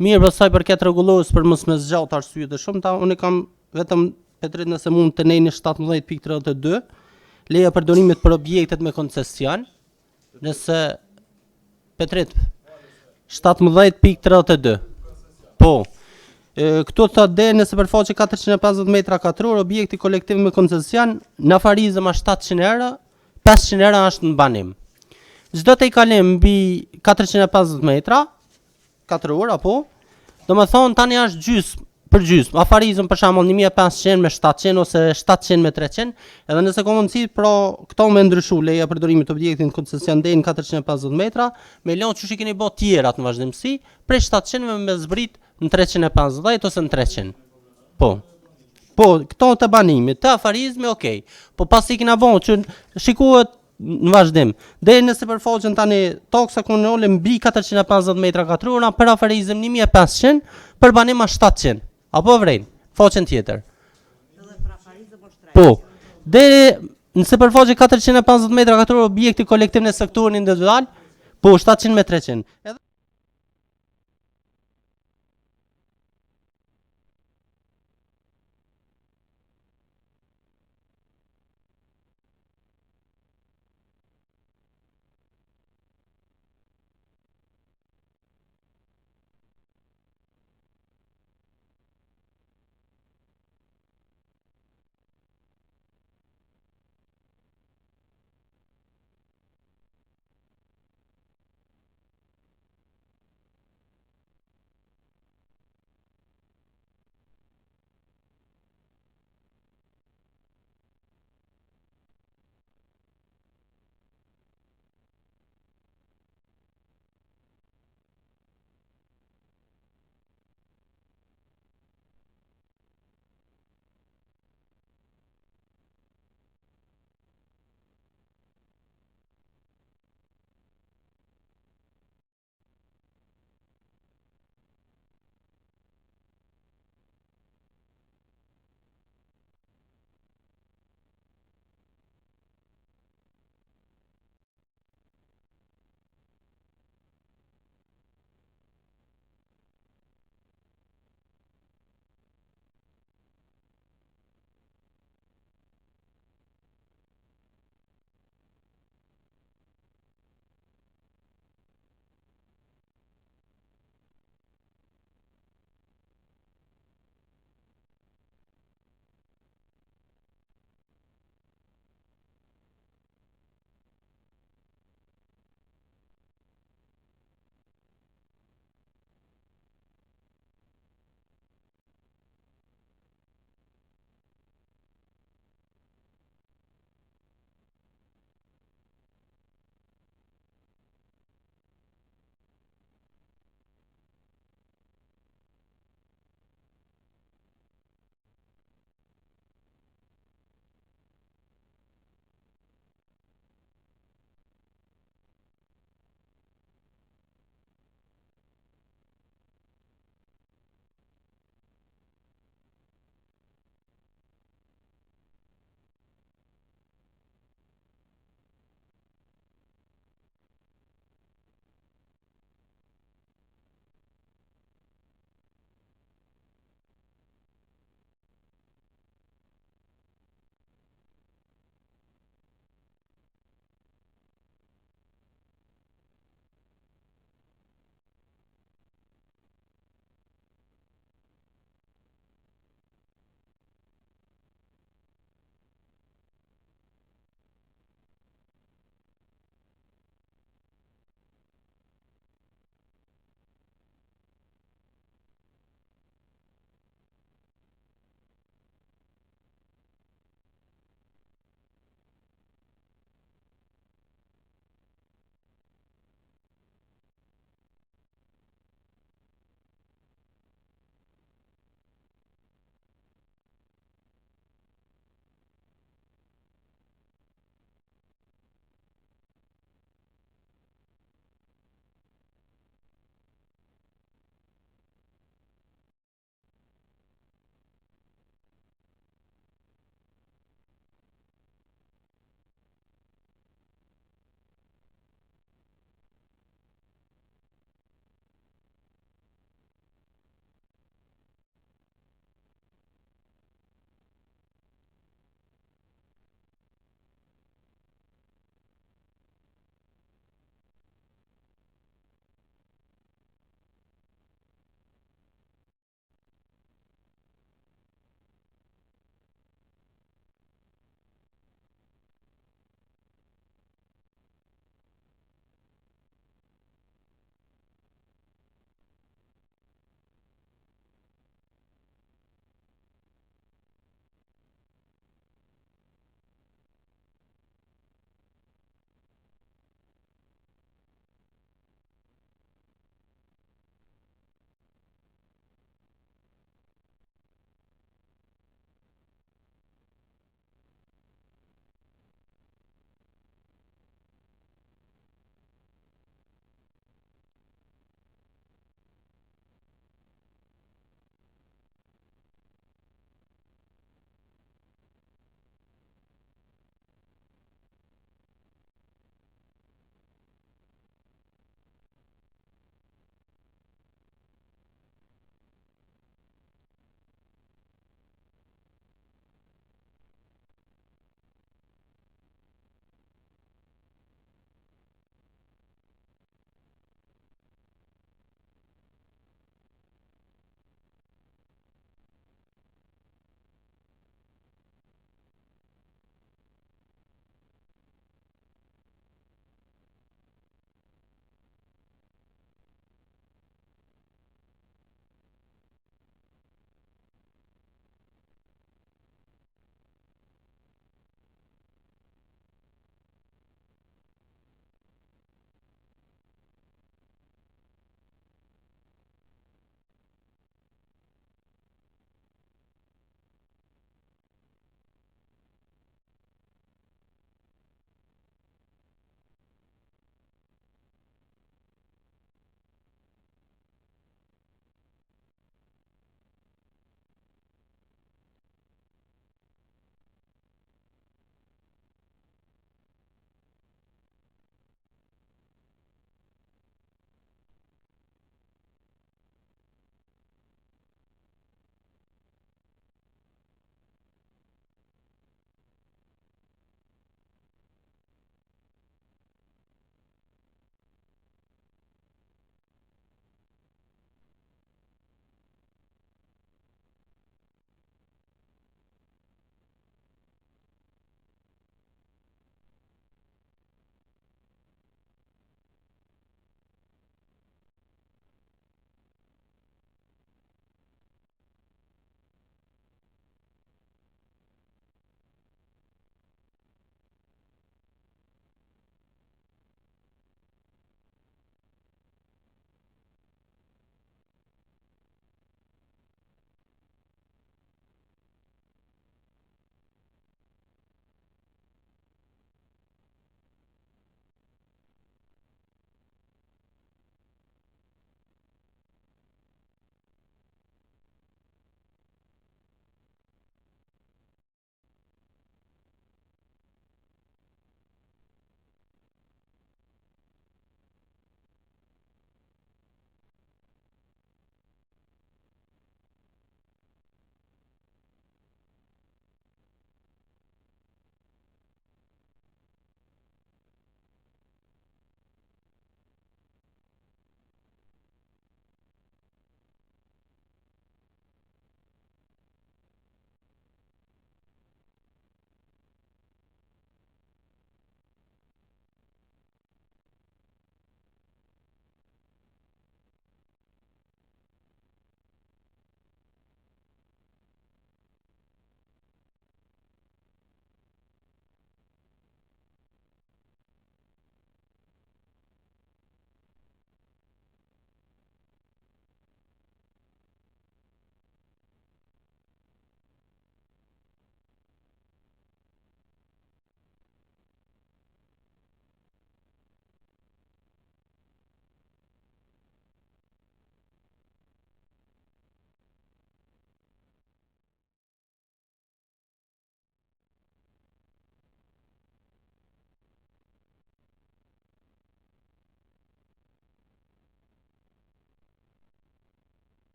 S6: Mirë, pastaj për këtë rregullues për mos me zgjat arsye të shumta, unë kam vetëm Petrit nëse mund të nejni 17.32, leja përdorimit për objektet me koncesion, nëse Petrit 17.32. Po. Këtu thot dhe në sipërfaqe 450 metra katror, objekti kolektiv me koncesion, në afarizëm është 700 euro, 500 euro është në banim. Çdo të i kalim mbi 450 metra katror, apo, do më thonë tani është gjysmë për gjysmë, afarizëm për shembull 1500 me 700 ose 700 me 300, edhe nëse ka mundësi pra këto me ndryshu leja përdorimit të objektit në koncesion deri në 450 metra, me lënë çuçi keni bë tjerat në vazhdimsi, prej 700 me zbrit në 350 ose në 300. Po. Po, këto të banimit, të afarizmi, okej. Po pasi kena vonë që shikohet në vazhdim. Deri në sipërfaqen tani toksa komunale mbi 450 metra katrora për afarizëm 1500, për banim 700. Apo vrejnë, faqen tjetër. Po, deri në sipërfaqe 450 metra katror objekti kolektiv në sektorin individual, po 700 me 300.